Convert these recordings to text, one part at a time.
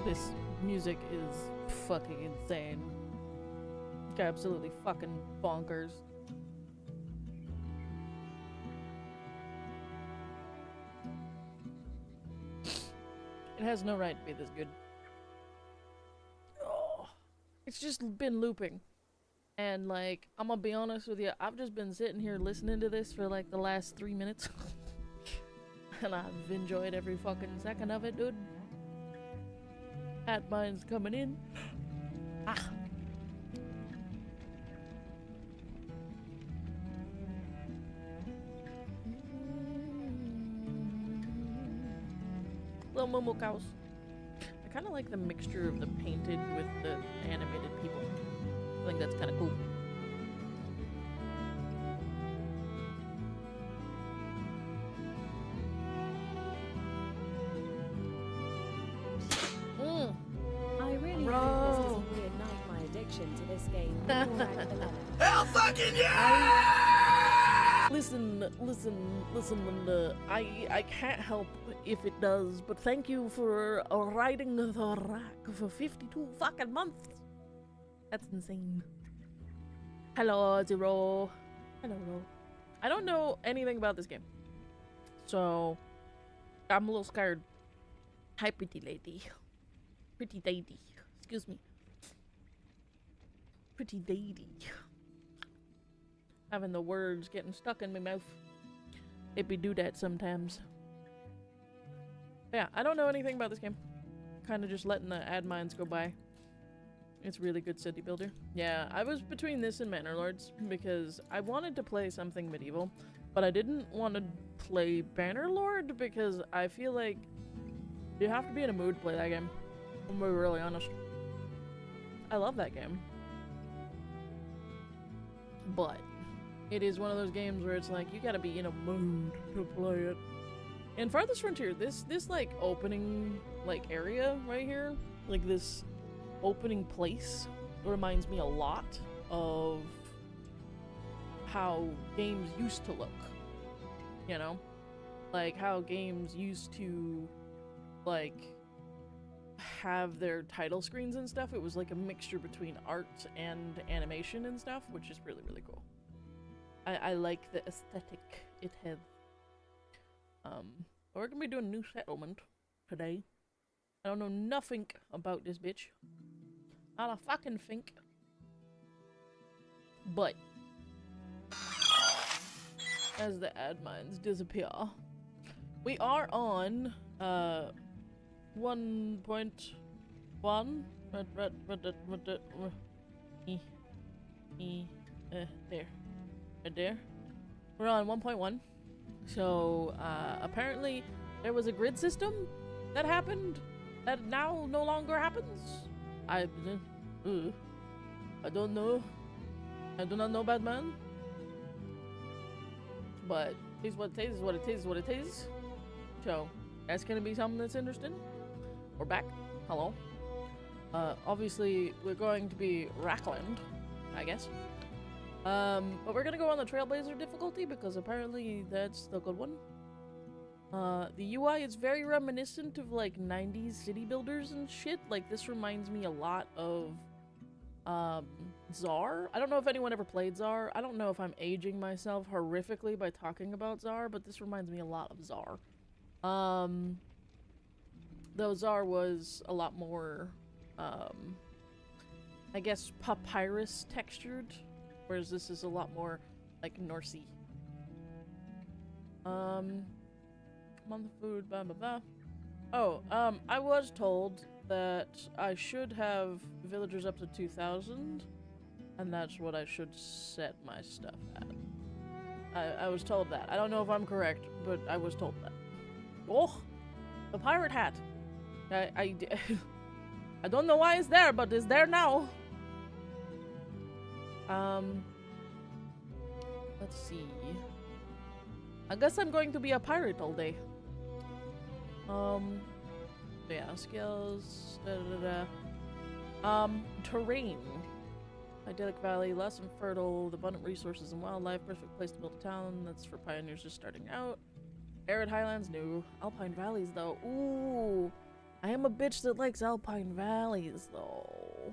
This music is fucking insane. It's absolutely fucking bonkers. It has no right to be this good. Oh, it's just been looping. And, like, I'm gonna be honest with you, I've just been sitting here listening to this for, like, the last 3 minutes. And I've enjoyed every fucking second of it, dude. At mine's coming in. Ah. Little Momo cows. I kind of like the mixture of the painted with the animated people. I think that's kind of cool. I really hope this doesn't reignite my addiction to this game. Hell fucking yeah! Listen, Linda. I can't help if it does, but thank you for riding the rack for 52 fucking months. That's insane. Hello, Zero. Hello. I don't know anything about this game, so I'm a little scared. Hi, pretty lady. Pretty lady. Excuse me. Pretty lady. Having the words getting stuck in my mouth. It be do that sometimes. Yeah, I don't know anything about this game. Kind of just letting the ad mines go by. It's really good city builder. Yeah, I was between this and Manor Lords because I wanted to play something medieval, but I didn't want to play Banner Lord because I feel like you have to be in a mood to play that game. I'm gonna be really honest. I love that game. But it is one of those games where it's like you gotta be in a mood to play it. In Farthest Frontier, this like opening like area right here, like this opening place, reminds me a lot of how games used to look. You know? Like how games used to like have their title screens and stuff. It was like a mixture between art and animation and stuff, which is really, really cool. I like the aesthetic it has. We're gonna be doing New Settlement today. I don't know nothing about this bitch. Not a fucking think. But as the ad mines disappear, we are on 1.1. There. Right there. We're on 1.1. So, apparently there was a grid system that happened that now no longer happens. I don't know. I do not know, Batman. But it is what it is, what it is, what it is. So, that's gonna be something that's interesting. We're back. Hello. Obviously, we're going to be Rackland, I guess. But we're gonna go on the Trailblazer difficulty because apparently that's the good one. The UI is very reminiscent of like 90s city builders and shit. Like this reminds me a lot of Czar. I don't know if anyone ever played Czar. I don't know if I'm aging myself horrifically by talking about Czar, but this reminds me a lot of Czar. Though Czar was a lot more I guess papyrus textured. Whereas this is a lot more like Norsey. I'm on the food, blah blah blah. Oh, I was told that I should have villagers up to 2,000, and that's what I should set my stuff at. I was told that. I don't know if I'm correct, but I was told that. Oh, the pirate hat. I don't know why it's there, but it's there now. Let's see. I guess I'm going to be a pirate all day. Yeah, skills, terrain. Idyllic valley, less infertile, with abundant resources and wildlife, perfect place to build a town. That's for pioneers just starting out. Arid highlands, new. Alpine valleys, though. Ooh, I am a bitch that likes alpine valleys, though.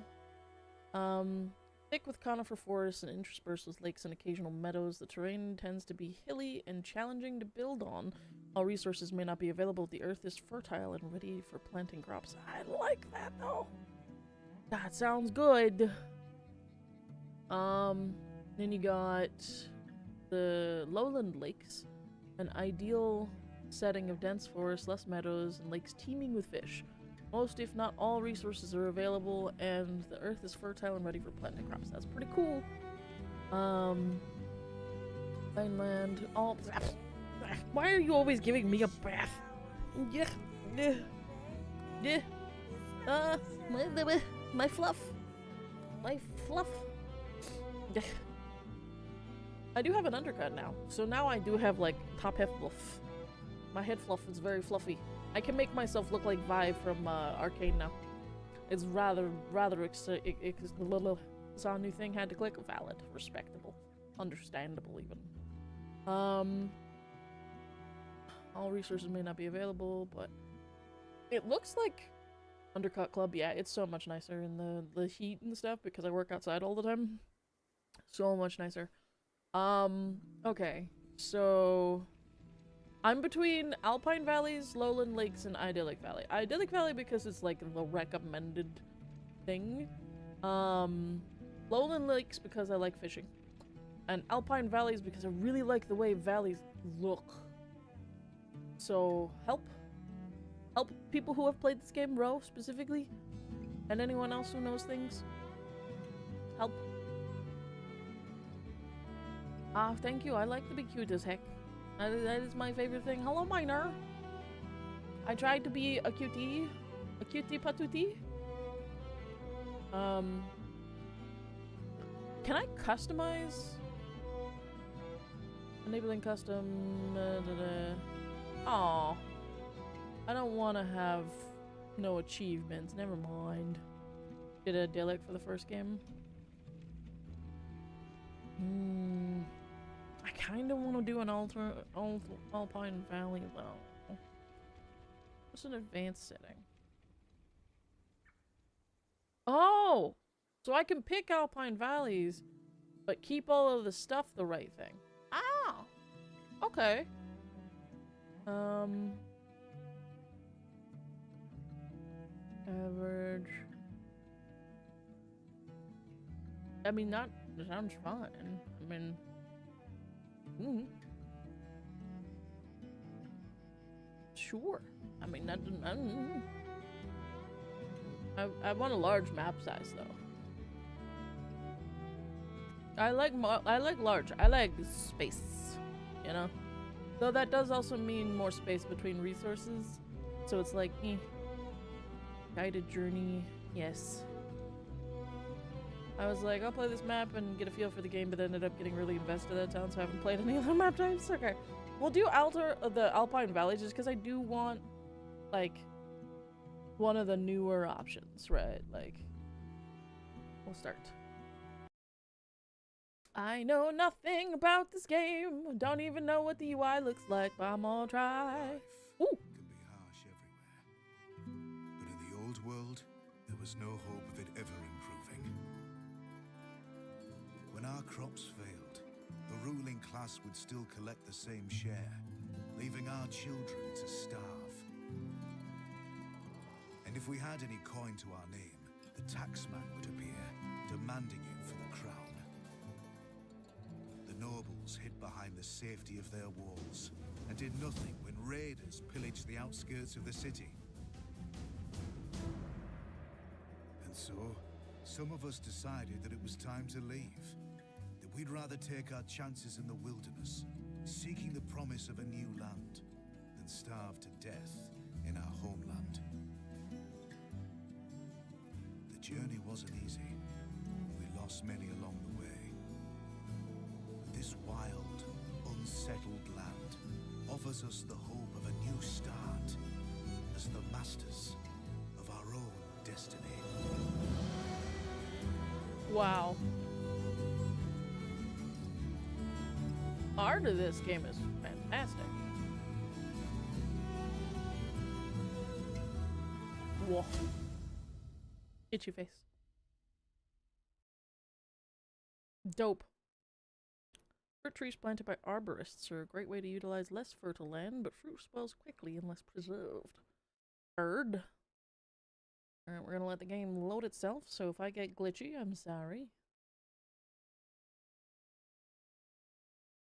Thick with conifer forests and interspersed with lakes and occasional meadows, the terrain tends to be hilly and challenging to build on. All resources may not be available. The earth is fertile and ready for planting crops. I like that, though. That sounds good. Then you got the lowland lakes, an ideal setting of dense forests, less meadows, and lakes teeming with fish. Most, if not all, resources are available, and the earth is fertile and ready for planting crops. That's pretty cool. Mainland. All. Why are you always giving me a bath? Yeah. My fluff. My fluff. I do have an undercut now, so now I do have like top half fluff. My head fluff is very fluffy. I can make myself look like Vi from Arcane now. It's rather saw a new thing, had to click. Valid, respectable, understandable even. All resources may not be available, but it looks like Undercut Club. Yeah, it's so much nicer in the heat and stuff because I work outside all the time. So much nicer. Okay, so I'm between Alpine Valleys, Lowland Lakes, and Idyllic Valley. Idyllic Valley because it's like the recommended thing. Lowland Lakes because I like fishing. And Alpine Valleys because I really like the way valleys look. So, help people who have played this game, Ro, specifically. And anyone else who knows things. Help. Ah, thank you. I like to be cute as heck. That is my favorite thing. Hello, Miner. I tried to be a cutie patootie. Can I customize? Enabling custom. Aw. I don't want to have no achievements. Never mind. Did idyllic for the first game. I kind of want to do an Alpine Valley though. What's an advanced setting? Oh! So I can pick Alpine Valleys, but keep all of the stuff the right thing. Ah! Okay. Average. I mean, that sounds fun. I mean, sure. I mean, that doesn't. I want a large map size though. I like large. I like space. You know. Though that does also mean more space between resources. So it's like, guided journey, yes. I was like, I'll play this map and get a feel for the game, but ended up getting really invested in that town, so I haven't played any other map types. Okay. We'll do the Alpine Valley just because I do want, like, one of the newer options, right? Like, we'll start. I know nothing about this game. Don't even know what the UI looks like, but I'm gonna try. Ooh. Can be harsh everywhere. But in the old world, there was no hope of it ever improving. When our crops failed, the ruling class would still collect the same share, leaving our children to starve. And if we had any coin to our name, the taxman would appear, demanding it for the crown. The nobles hid behind the safety of their walls and did nothing when raiders pillaged the outskirts of the city. And so, some of us decided that it was time to leave, that we'd rather take our chances in the wilderness, seeking the promise of a new land, than starve to death in our homeland. The journey wasn't easy. We lost many along the way. This wild, unsettled land offers us the hope of a new start as the masters of our own destiny. Wow. Art of this game is fantastic. Whoa. Itchy face. Dope. Fruit trees planted by arborists are a great way to utilize less fertile land, but fruit spoils quickly unless preserved. Bird. Alright, we're gonna let the game load itself, so if I get glitchy, I'm sorry.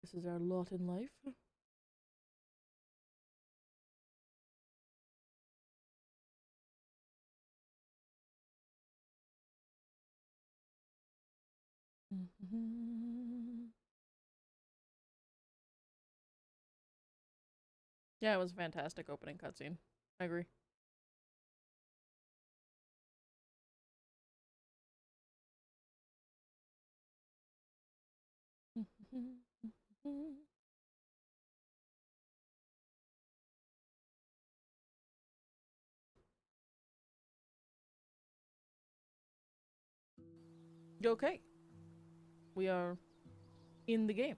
This is our lot in life. Yeah, it was a fantastic opening cutscene. I agree. Okay. We are in the game.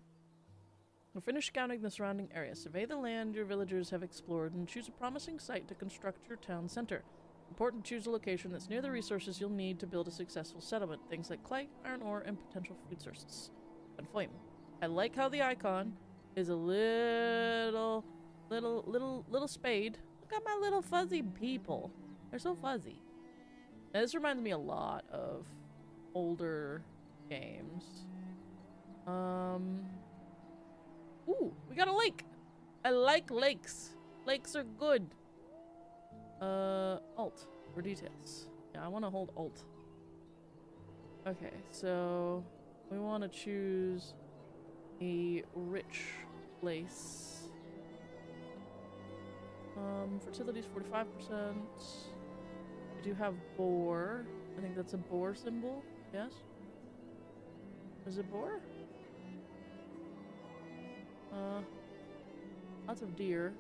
We'll finish scouting the surrounding area. Survey the land your villagers have explored and choose a promising site to construct your town center. Important to choose a location that's near the resources you'll need to build a successful settlement. Things like clay, iron ore, and potential food sources. And flame. I like how the icon is a little spade. Look at my little fuzzy people. They're so fuzzy. Now, this reminds me a lot of older games. Ooh, we got a lake. I like lakes. Lakes are good. Alt for details. Yeah, I want to hold Alt. Okay, so we want to choose a rich place. Fertility's 45%. We do have boar. I think that's a boar symbol. Yes? Is it boar? Lots of deer.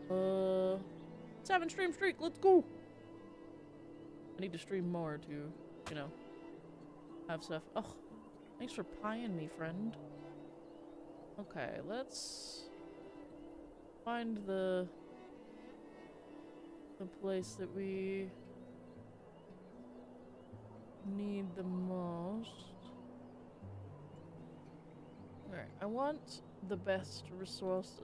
7-stream streak, let's go! I need to stream more to, you know, have stuff. Oh, thanks for pieing me, friend. Okay, let's find the place that we need the most. Alright, I want the best resources.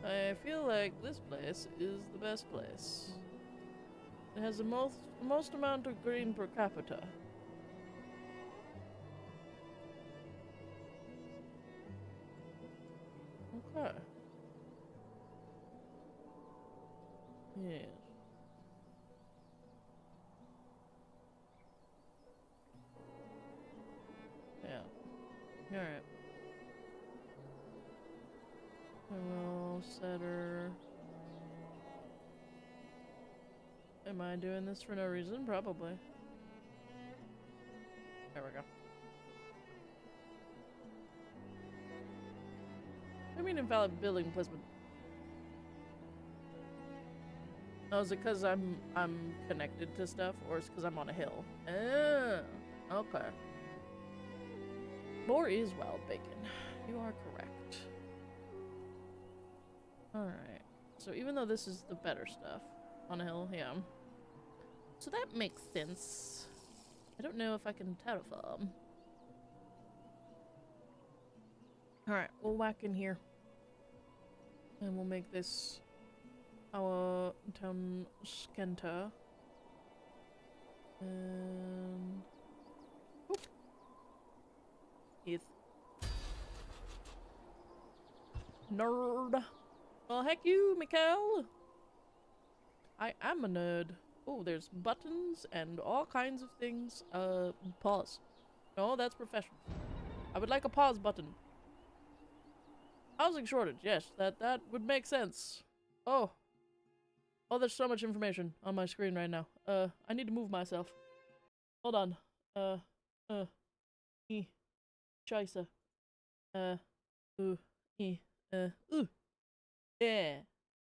I feel like this place is the best place. It has the most amount of green per capita. Okay. Yes. Yeah. Alright. Hello, setter. Am I doing this for no reason? Probably. There we go. I mean invalid building placement. Oh, is it because I'm connected to stuff, or is it because I'm on a hill? Oh, okay. Boar is wild bacon. You are correct. Alright. So even though this is the better stuff, on a hill, yeah. So that makes sense. I don't know if I can terraform. Alright, we'll whack in here. And we'll make this our town center. And oop. Yes. Nerd. Well, heck you, Mikkel. I am a nerd. Oh, there's buttons and all kinds of things. Pause. No, that's professional. I would like a pause button. Housing shortage. Yes, that would make sense. Oh. Oh, there's so much information on my screen right now. I need to move myself. Hold on. Scheisse. Yeah.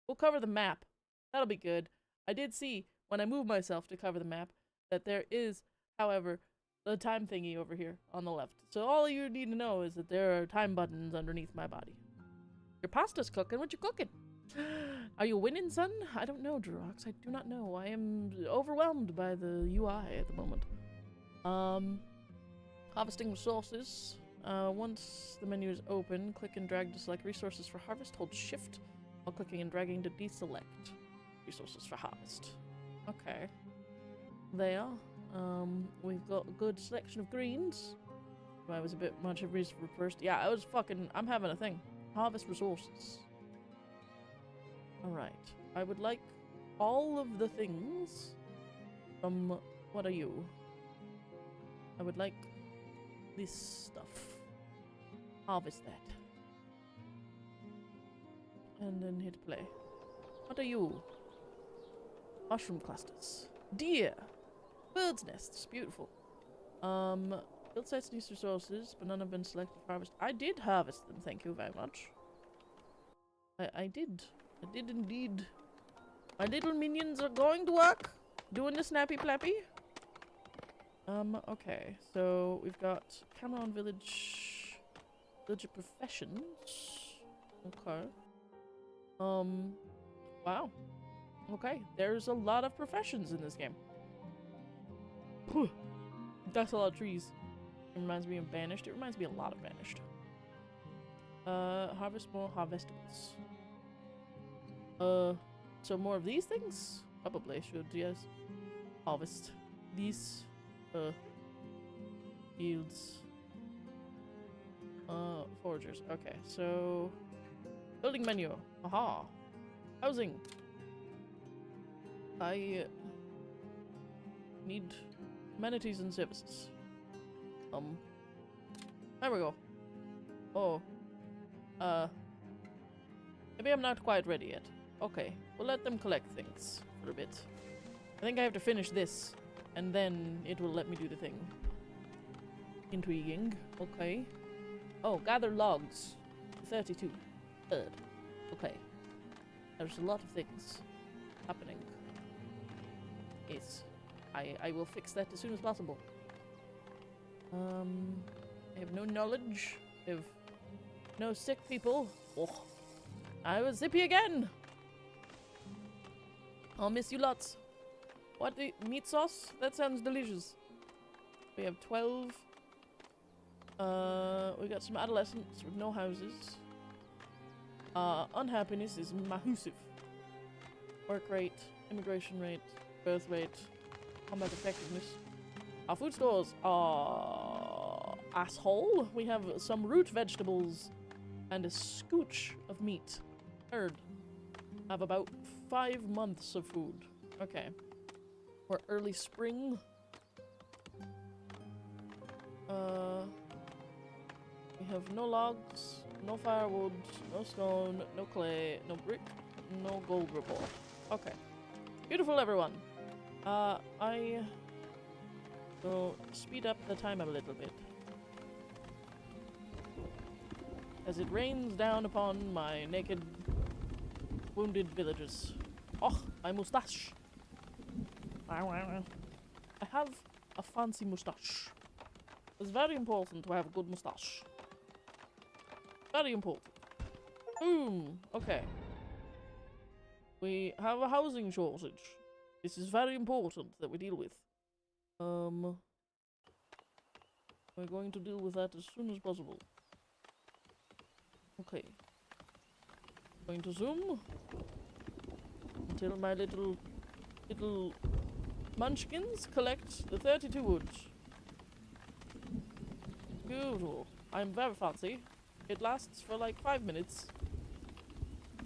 We'll cover the map. That'll be good. I did see, when I moved myself to cover the map, that there is, however, the time thingy over here on the left. So all you need to know is that there are time buttons underneath my body. Your pasta's cooking. What you cooking? Are you winning, son? I don't know, Durox. I do not know. I am overwhelmed by the UI at the moment. Harvesting resources. Once the menu is open, click and drag to select resources for harvest. Hold shift while clicking and dragging to deselect resources for harvest. Okay. There. We've got a good selection of greens. I was a bit much of reversed. Yeah, I'm having a thing. Harvest resources. Alright. I would like all of the things from... What are you? I would like this stuff. Harvest that. And then hit play. What are you? Mushroom clusters. Deer! Birds' nests. Beautiful. Build sites need resources, but none have been selected for harvest. I did harvest them, thank you very much. I did. I did indeed. My little minions are going to work. Doing the snappy plappy. Okay. So we've got Cameron Village. Village of Professions. Okay. Wow. Okay. There's a lot of professions in this game. Whew. That's a lot of trees. It reminds me of Banished. It reminds me a lot of Banished. Harvest more harvestables. So more of these things? Probably should, yes. Harvest. These, fields. Foragers. Okay, so... Building menu. Aha. Housing. I need amenities and services. There we go. Oh. Maybe I'm not quite ready yet. Okay, we'll let them collect things for a bit. I think I have to finish this, and then it will let me do the thing. Intriguing. Okay. Oh, gather logs. 32. Third. Okay. There's a lot of things happening. Yes. I will fix that as soon as possible. I have no knowledge. I have no sick people. Oh. I was zippy again! I'll miss you lots. What, the meat sauce? That sounds delicious. We have 12. We got some adolescents with no houses. Unhappiness is massive. Work rate, immigration rate, birth rate, combat effectiveness. Our food stores are asshole. We have some root vegetables and a scooch of meat. Third. Have about 5 months of food. Okay. We're early spring. We have no logs, no firewood, no stone, no clay, no brick, no gold report. Okay. Beautiful, everyone. I will speed up the time a little bit. As it rains down upon my naked, wounded villagers. Oh, my moustache. I have a fancy moustache. It's very important to have a good moustache. Very important. Boom. Okay. We have a housing shortage. This is very important that we deal with. We're going to deal with that as soon as possible. Okay. Going to zoom until my little munchkins collect the 32 wood. Beautiful. I'm very fancy. It lasts for like 5 minutes.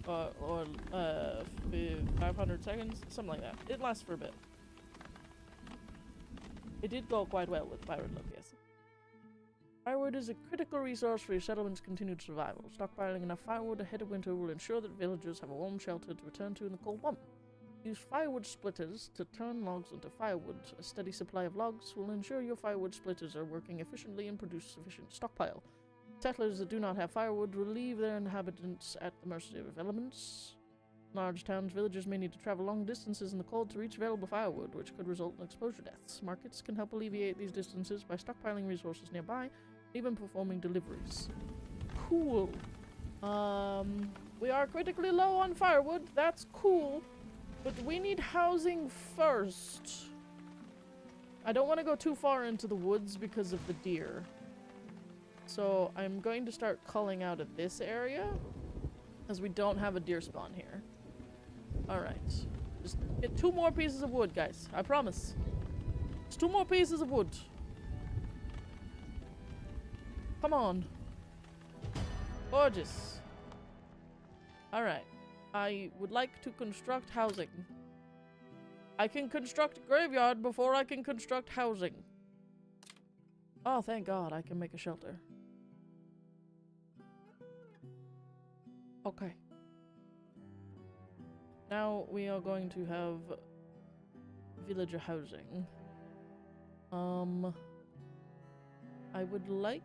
Or 500 seconds, something like that. It lasts for a bit. It did go quite well with pirate luck, yes. Firewood is a critical resource for your settlement's continued survival. Stockpiling enough firewood ahead of winter will ensure that villagers have a warm shelter to return to in the cold month. Use firewood splitters to turn logs into firewood. A steady supply of logs will ensure your firewood splitters are working efficiently and produce sufficient stockpile. Settlers that do not have firewood will leave their inhabitants at the mercy of elements. large towns, villagers may need to travel long distances in the cold to reach available firewood, which could result in exposure deaths. Markets can help alleviate these distances by stockpiling resources nearby, even performing deliveries. Cool. We are critically low on firewood. That's cool. But we need housing first. I don't want to go too far into the woods because of the deer. So I'm going to start culling out of this area, as we don't have a deer spawn here. Alright. Just get 2 more pieces of wood, guys. I promise. Just 2 more pieces of wood. Come on. Gorgeous. Alright. I would like to construct housing. I can construct a graveyard before I can construct housing. Oh, thank God, I can make a shelter. Okay. Now we are going to have villager housing. I would like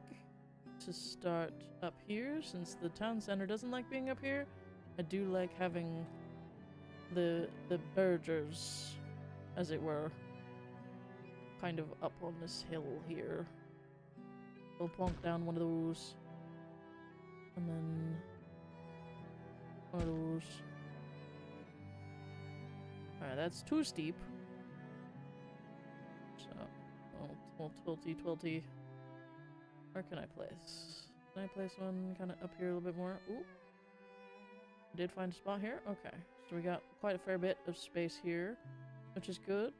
to start up here since the town center doesn't like being up here. I do like having the burgers, as it were, kind of up on this hill here. We'll plonk down one of those, and then one of those. Alright, that's too steep. So, oh, twilty. Where can I place? Can I place one kind of up here a little bit more? Ooh. I did find a spot here. Okay. So we got quite a fair bit of space here, which is good.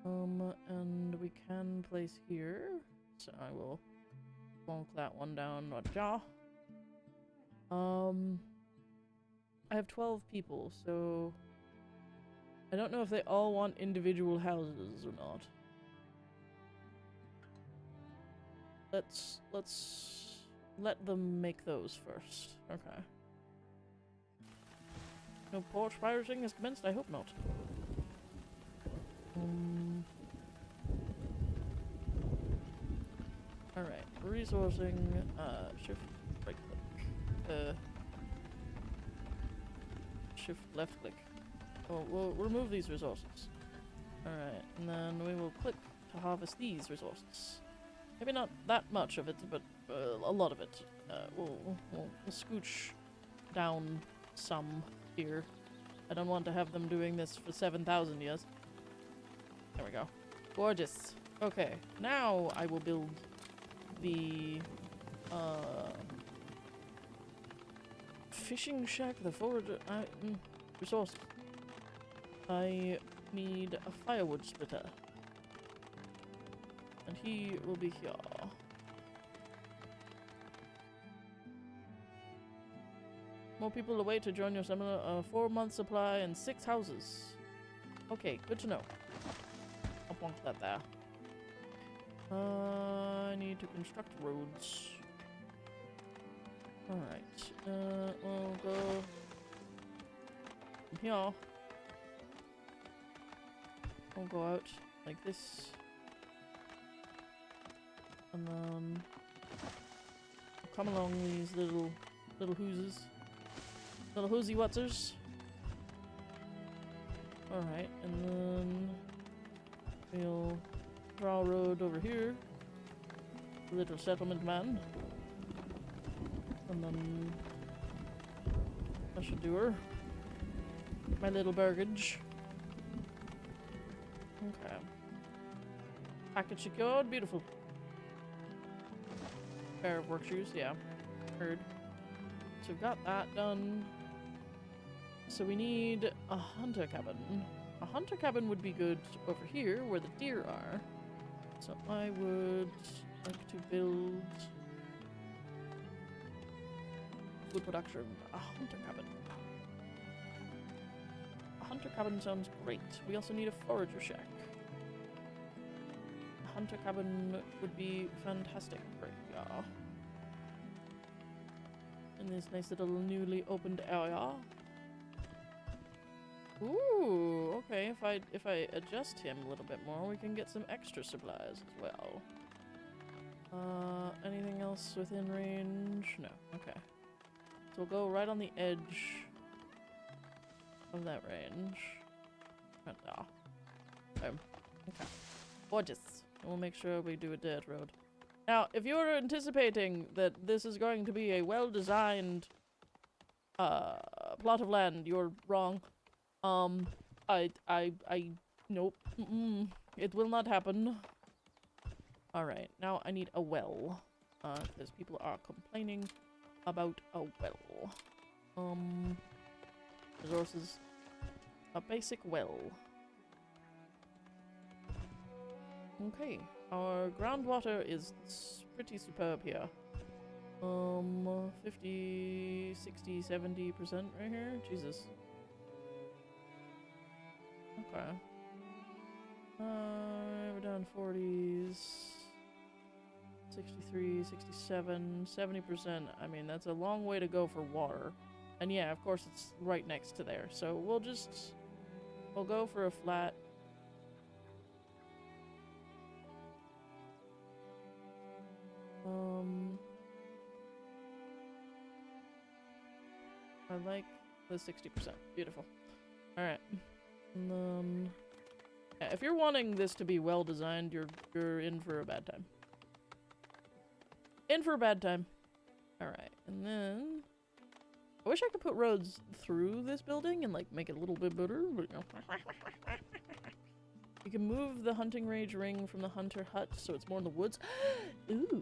And we can place here. So I will bonk that one down right jaw. I have 12 people, so I don't know if they all want individual houses or not. Let's let them make those first. Okay. No porch pirating has commenced? I hope not. Alright, resourcing, shift right click. Shift left click. Oh, we'll remove these resources. Alright, and then we will click to harvest these resources. Maybe not that much of it, but a lot of it. We'll scooch down some here. I don't want to have them doing this for 7,000 years. There we go. Gorgeous. Okay, now I will build the fishing shack, the forage resource. I need a firewood splitter. And he will be here. More people await to join your seminar. 4-month supply and 6 houses. Okay, good to know. I'll plonk that there. I need to construct roads. Alright. We'll go from here. We'll go out like this. And then we'll come along these little hooses. Little hoosie watsers. Alright, and then we'll draw a road over here. Little settlement man. And then that should do her. My little baggage. Okay. Package secured, beautiful. Pair of work shoes, yeah. Heard. So we've got that done. So we need a hunter cabin. A hunter cabin would be good over here where the deer are. So I would like to build food production. A hunter cabin. A hunter cabin sounds great. We also need a forager shack. A hunter cabin would be fantastic. Right, yeah. In this nice little newly opened area. Ooh, okay. If I adjust him a little bit more, we can get some extra supplies as well. Anything else within range? No. Okay. So we'll go right on the edge of that range. Okay. Gorgeous. We'll make sure we do a dirt road. Now, if you're anticipating that this is going to be a well-designed plot of land, you're wrong. Nope. It will not happen. Alright, now I need a well. Because people are complaining about a well. Resources. A basic well. Okay, our groundwater is pretty superb here. 50, 60, 70% right here? Jesus. Okay. We're down 40s. 63, 67, 70%. I mean, that's a long way to go for water. And yeah, of course, it's right next to there. So we'll go for a flat. I like the 60%. Beautiful. Alright. And then... yeah, if you're wanting this to be well designed, you're in for a bad time. In for a bad time. Alright, and then... I wish I could put roads through this building and, like, make it a little bit better, but, you know. You can move the hunting range ring from the hunter hut so it's more in the woods. Ooh.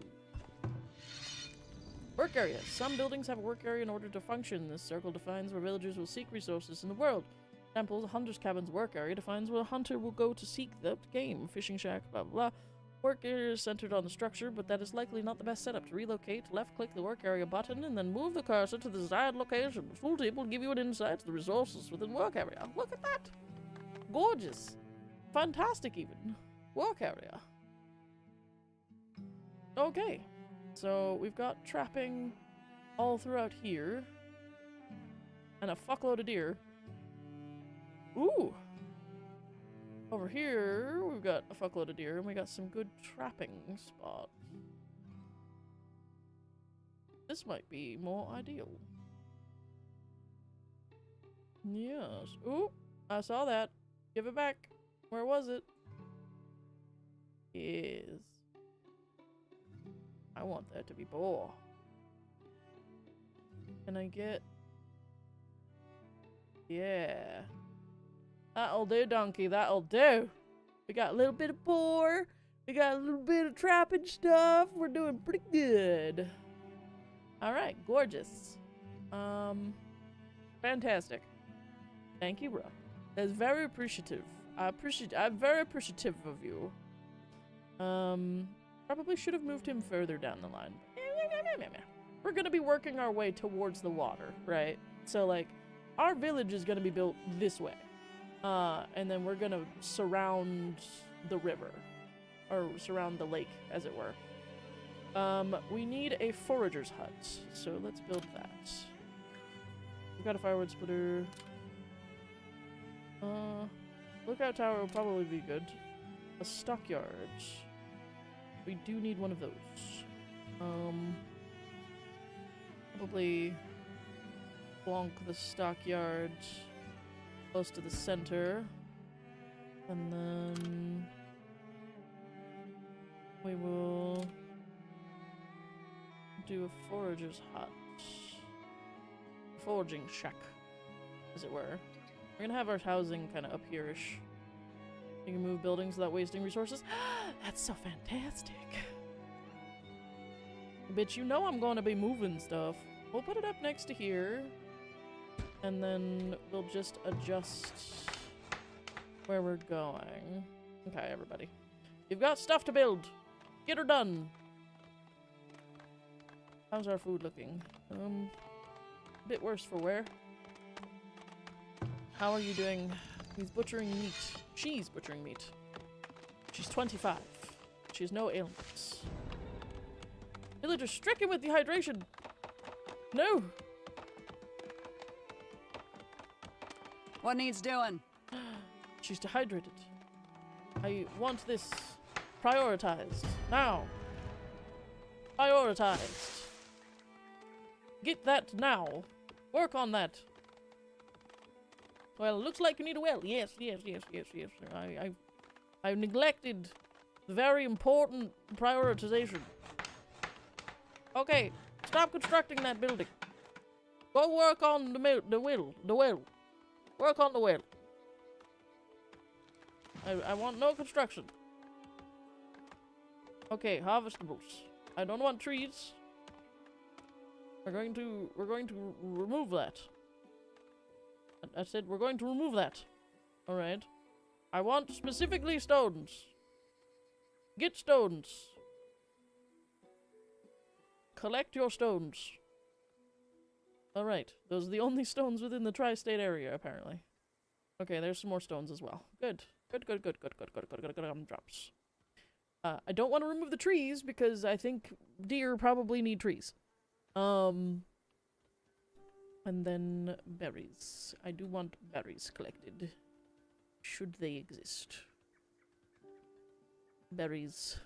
Work areas. Some buildings have a work area in order to function. This circle defines where villagers will seek resources in the world. For example, the hunter's cabin's work area defines where a hunter will go to seek the game. Fishing shack, blah, blah, blah. Work area is centered on the structure, but that is likely not the best setup. To relocate, left-click the work area button and then move the cursor to the desired location. The tooltip will give you an insight to the resources within work area. Look at that! Gorgeous! Fantastic, even. Work area. Okay. So, we've got trapping all throughout here. And a fuckload of deer. Ooh! Over here, we've got a fuckload of deer, and we got some good trapping spots. This might be more ideal. Yes. Ooh! I saw that. Give it back. Where was it? Yes. I want that to be boar. Can I get... yeah. That'll do, donkey. That'll do. We got a little bit of boar. We got a little bit of trapping stuff. We're doing pretty good. Alright, gorgeous. Fantastic. Thank you, bro. That's very appreciative. I'm very appreciative of you. Probably should have moved him further down the line. We're gonna be working our way towards the water, right? So, like, our village is gonna be built this way. And then we're gonna surround the river. Or surround the lake, as it were. We need a forager's hut. So let's build that. We've got a firewood splitter. Lookout tower will probably be good. A stockyard. We do need one of those. Probably plonk the stockyard close to the center. And then we will do a forager's hut. A foraging shack, as it were. We're gonna have our housing kind of up here-ish. You can move buildings without wasting resources. That's so fantastic. Bitch, you know I'm gonna be moving stuff. We'll put it up next to here. And then we'll just adjust where we're going. Okay, everybody. You've got stuff to build. Get her done. How's our food looking? A bit worse for wear. How are you doing? He's butchering meat. She's butchering meat. She's 25. She has no ailments. Villager stricken with dehydration. No. What needs doing? She's dehydrated. I want this prioritized. Now. Prioritized. Get that now. Work on that. Well, looks like you need a well. Yes. I've neglected the very important prioritization. Okay, stop constructing that building. Go work on the well. Work on the well. I want no construction. Okay, harvestables. I don't want trees. We're going to remove that. I said we're going to remove that. Alright. I want specifically stones. Get stones. Collect your stones. Alright. Those are the only stones within the tri-state area, apparently. Okay, there's some more stones as well. Good. Good. Drops. I don't want to remove the trees because I think deer probably need trees. And then berries. I do want berries collected. Should they exist. Berries.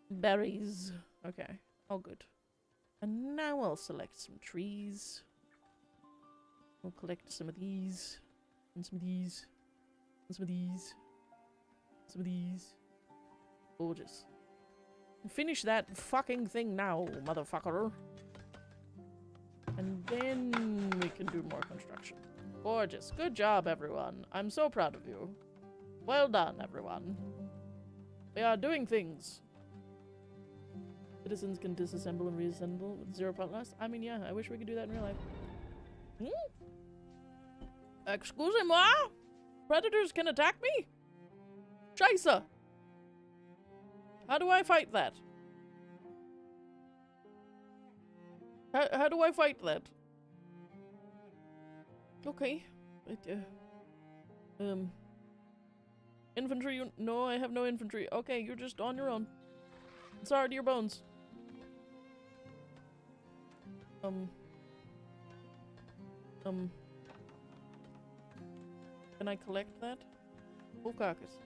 Berries. Okay. All good. And now I'll select some trees. We'll collect some of these. And some of these. And some of these. Some of these. Gorgeous. Finish that fucking thing now, motherfucker. And then we can do more construction. Gorgeous. Good job, everyone. I'm so proud of you. Well done, everyone. We are doing things. Citizens can disassemble and reassemble with 0 part loss. I mean, yeah, I wish we could do that in real life. Excusez-moi? Predators can attack me? Scheiße! How do I fight that? How do I fight that? Okay. Infantry, no, I have no infantry. Okay, you're just on your own. Sorry to your bones. Can I collect that? Oh, carcass.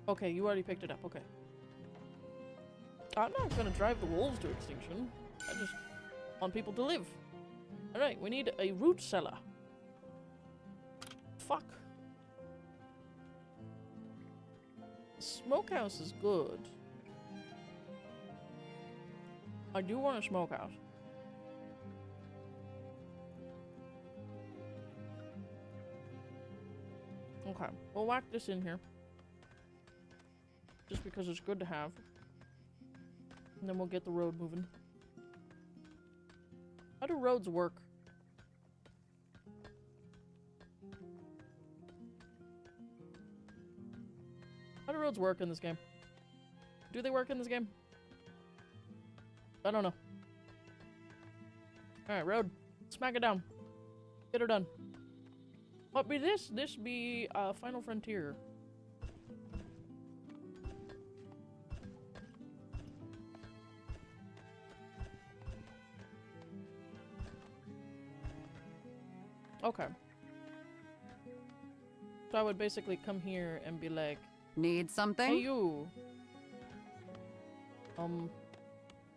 Okay, you already picked it up, okay. I'm not gonna drive the wolves to extinction. I just want people to live. Alright, we need a root cellar. Fuck. Smokehouse is good. I do want a smokehouse. Okay, we'll whack this in here. Just because it's good to have. And then we'll get the road moving. How do roads work? How do roads work in this game? Do they work in this game? I don't know. Alright, road. Smack it down. Get her done. What be this? This be Final Frontier. Okay. So I would basically come here and be like, need something? hey you!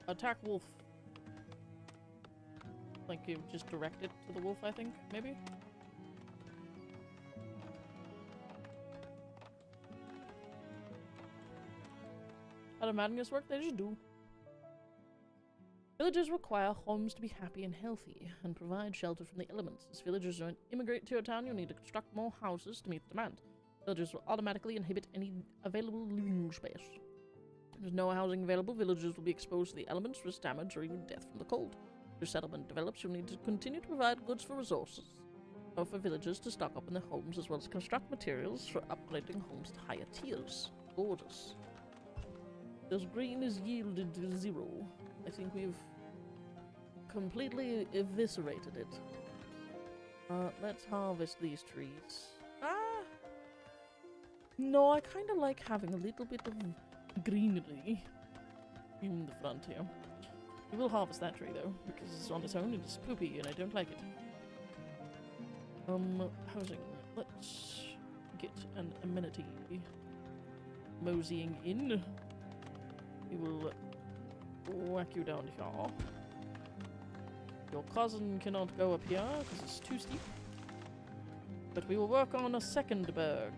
Attack wolf. Like you just direct it to the wolf, I think, maybe? How do madness work? They just do. Villagers require homes to be happy and healthy, and provide shelter from the elements. As villagers don't immigrate to your town, you'll need to construct more houses to meet the demand. Villagers will automatically inhibit any available living space. If there's no housing available, villagers will be exposed to the elements, risk damage, or even death from the cold. As your settlement develops, you'll need to continue to provide goods for resources, or for villagers to stock up in their homes, as well as construct materials for upgrading homes to higher tiers. Gorgeous. This green is yielded to 0. I think we've completely eviscerated it. Let's harvest these trees. No, I kind of like having a little bit of greenery in the front here. We will harvest that tree though, because it's on its own and it's poopy and I don't like it. Housing. Let's get an amenity. Moseying in. We will whack you down here. Your cousin cannot go up here because it's too steep. But we will work on a second berg.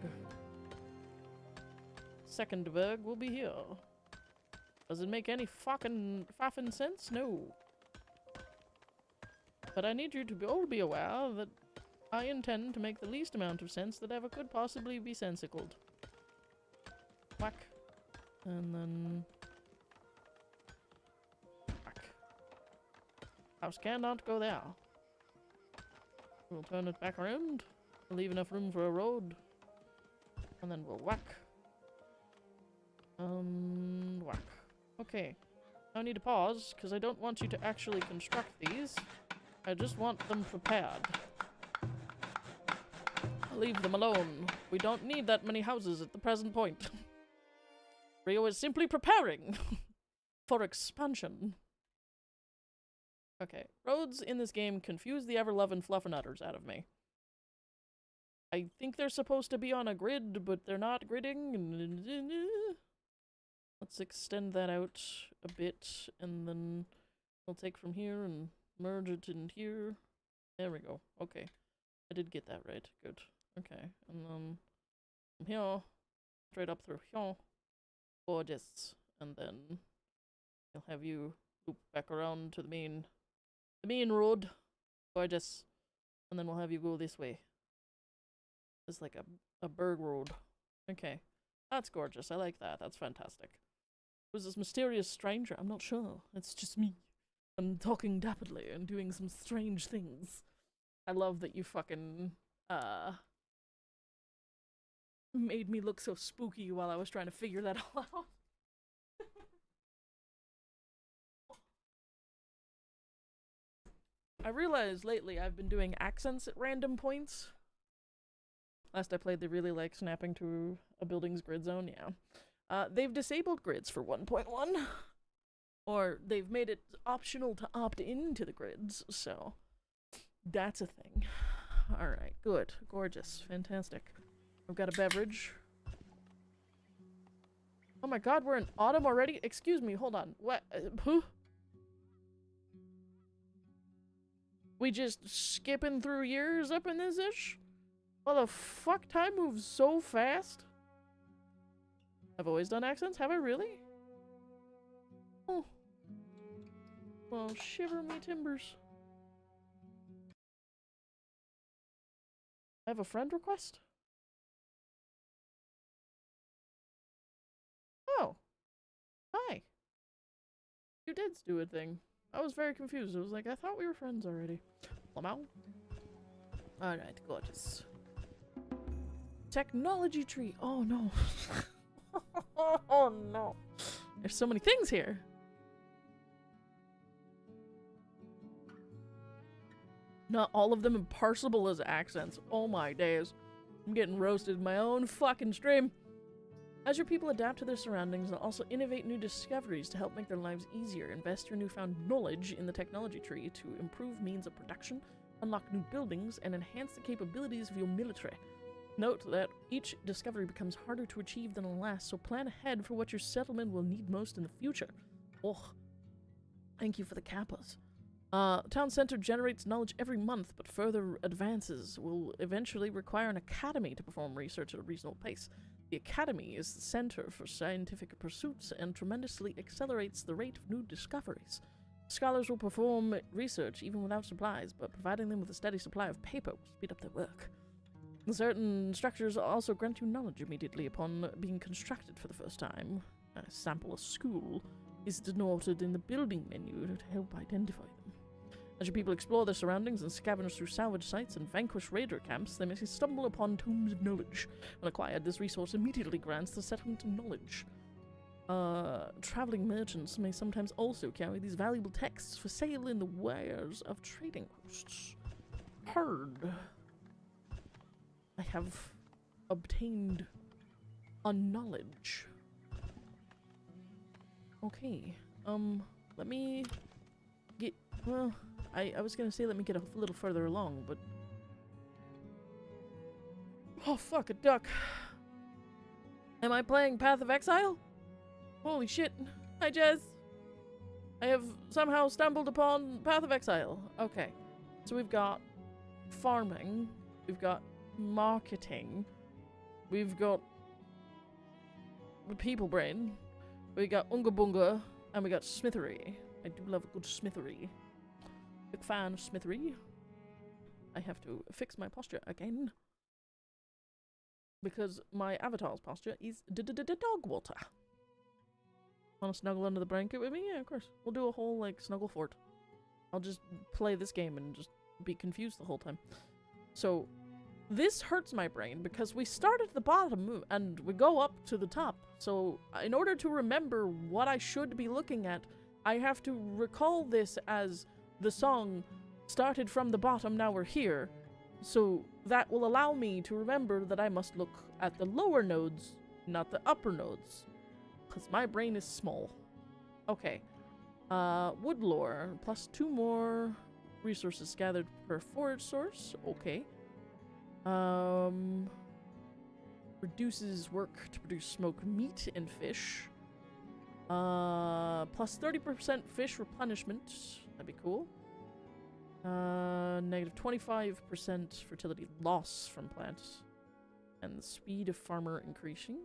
Second berg will be here. Does it make any fucking sense? No. But I need you to all be aware that I intend to make the least amount of sense that ever could possibly be sensicled. Whack. And then... whack. House cannot go there. We'll turn it back around. We'll leave enough room for a road. And then we'll whack. Whack. Okay. I need to pause, because I don't want you to actually construct these. I just want them prepared. Leave them alone. We don't need that many houses at the present point. Rio is simply preparing for expansion. Okay. Roads in this game confuse the ever-loving fluffernutters out of me. I think they're supposed to be on a grid, but they're not gridding. Let's extend that out a bit, and then we'll take from here and merge it in here. There we go. Okay. I did get that right. Good. Okay. And then from here, straight up through here. Gorgeous. And then we'll have you loop back around to the main road. Gorgeous. And then we'll have you go this way. It's like a berg road. Okay. That's gorgeous. I like that. That's fantastic. Who's this mysterious stranger? I'm not sure. It's just me. I'm talking dapidly and doing some strange things. I love that you fucking, made me look so spooky while I was trying to figure that all out. I realized lately I've been doing accents at random points. Last I played, they really like snapping to a building's grid zone, yeah. They've disabled grids for 1.1. Or they've made it optional to opt into the grids, so that's a thing. Alright, good. Gorgeous. Fantastic. I've got a beverage. Oh my god, we're in autumn already? Excuse me, hold on. What? Who? We just skipping through years up in this ish? Well, the fuck, time moves so fast. I've always done accents? Have I really? Oh. Well, shiver me timbers. I have a friend request? Oh. Hi. You did do a thing. I was very confused. I was like, I thought we were friends already. Lamau? Alright, gorgeous. Technology tree. Oh no. Oh no. There's so many things here. Not all of them imparsible as accents. Oh my days. I'm getting roasted in my own fucking stream. As your people adapt to their surroundings and also innovate new discoveries to help make their lives easier, invest your newfound knowledge in the technology tree to improve means of production, unlock new buildings, and enhance the capabilities of your military. Note that each discovery becomes harder to achieve than the last, so plan ahead for what your settlement will need most in the future. Oh, thank you for the kappas. Town center generates knowledge every month, but further advances will eventually require an academy to perform research at a reasonable pace. The academy is the center for scientific pursuits and tremendously accelerates the rate of new discoveries. Scholars will perform research even without supplies, but providing them with a steady supply of paper will speed up their work. Certain structures also grant you knowledge immediately upon being constructed for the first time. A sample of school is denoted in the building menu to help identify them. As your people explore their surroundings and scavenge through salvage sites and vanquish raider camps, they may stumble upon tomes of knowledge. When acquired, this resource immediately grants the settlement knowledge. Traveling merchants may sometimes also carry these valuable texts for sale in the wares of trading posts. Heard. I have obtained a knowledge. Okay. Let me get, well, I was gonna say let me get a little further along, but... Oh, fuck, a duck. Am I playing Path of Exile? Holy shit. Hi, Jez. I have somehow stumbled upon Path of Exile. Okay. So we've got farming. We've got marketing. We've got the people brain. We got Unga Bunga. And we got smithery. I do love a good smithery. Big fan of smithery. I have to fix my posture again. Because my avatar's posture is dog water. Wanna snuggle under the blanket with me? Yeah, of course. We'll do a whole, like, snuggle fort. I'll just play this game and just be confused the whole time. So, this hurts my brain because we start at the bottom and we go up to the top. So, in order to remember what I should be looking at, I have to recall this as the song started from the bottom, now we're here. So, that will allow me to remember that I must look at the lower nodes, not the upper nodes. Because my brain is small. Okay. Wood lore. Plus 2 more resources gathered per forage source. Okay. Reduces work to produce smoked meat and fish. Plus 30% fish replenishment. That'd be cool. Negative 25% fertility loss from plants. And the speed of farmer increasing.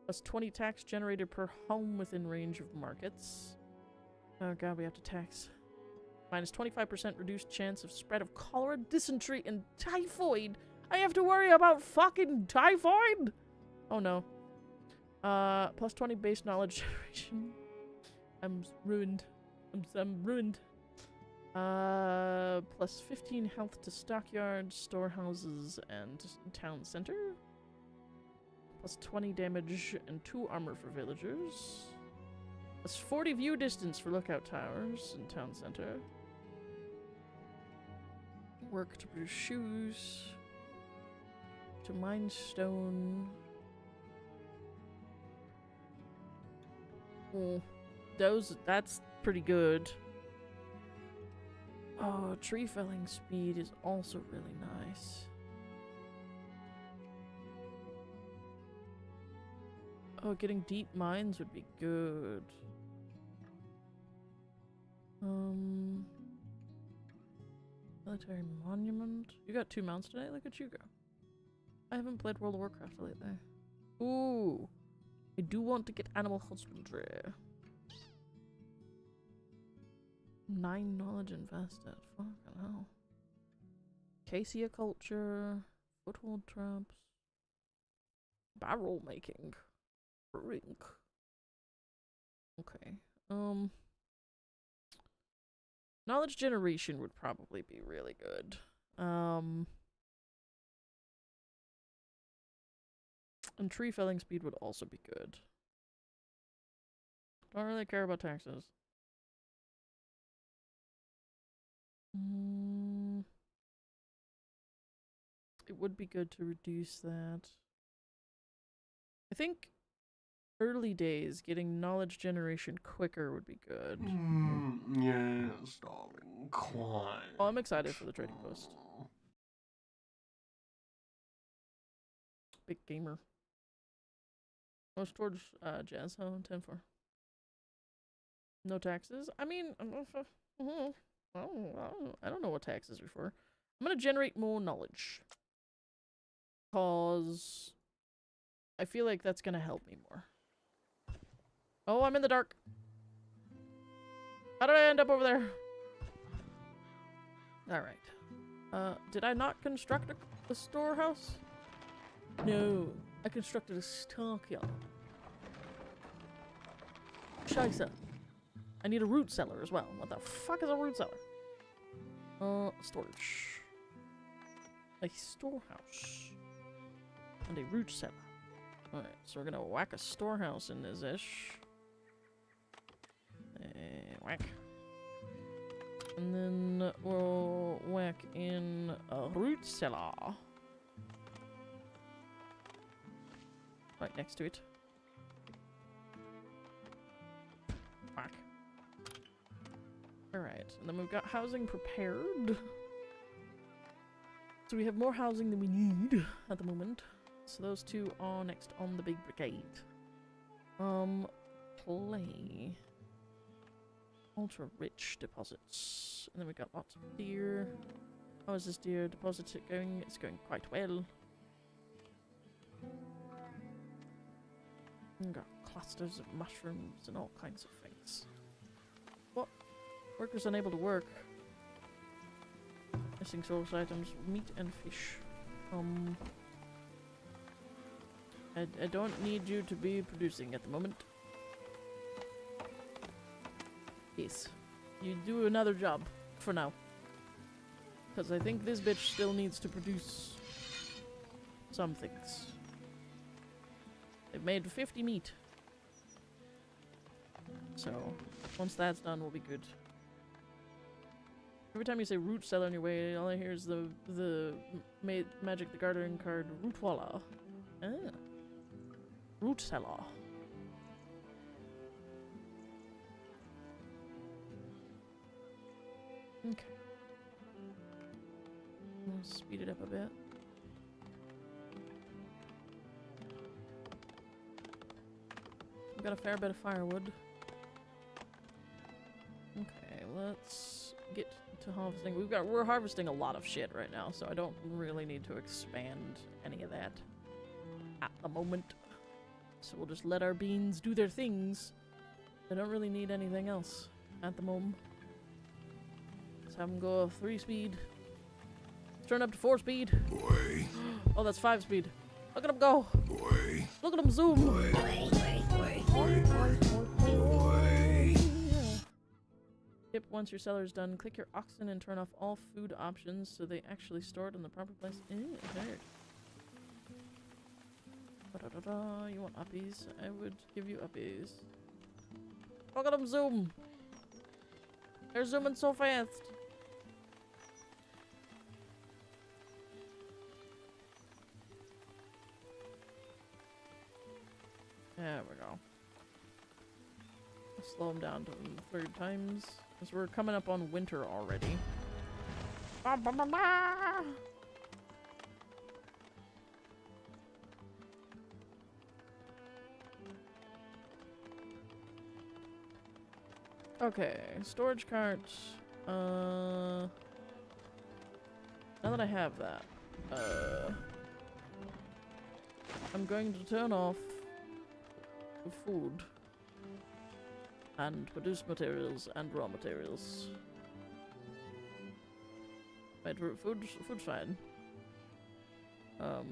Plus 20 tax generated per home within range of markets. Oh god, we have to tax. Minus 25% reduced chance of spread of cholera, dysentery, and typhoid. I have to worry about fucking typhoid? Oh no. Plus 20 base knowledge generation. I'm ruined. I'm ruined. Plus 15 health to stockyards, storehouses, and town center. Plus 20 damage and 2 armor for villagers. Plus 40 view distance for lookout towers in town center. Work to produce shoes. To mine stone. Oh, that's pretty good. Oh, tree felling speed is also really nice. Oh, getting deep mines would be good. Military monument. You got 2 mounts today? Look at you go. I haven't played World of Warcraft lately. Ooh. I do want to get animal husbandry. 9 knowledge invested. Fucking hell. Cassia culture. Foothold traps. Barrel making. Brewing. Okay. Knowledge generation would probably be really good. And tree felling speed would also be good. Don't really care about taxes. It would be good to reduce that. I think early days, getting knowledge generation quicker would be good. Yes, darling. Quiet. Oh, I'm excited for the trading post. Big gamer. Most towards jazz. Oh, 10-4. No taxes? I mean, I don't know what taxes are for. I'm gonna generate more knowledge. Cause I feel like that's gonna help me more. Oh, I'm in the dark. How did I end up over there? Alright. Did I not construct a storehouse? No. I constructed a stockyard. Scheisse. I need a root cellar as well. What the fuck is a root cellar? Storage. A storehouse. And a root cellar. Alright, so we're gonna whack a storehouse in this ish. Whack. And then we'll whack in a root cellar. Right next to it. Whack. Alright, and then we've got housing prepared. So we have more housing than we need at the moment. So those 2 are next on the big brigade. Play. Ultra rich deposits. And then we got lots of deer. How is this deer deposit going? It's going quite well. And got clusters of mushrooms and all kinds of things. What? Workers unable to work. Missing source items, meat and fish. I don't need you to be producing at the moment. Yes. You do another job for now. Because I think this bitch still needs to produce some things. They've made 50 meat. So, once that's done, we'll be good. Every time you say root cellar on your way, all I hear is the Magic the Gathering card, Rootwalla. Ah. Root cellar. Okay. I'll speed it up a bit. We've got a fair bit of firewood. Okay, let's get to harvesting. We're harvesting a lot of shit right now, so I don't really need to expand any of that at the moment. So we'll just let our beans do their things. They don't really need anything else at the moment. Let's have them go 3 speed. Let's turn up to 4 speed. Boy. Oh, that's 5 speed. Look at them go. Boy. Look at them zoom. Boy. Tip, once your cellar is done, click your oxen and turn off all food options so they actually store it in the proper place. Ew, weird. You want uppies? I would give you uppies. Look at them zoom. They're zooming so fast. There we go. I'll slow them down to 3 times. Because we're coming up on winter already. Ba, ba, ba, ba. Okay, storage cart. Now that I have that, I'm going to turn off the food and produce materials and raw materials. Wait, food's fine. But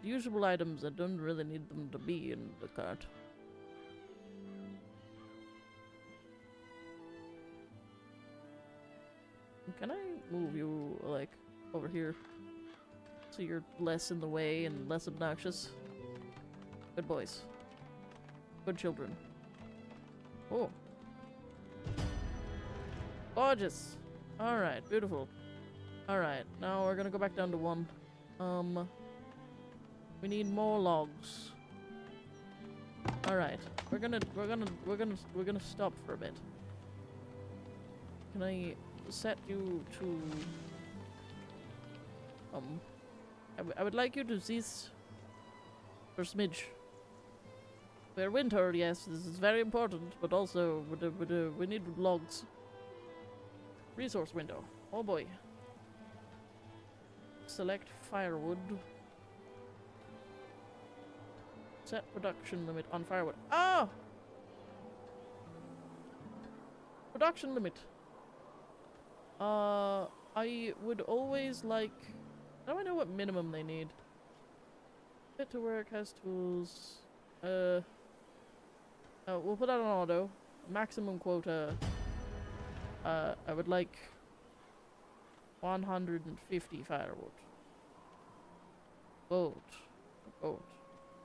usable items, I don't really need them to be in the cart. Can I move you, like, over here? So you're less in the way and less obnoxious? Good boys. Good children. Oh. Gorgeous. Alright, beautiful. Alright, now we're gonna go back down to 1. We need more logs. Alright. We're gonna stop for a bit. Can I set you to I would like you to cease for smidge. We're winter, yes, this is very important, but also we need logs. Resource window. Oh boy. Select firewood. Set production limit on firewood. Ah! Production limit. I would always like... How do I know what minimum they need? Fit to work, has tools. We'll put that on auto. Maximum quota. I would like 150 firewood. Gold.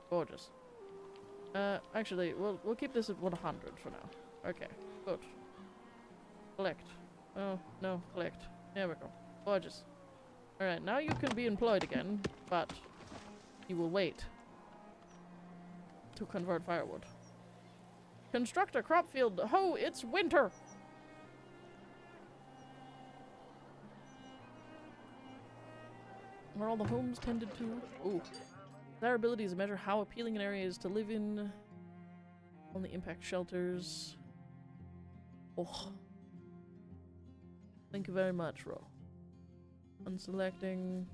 Gorgeous. Actually, we'll keep this at 100 for now. Okay, good. Collect. Oh, no, collect. There we go. Gorgeous. Alright, now you can be employed again, but you will wait to convert firewood. Construct a crop field. Ho, it's winter! Are all the homes tended to? Ooh. Desirability is a measure how appealing an area is to live in. Only impact shelters. Oh. Thank you very much, Ro. Unselecting.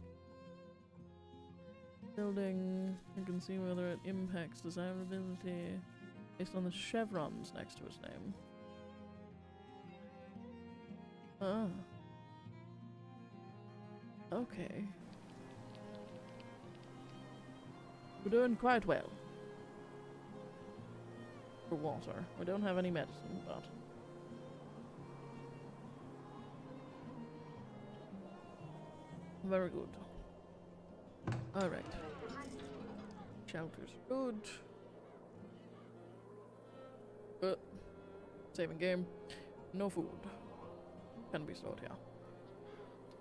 Building. You can see whether it impacts desirability based on the chevrons next to his name. Ah. Okay. We're doing quite well. For water. We don't have any medicine, but... Very good. Alright. Shelter's good. Saving game. No food. Can be stored here.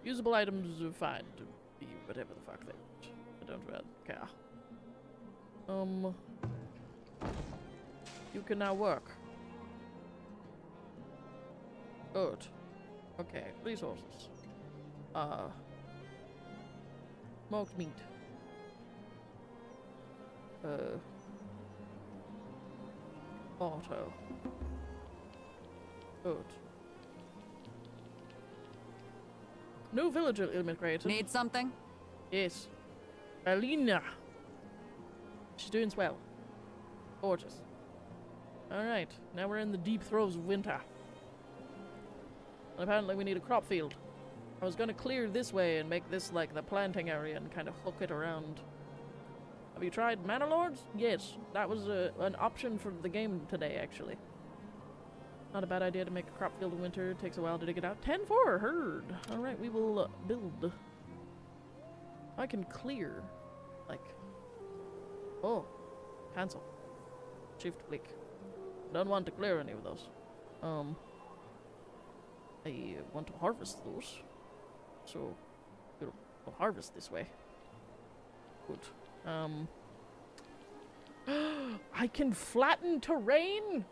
Usable items are fine to be whatever the fuck they want. I don't really care. You can now work. Good. Okay, resources. Smoked meat. Auto. Good. New villager immigrated. Need something? Yes. Alina. She's doing swell. Gorgeous. Alright, now we're in the deep throes of winter. And apparently we need a crop field. I was gonna clear this way and make this like the planting area and kind of hook it around. Have you tried Manor Lords? Yes, that was an option for the game today, actually. Not a bad idea to make a crop field in winter. It takes a while to dig it out. 10-4, heard. Alright, we will build. I can clear. Like. Oh. Cancel. Shift click. Don't want to clear any of those. I want to harvest those. So, we'll harvest this way. Good. I can flatten terrain?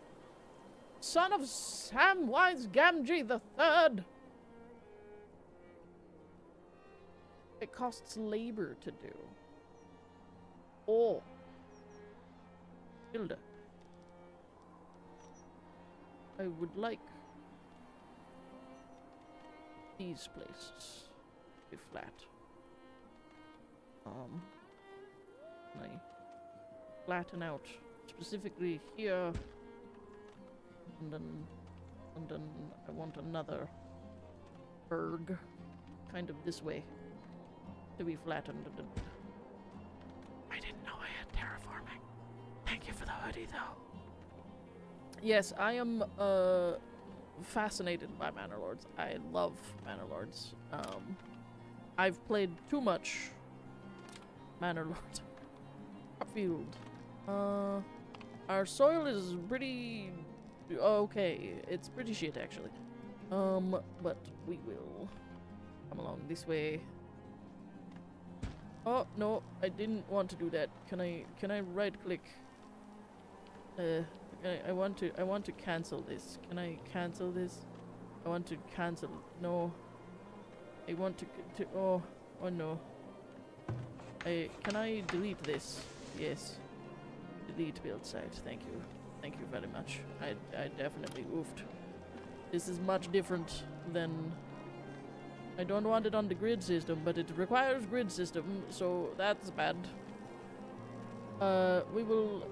Son of Samwise Gamgee the Third. It costs labor to do. Oh. Hilda. I would like these places to be flat. I flatten out specifically here, and then I want another berg, kind of this way, to be flattened. I didn't know I had terraforming. Thank you for the hoodie, though. Yes, I am fascinated by Manor Lords. I love Manor Lords. I've played too much Manor Lords. Field. Our soil is pretty okay. It's pretty shit, actually. But we will come along this way. Oh no, I didn't want to do that. Can I right click? I want to cancel this. Can I cancel this? I want to cancel. No. I want to oh no. Can I delete this? Yes. Delete build site. Thank you. Thank you very much. I definitely oofed. This is much different than... I don't want it on the grid system, but it requires grid system, so that's bad. We will...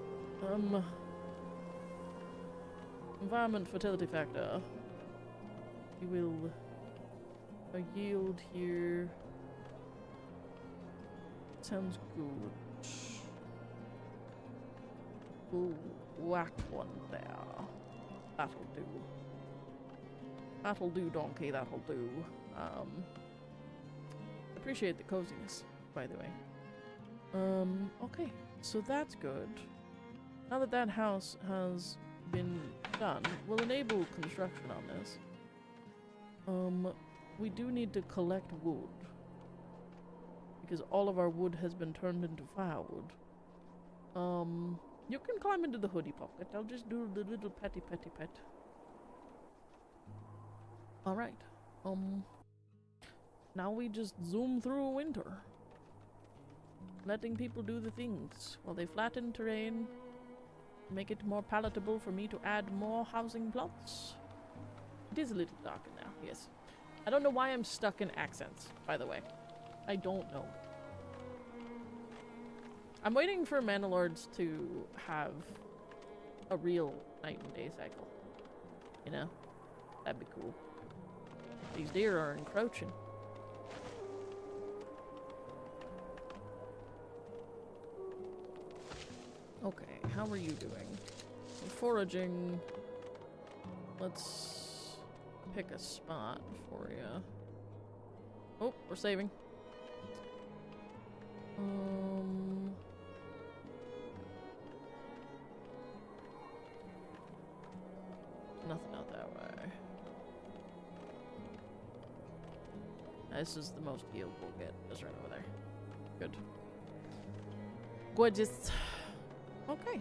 environment fertility factor. We will... a yield here. Sounds good. We'll whack one there. That'll do. That'll do, donkey, that'll do. Appreciate the coziness, by the way. Okay, so that's good. Now that that house has been done, we'll enable construction on this. We do need to collect wood, because all of our wood has been turned into firewood. You can climb into the hoodie pocket. I'll just do the little petty pet. Alright. Now we just zoom through a winter. Letting people do the things while they flatten terrain. Make it more palatable for me to add more housing plots. It is a little darker now, yes. I don't know why I'm stuck in accents, by the way. I don't know. I'm waiting for Mandalords to have a real night and day cycle. You know? That'd be cool. These deer are encroaching. Okay, how are you doing? Foraging. Let's pick a spot for you. Oh, we're saving. Nothing out that way. This is the most yield we'll get. Just right over there. Good. Gorgeous. Okay.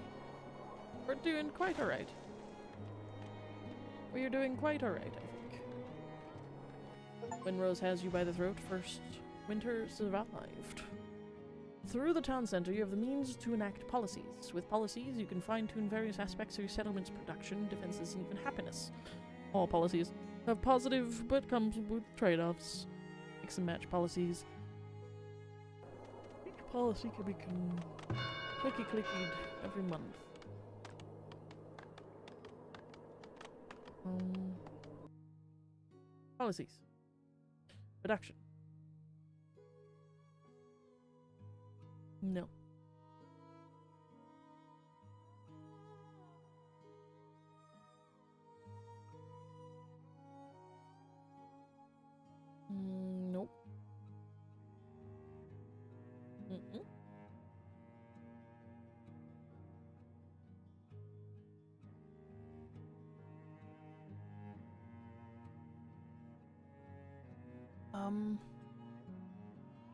We're doing quite alright. We are doing quite alright, I think. Windrose has you by the throat. First winter survived. Through the town center, you have the means to enact policies. With policies, you can fine-tune various aspects of your settlement's production, defenses, and even happiness. All policies have positive, but comes with trade-offs. Mix and match policies. Each policy can be clicky-clickied every month. Policies. Production. No. Nope. Mm-mm.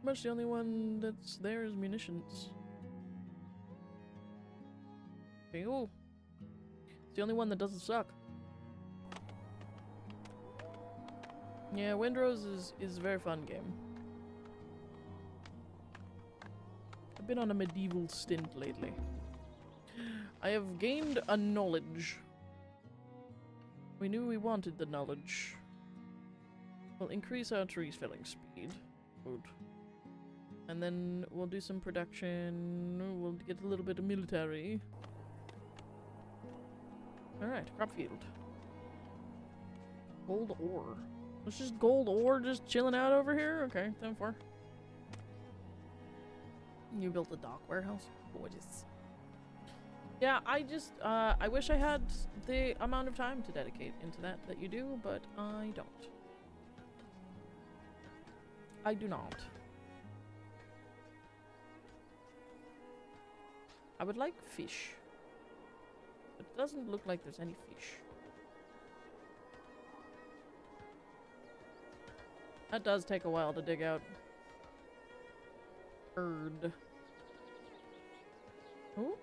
Pretty much the only one that's there is munitions. Okay, ooh. It's the only one that doesn't suck. Yeah, Windrose is a very fun game. I've been on a medieval stint lately. I have gained a knowledge. We knew we wanted the knowledge. We'll increase our trees felling speed. Good. And then we'll do some production. We'll get a little bit of military. Alright, crop field. Gold ore. It's just gold ore just chilling out over here? Okay, 10-4. You built a dock warehouse? Gorgeous. Yeah, I wish I had the amount of time to dedicate into that you do, but I don't. I do not. I would like fish. But it doesn't look like there's any fish. That does take a while to dig out. Bird. Ooh.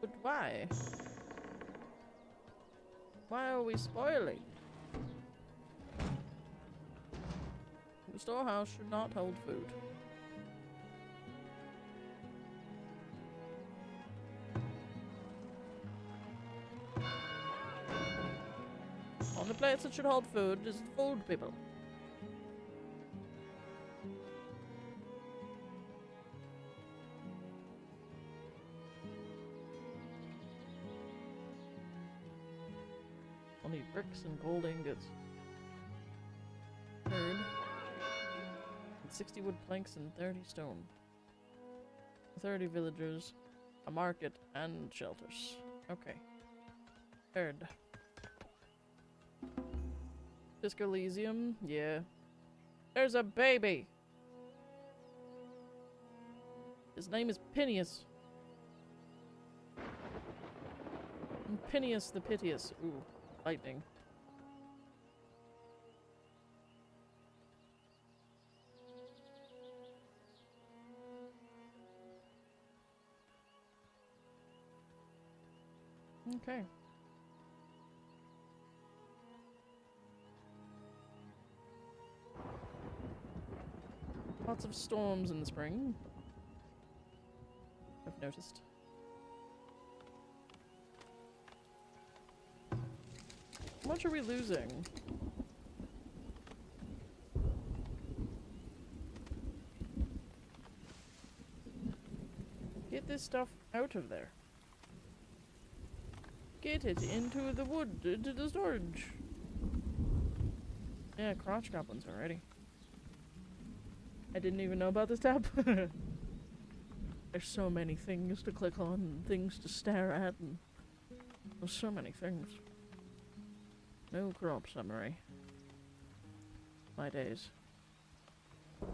But why? Why are we spoiling? The storehouse should not hold food. Only place that should hold food is food people. I'll need bricks and gold ingots. Heard. 60 wood planks and 30 stone. 30 villagers, a market, and shelters. Okay. Third. Disco Elysium? Yeah. There's a baby! His name is Phineas. Phineas the Piteous. Ooh, lightning. Okay. Lots of storms in the spring. I've noticed. How much are we losing? Get this stuff out of there. Get it into the wood, into the storage. Yeah, crotch goblins already. I didn't even know about this tab. There's so many things to click on and things to stare at, and there's so many things. No crop summary. My days.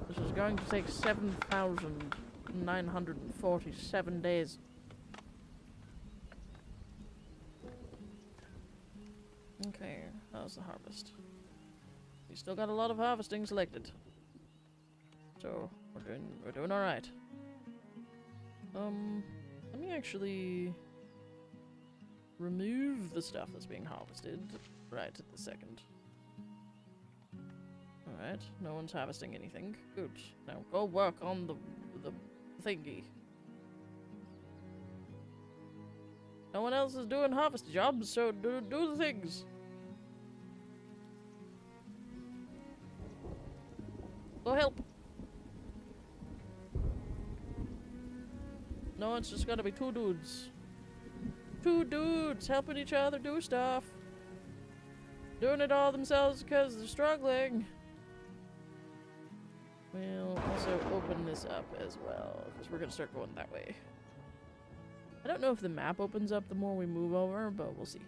This is going to take 7,947 days. Okay, how's the harvest? We still got a lot of harvesting selected. So, we're doing alright. Let me actually remove the stuff that's being harvested right at the second. Alright, no one's harvesting anything. Good. Now go work on the thingy. No one else is doing harvest jobs, so do the things. Go help. No, it's just gotta be two dudes. Two dudes helping each other do stuff. Doing it all themselves because they're struggling. We'll also open this up as well, because we're gonna start going that way. I don't know if the map opens up the more we move over, but we'll see.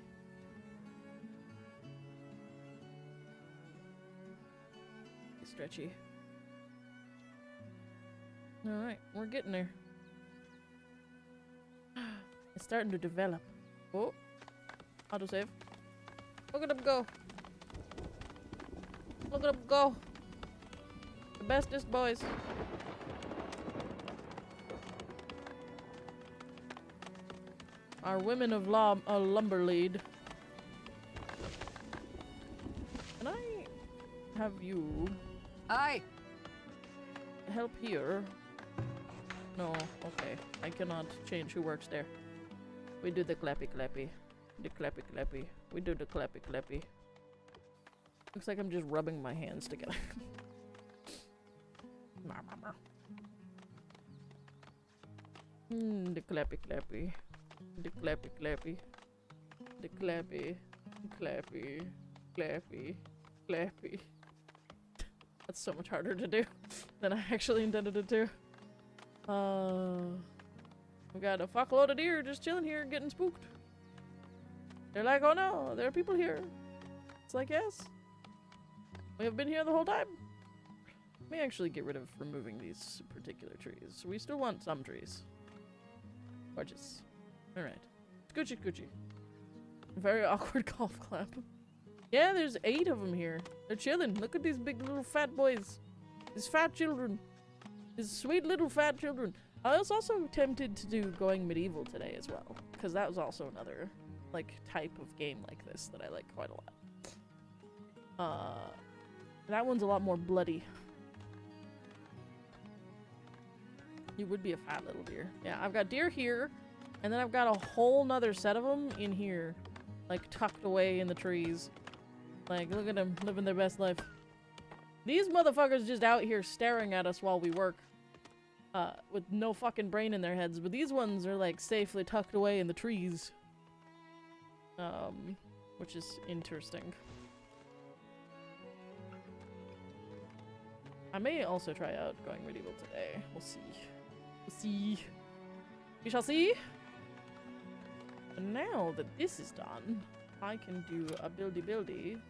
It's stretchy. Alright, we're getting there. It's starting to develop. Oh, autosave. Look at him go. Look at him go. The bestest boys. Our women of lumber lead. Can I have you Aye. help here? No, okay. I cannot change who works there. We do the clappy clappy. The clappy clappy. We do the clappy clappy. Looks like I'm just rubbing my hands together. The clappy clappy. The clappy clappy. The clappy. Clappy. Clappy. Clappy. That's so much harder to do than I actually intended it to. We got a fuckload of deer just chilling here getting spooked. They're like, oh no, there are people here. It's like, yes. We have been here the whole time. Let me actually get rid of removing these particular trees. We still want some trees. Gorgeous. Alright. Scoochie scoochie. Very awkward golf clap. Yeah, there's 8 of them here. They're chilling. Look at these big little fat boys. These fat children. These sweet little fat children. I was also tempted to do going medieval today as well, because that was also another like type of game like this that I like quite a lot. That one's a lot more bloody. You would be a fat little deer. Yeah, I've got deer here, and then I've got a whole nother set of them in here, like tucked away in the trees. Like, look at them living their best life. These motherfuckers just out here staring at us while we work. With no fucking brain in their heads, but these ones are like safely tucked away in the trees. Which is interesting. I may also try out going medieval today. We'll see. We'll see. We shall see. And now that this is done, I can do a buildy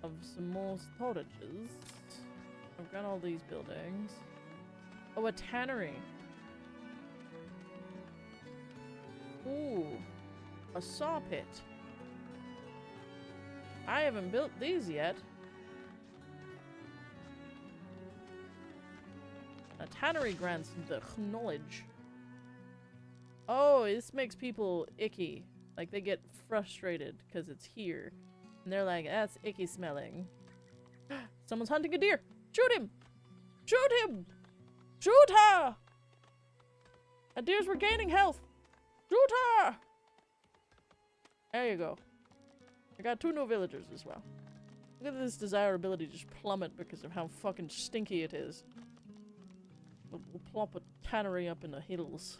of some more storages. I've got all these buildings. Oh, a tannery. Ooh. A saw pit. I haven't built these yet. A tannery grants the knowledge. Oh, this makes people icky. Like, they get frustrated because it's here. And they're like, that's icky smelling. Someone's hunting a deer. Shoot him! Shoot him! Shoot her! A deer's regaining health. Shoot her! There you go. I got 2 new villagers as well. Look at this desirability just plummet because of how fucking stinky it is. We'll plop a tannery up in the hills.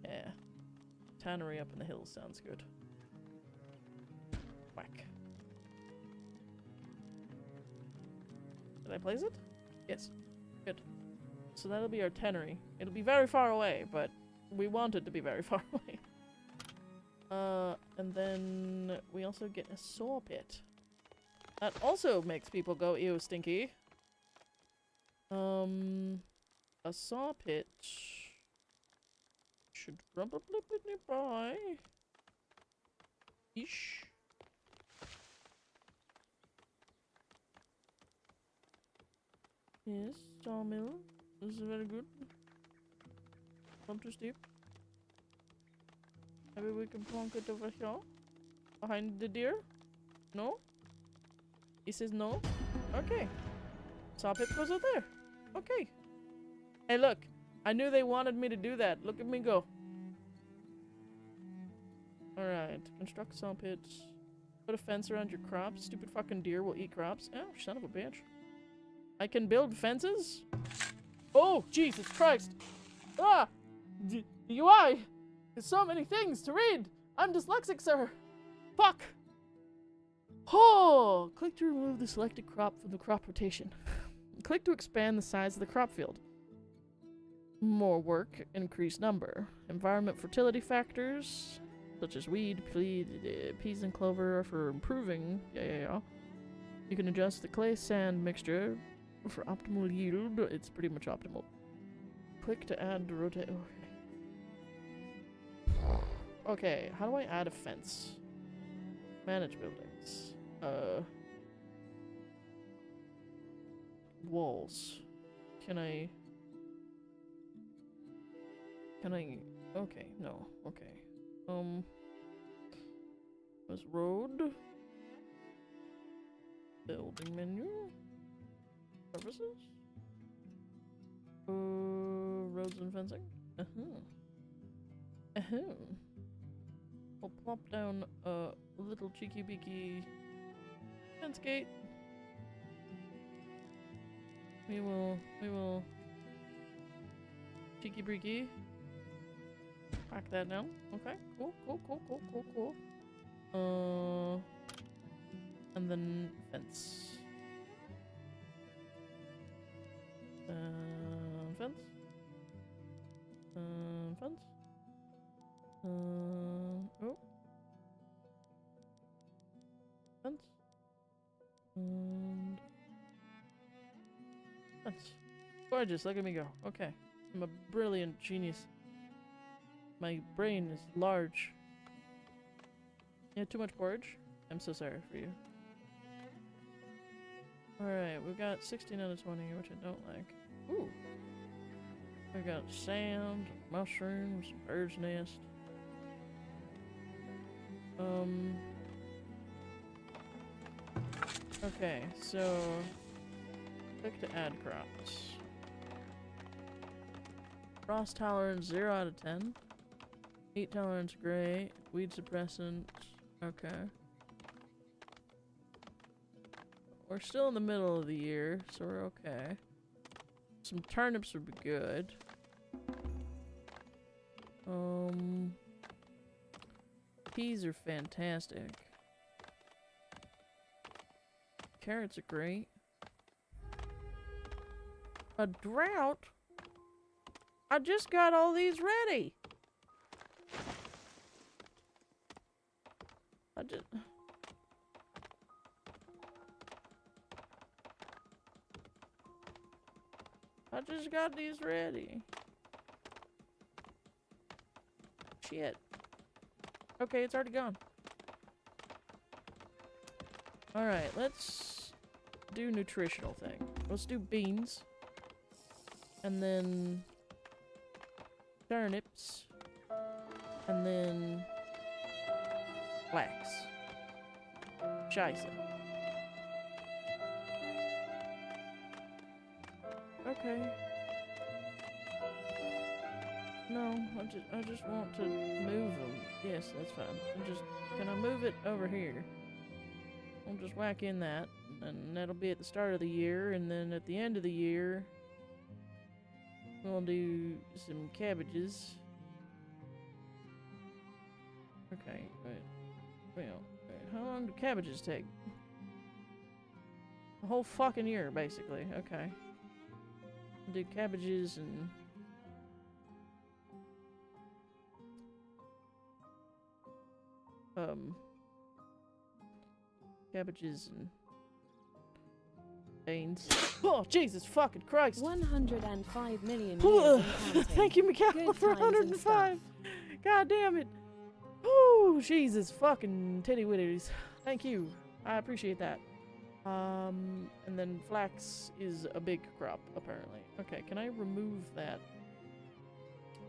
Yeah. Tannery up in the hills sounds good. Whack. Did I place it? Yes. Good. So that'll be our tannery. It'll be very far away, but we want it to be very far away. And then we also get a saw pit. That also makes people go, ew, stinky. A saw pit should probably be nearby. Ish. Yes, sawmill. This is very good. Not too steep. Maybe we can plonk it over here? Behind the deer? No? He says no? Okay. Saw pit goes out there. Okay. Hey, look. I knew they wanted me to do that. Look at me go. Alright. Construct saw pits. Put a fence around your crops. Stupid fucking deer will eat crops. Oh, son of a bitch. I can build fences? Oh, Jesus Christ. Ah! UI! There's so many things to read! I'm dyslexic, sir! Fuck! Oh! Click to remove the selected crop from the crop rotation. Click to expand the size of the crop field. More work, increased number. Environment fertility factors, such as weed, peas, and clover are for improving. Yeah. You can adjust the clay sand mixture for optimal yield. It's pretty much optimal. Click to add to rotate. Okay, how do I add a fence? Manage buildings. Walls. Can I... Okay, no. Okay. Was road. Building menu. Services. Roads and fencing. We'll plop down a little cheeky beaky fence gate. We will cheeky breaky. Pack that down. Okay, cool. And then fence. Fence. Fence. Oh. Fence. And fence. Gorgeous, look at me go. Okay. I'm a brilliant genius. My brain is large. You had too much porridge? I'm so sorry for you. Alright, we've got 16 out of 20, which I don't like. Ooh. We got sand, mushrooms, bird's nest. Okay, so click to add crops. Frost tolerance 0 out of 10. Heat tolerance gray. Weed suppressant. Okay. We're still in the middle of the year, so we're okay. Some turnips would be good. Peas are fantastic. Carrots are great. A drought? I just got all these ready. I just got these ready. Shit. Okay, it's already gone. Alright, let's do nutritional thing. Let's do beans. And then turnips. And then flax. Scheisse. Okay. No, I just want to move them. Yes, that's fine. Can I move it over here? I'll just whack in that, and that'll be at the start of the year, and then at the end of the year, we'll do some cabbages. Okay, wait, how long do cabbages take? A whole fucking year, basically. Okay. We'll do cabbages and... cabbages and beans. Oh, Jesus fucking Christ! 105 million years and counting. Thank you, Mikhail, Good for times and 105. God damn it! Oh, Jesus fucking titty witties. Thank you. I appreciate that. And then flax is a big crop, apparently. Okay, can I remove that?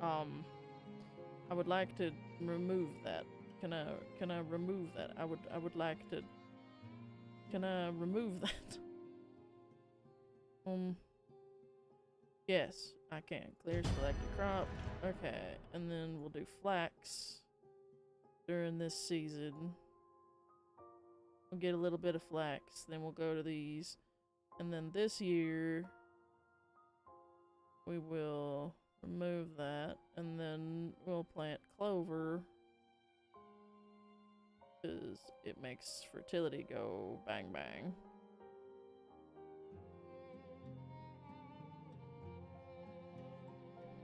I would like to remove that. Can I remove that? I would like to. Can I remove that? Yes, I can. Clear selected crop. Okay, and then we'll do flax during this season. We'll get a little bit of flax, then we'll go to these. And then this year we will remove that, and then we'll plant clover. Because it makes fertility go bang bang.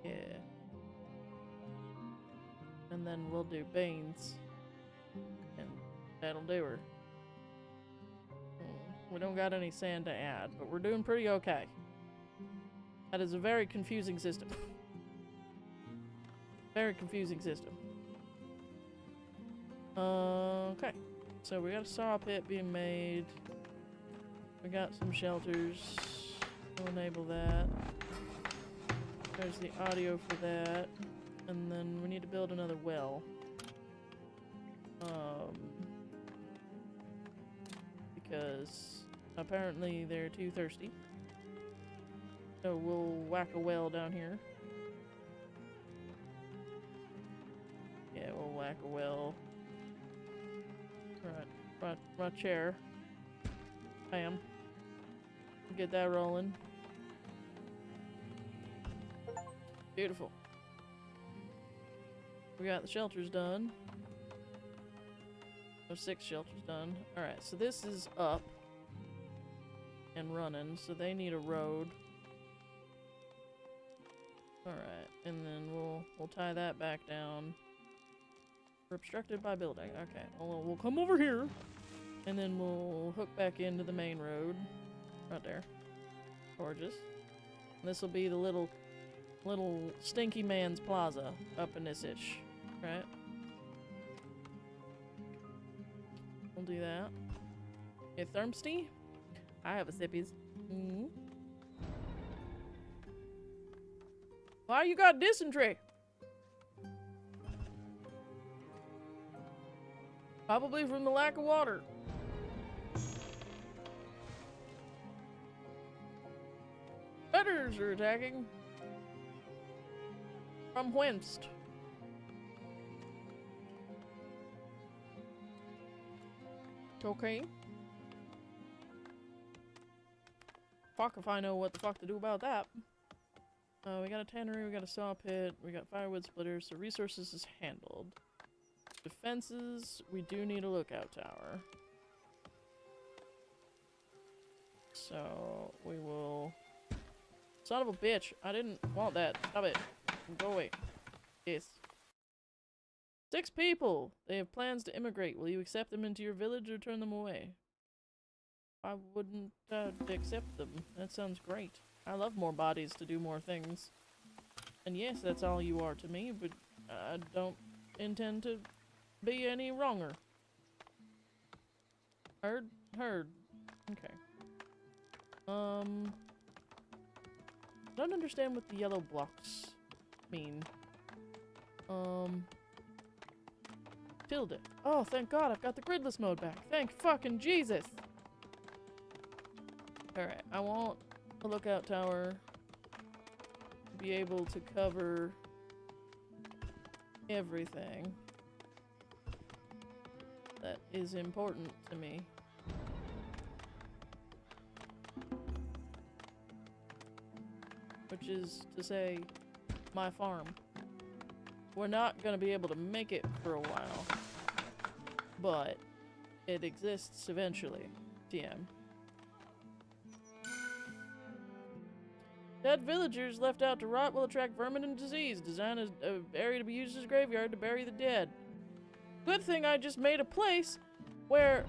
Yeah. And then we'll do beans. And that'll do her. We don't got any sand to add, but we're doing pretty okay. That is a very confusing system. Very confusing system. Okay, so we got a saw pit being made. We got some shelters. We'll enable that. There's the audio for that. And then we need to build another well. Because apparently they're too thirsty. So we'll whack a well down here. Yeah, we'll whack a well. Right chair. Bam. Get that rolling. Beautiful. We got the shelters done. Oh, 6 shelters done. Alright, so this is up and running, so they need a road. Alright, and then we'll tie that back down. We're obstructed by building. Okay, well, we'll come over here, and then we'll hook back into the main road. Right there. Gorgeous. This will be the little stinky man's plaza up in this ish. Right? We'll do that. You thirsty? I have a sippies. Why you got dysentery? Probably from the lack of water. Predators are attacking. From whence? Okay. Fuck if I know what the fuck to do about that. We got a tannery, we got a saw pit, we got firewood splitters, so resources is handled. Defenses, we do need a lookout tower. So, we will... Son of a bitch, I didn't want that. Stop it. Go away. Yes. 6 people! They have plans to immigrate. Will you accept them into your village or turn them away? I wouldn't accept them. That sounds great. I love more bodies to do more things. And yes, that's all you are to me, but I don't intend to be any wronger. Heard? Heard. Okay. I don't understand what the yellow blocks mean. Tilde. Oh, thank God, I've got the gridless mode back. Thank fucking Jesus! Alright, I want a lookout tower to be able to cover everything that is important to me. Which is to say, my farm. We're not gonna be able to make it for a while, but it exists eventually. TM. Dead villagers left out to rot will attract vermin and disease. Design an area to be used as a graveyard to bury the dead. Good thing I just made a place where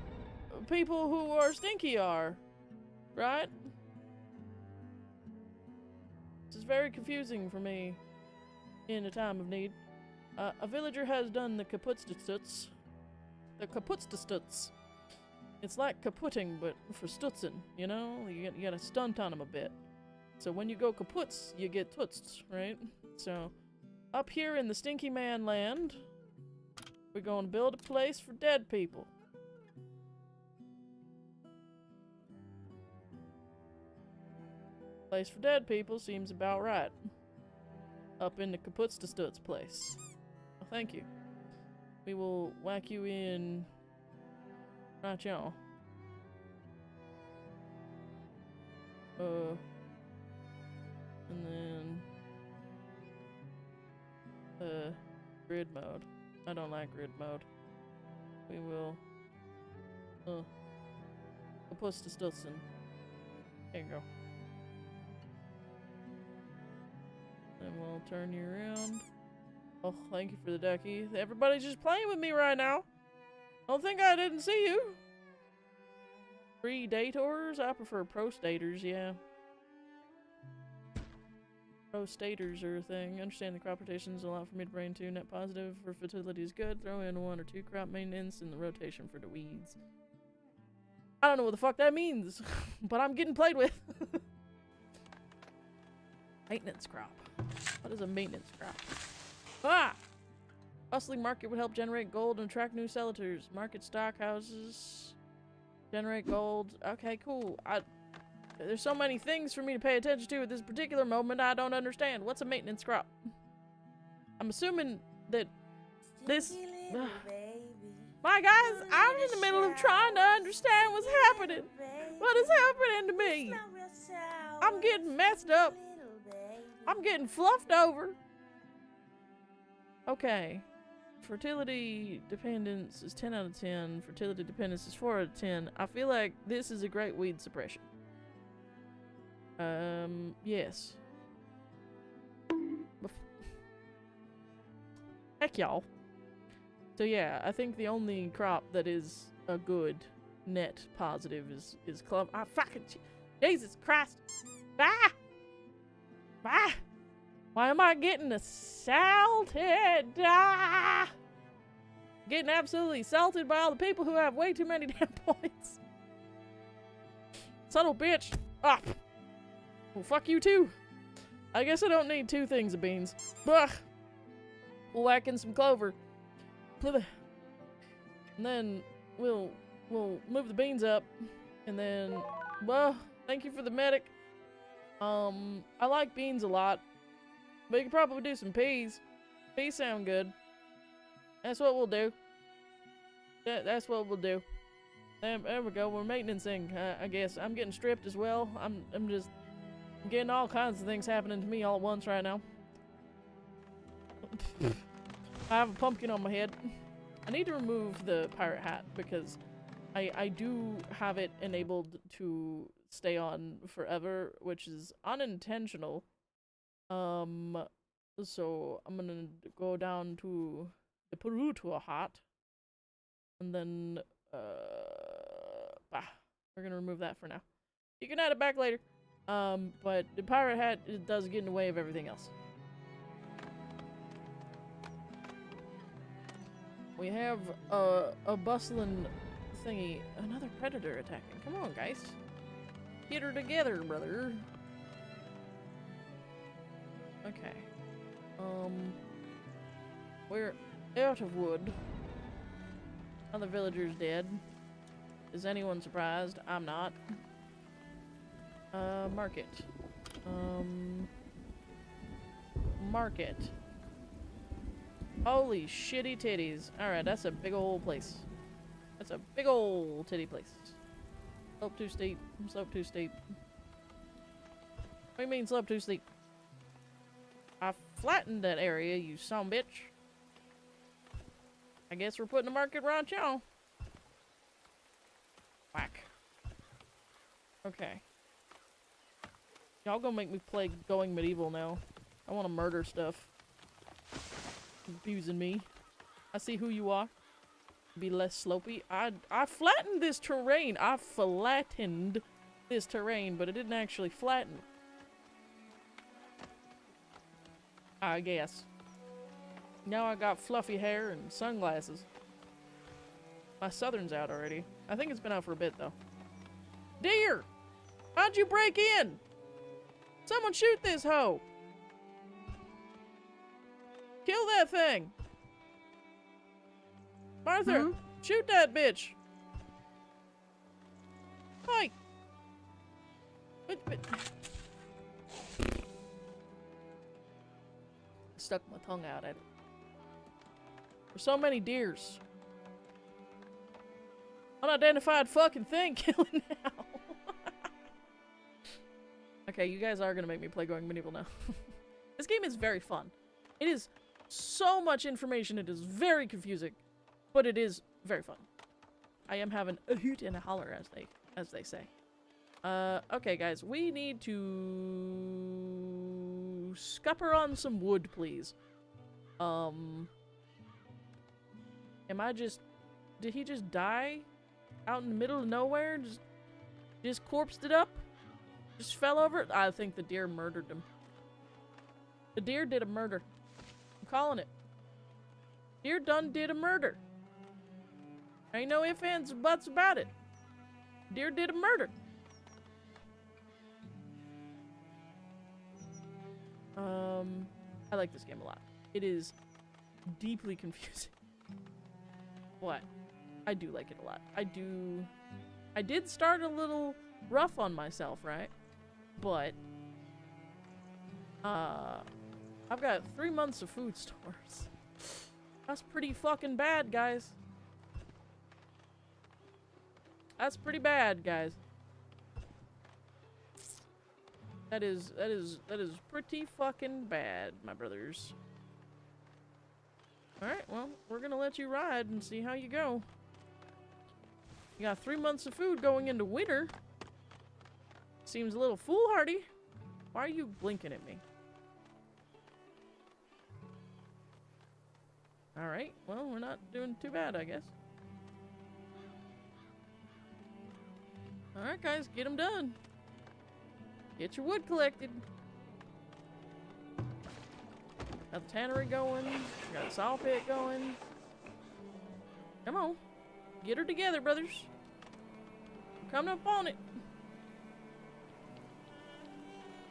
people who are stinky are, right? This is very confusing for me in a time of need. A villager has done the kaputstutz. The kaputstutz. It's like kaputting, but for stutzing, you know? You gotta stunt on them a bit. So when you go kaputs, you get tutzed, right? So, up here in the Stinky Man land, we're going to build a place for dead people. Place for dead people seems about right. Up in the Kaputstutz place. Well, thank you. We will whack you in right y'all. And then grid mode. I don't like grid mode. We will Kaputstutz. There you go. And we'll turn you around. Oh, thank you for the ducky. Everybody's just playing with me right now. Don't think I didn't see you. Predators? I prefer prostators, yeah. Prostators are a thing. Understand the crop rotation is a lot for me to brain too. Net positive for fertility is good. Throw in 1 or 2 crop maintenance and the rotation for the weeds. I don't know what the fuck that means, but I'm getting played with. Maintenance crop. What is a maintenance crop? Ah! Bustling market would help generate gold and attract new sellers. Market stock houses. Generate gold. Okay, cool. There's so many things for me to pay attention to at this particular moment I don't understand. What's a maintenance crop? I'm assuming that this... My guys, I'm in the middle of trying to understand what's happening. What is happening to me? I'm getting messed up. I'm getting fluffed over. Okay. Fertility dependence is 10 out of 10. Fertility dependence is 4 out of 10. I feel like this is a great weed suppression. Yes. Heck y'all. So yeah, I think the only crop that is a good net positive is club. Ah, fucking Jesus Christ. Ah! Ah! Why am I getting assaulted? Ah! Getting absolutely assaulted by all the people who have way too many damn points. Son of a bitch. Ah! Well, fuck you too. I guess I don't need 2 things of beans. Ugh. We'll whack in some clover. And then we'll move the beans up. And then, well, thank you for the medic. I like beans a lot. But you could probably do some peas. Peas sound good. That's what we'll do. That's what we'll do. There we go. We're maintenancing, I guess. I'm getting stripped as well. I'm just getting all kinds of things happening to me all at once right now. I have a pumpkin on my head. I need to remove the pirate hat because I do have it enabled to stay on forever, which is unintentional. So I'm gonna go down to the Peru to a hat, and then we're gonna remove that for now. You can add it back later. But the pirate hat, it does get in the way of everything else. We have a bustling thingy. Another predator attacking. Come on, guys. Get her together, brother. Okay. We're out of wood. Another villager's dead. Is anyone surprised? I'm not. Market. Market. Holy shitty titties. Alright, that's a big old place. That's a big old titty place. Slope too steep. Slope too steep. What do you mean slope too steep? I flattened that area, you sumbitch. I guess we're putting the market right, y'all. Whack. Okay. Y'all gonna make me play Going Medieval now. I wanna murder stuff. Abusing me. I see who you are. Be less slopey. I flattened this terrain. I flattened this terrain, but it didn't actually flatten. I guess. Now I got fluffy hair and sunglasses. My southern's out already. I think it's been out for a bit though. Deer! How'd you break in? Someone shoot this hoe! Kill that thing! Martha, shoot that bitch! Hi! But... Stuck my tongue out at it. There's so many deers. Unidentified fucking thing killing now. Okay, you guys are gonna make me play Going Medieval now. This game is very fun. It is so much information, it is very confusing, but it is very fun. I am having a hoot and a holler, as they say. Okay guys, we need to scupper on some wood, please. Am I just... Did he just die? Out in the middle of nowhere? Just corpsed it up? Just fell over it? I think the deer murdered him. The deer did a murder. I'm calling it. Deer done did a murder. Ain't no ifs, ands, or buts about it. Deer did a murder. I like this game a lot. It is deeply confusing. What? I do like it a lot. I did start a little rough on myself, right? But I've got 3 months of food stores. That's pretty fucking bad, guys. That's pretty bad, guys. That is pretty fucking bad, my brothers. Alright, well, we're gonna let you ride and see how you go. You got 3 months of food going into winter. Seems a little foolhardy. Why are you blinking at me? Alright, well, we're not doing too bad, I guess. Alright, guys, get them done. Get your wood collected. Got the tannery going. Got the saw pit going. Come on. Get her together, brothers. I'm coming up on it.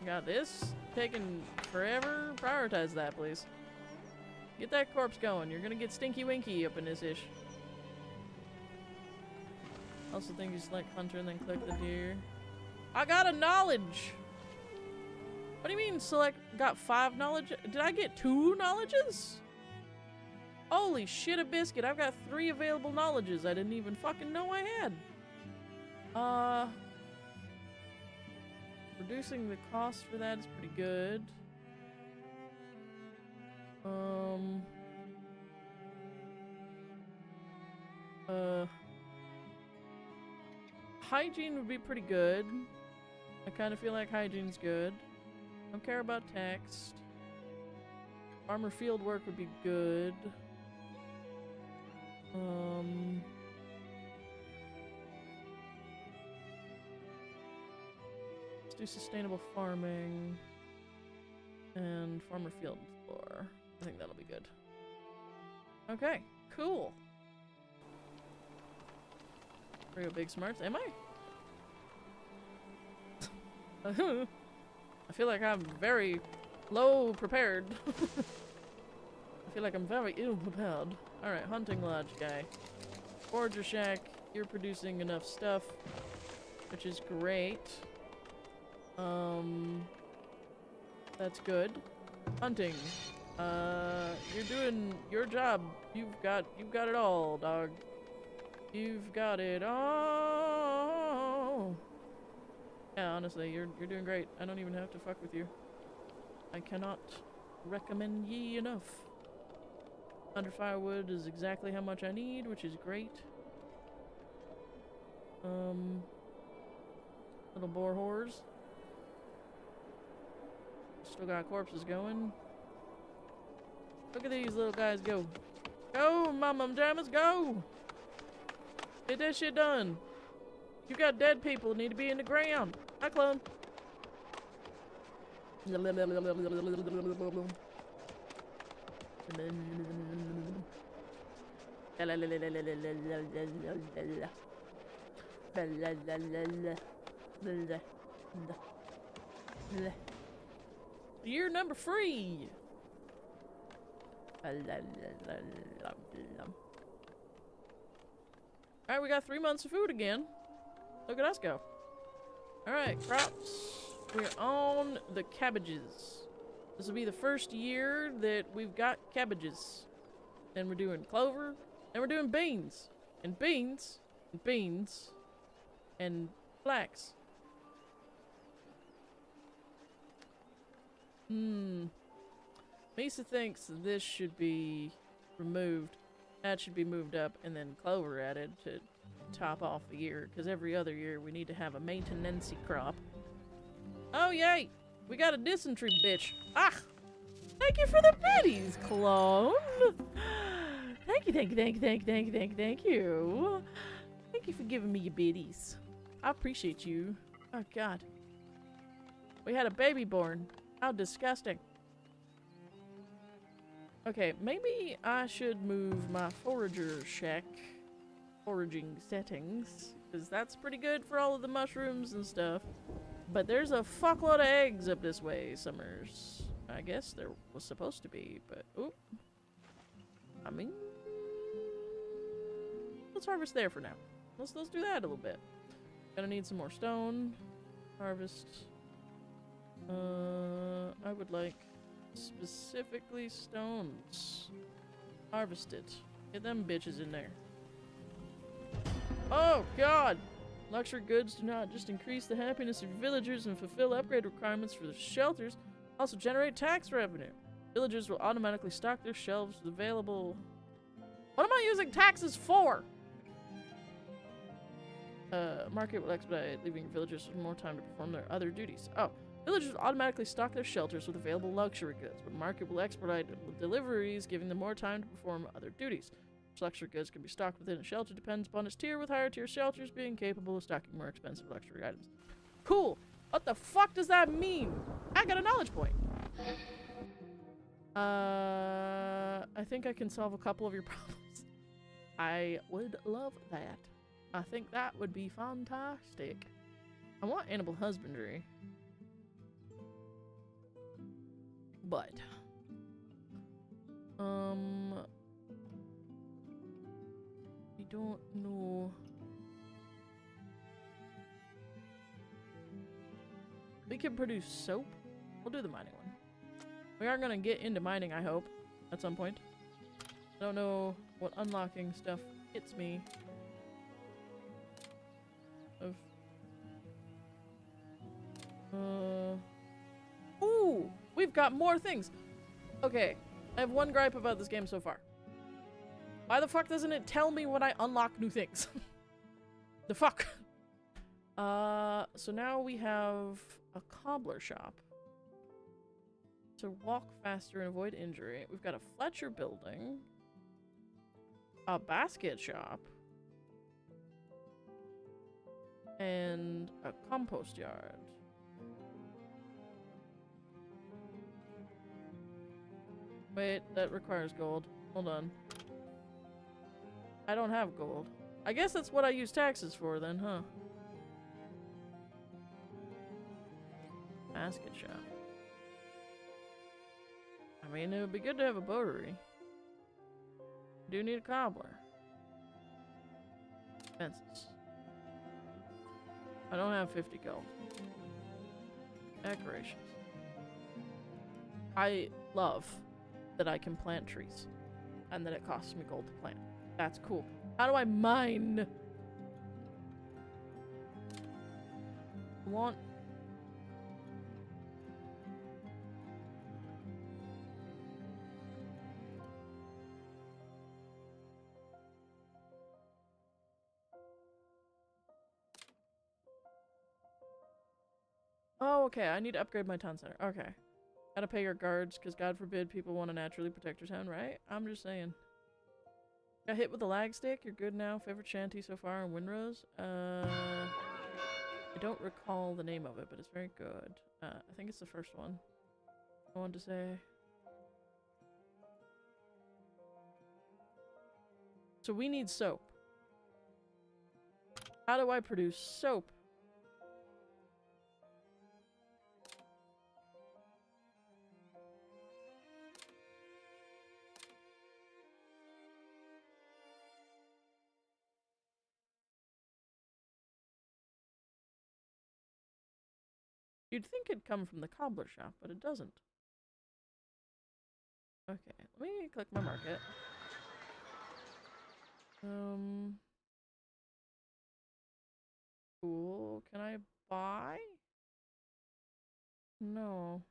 Got this taking forever. Prioritize that, please. Get that corpse going. You're gonna get stinky winky up in this ish. Also think you select hunter and then click the deer. I got a knowledge! What do you mean select got 5 knowledge? Did I get 2 knowledges? Holy shit a biscuit, I've got 3 available knowledges I didn't even fucking know I had. Reducing the cost for that is pretty good. Hygiene would be pretty good. I kind of feel like hygiene's good. Don't care about text. Farmer field work would be good. Let's do sustainable farming and farmer field floor. I think that'll be good. Okay, cool. Real big smarts, am I? I feel like I'm very low prepared. I feel like I'm very ill prepared. Alright, hunting lodge guy. Forager shack, you're producing enough stuff, which is great. That's good. Hunting. You're doing your job. You've got it all, dog. You've got it all. Yeah, honestly, you're doing great. I don't even have to fuck with you. I cannot recommend ye enough. 100 firewood is exactly how much I need, which is great. Little boar whores. Still got corpses going. Look at these little guys go. Go, mama jammas, go! Get that shit done. You got dead people need to be in the ground. Hi, clone. Year number 3. Alright, we got 3 months of food again. Look at us go. Alright, crops. We're on the cabbages. This will be the first year that we've got cabbages. Then we're doing clover. Then we're doing beans. And beans. And beans. And flax. Misa thinks this should be removed. That should be moved up and then clover added to top off the year. Because every other year we need to have a maintenance crop. Oh, yay! We got a dysentery bitch. Ah! Thank you for the biddies, clone! Thank you, thank you, thank you, thank you, thank you, thank you, thank you. Thank you for giving me your biddies. I appreciate you. Oh, God. We had a baby born. How disgusting. Okay, maybe I should move my forager shack foraging settings, because that's pretty good for all of the mushrooms and stuff. But there's a fuckload of eggs up this way, Summers. I guess there was supposed to be, but oop. I mean, let's harvest there for now. Let's do that a little bit. Gonna need some more stone. Harvest. I would like specifically stones. Harvest it. Get them bitches in there. Oh God! Luxury goods do not just increase the happiness of villagers and fulfill upgrade requirements for the shelters, also generate tax revenue. Villagers will automatically stock their shelves with available... What am I using taxes for? Market will expedite, leaving villagers with more time to perform their other duties. Oh. Villagers will automatically stock their shelters with available luxury goods, but market will expedite deliveries, giving them more time to perform other duties. Which luxury goods can be stocked within a shelter depends upon its tier, with higher tier shelters being capable of stocking more expensive luxury items. Cool! What the fuck does that mean? I got a knowledge point! I think I can solve a couple of your problems. I would love that. I think that would be fantastic. I want animal husbandry. But, I don't know. We can produce soap. We'll do the mining one. We are gonna get into mining, I hope, at some point. I don't know what unlocking stuff hits me. Ooh! We've got more things! Okay, I have one gripe about this game so far. Why the fuck doesn't it tell me when I unlock new things? The fuck? So now we have a cobbler shop. To walk faster and avoid injury. We've got a Fletcher building. A basket shop. And a compost yard. Wait, that requires gold. Hold on. I don't have gold. I guess that's what I use taxes for then, huh? Basket shop. I mean, it would be good to have a boatery. Do need a cobbler. Fences. I don't have 50 gold. Decorations. I love that I can plant trees. And that it costs me gold to plant. That's cool. How do I mine? I want... Oh, okay. I need to upgrade my town center. Okay. Gotta pay your guards, because God forbid people want to naturally protect your town, right? I'm just saying. Got hit with a lag stick. You're good now. Favorite shanty so far in Windrose? I don't recall the name of it, but it's very good. I think it's the first one. I wanted to say. So we need soap. How do I produce soap? You'd think it'd come from the cobbler shop, but it doesn't. Okay, let me click my market. Cool. Can I buy? No.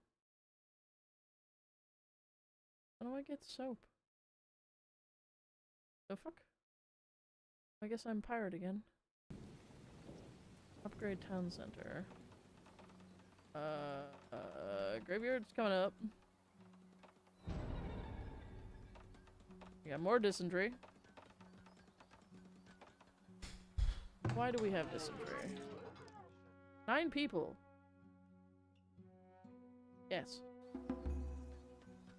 How do I get soap? The fuck? I guess I'm pirate again. Upgrade town center. Graveyard's coming up. We got more dysentery. Why do we have dysentery? 9 people. Yes.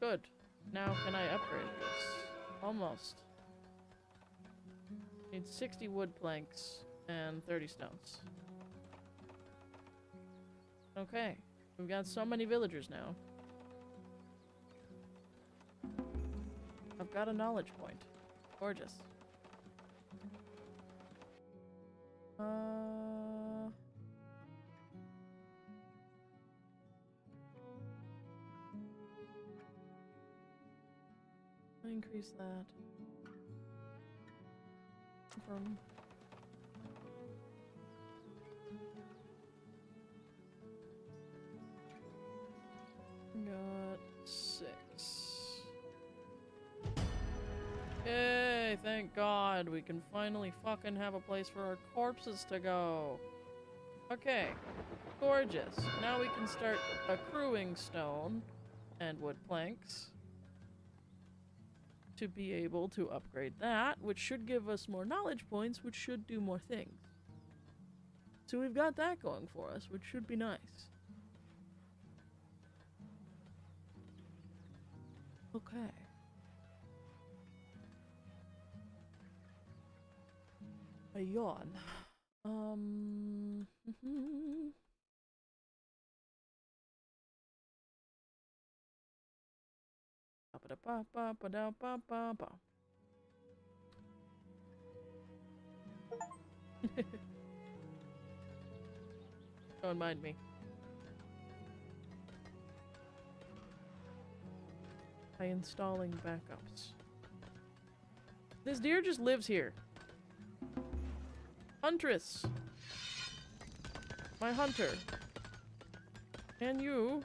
Good. Now can I upgrade this? Almost. Need 60 wood planks and 30 stones. Okay. We've got so many villagers now. I've got a knowledge point. Gorgeous. Increase that. Confirm. Got 6. Yay, thank God. We can finally fucking have a place for our corpses to go. Okay. Gorgeous. Now we can start accruing stone and wood planks to be able to upgrade that, which should give us more knowledge points, which should do more things. So we've got that going for us, which should be nice. Okay. A yawn. Don't mind me. By installing backups. This deer just lives here. Huntress. My hunter. Can you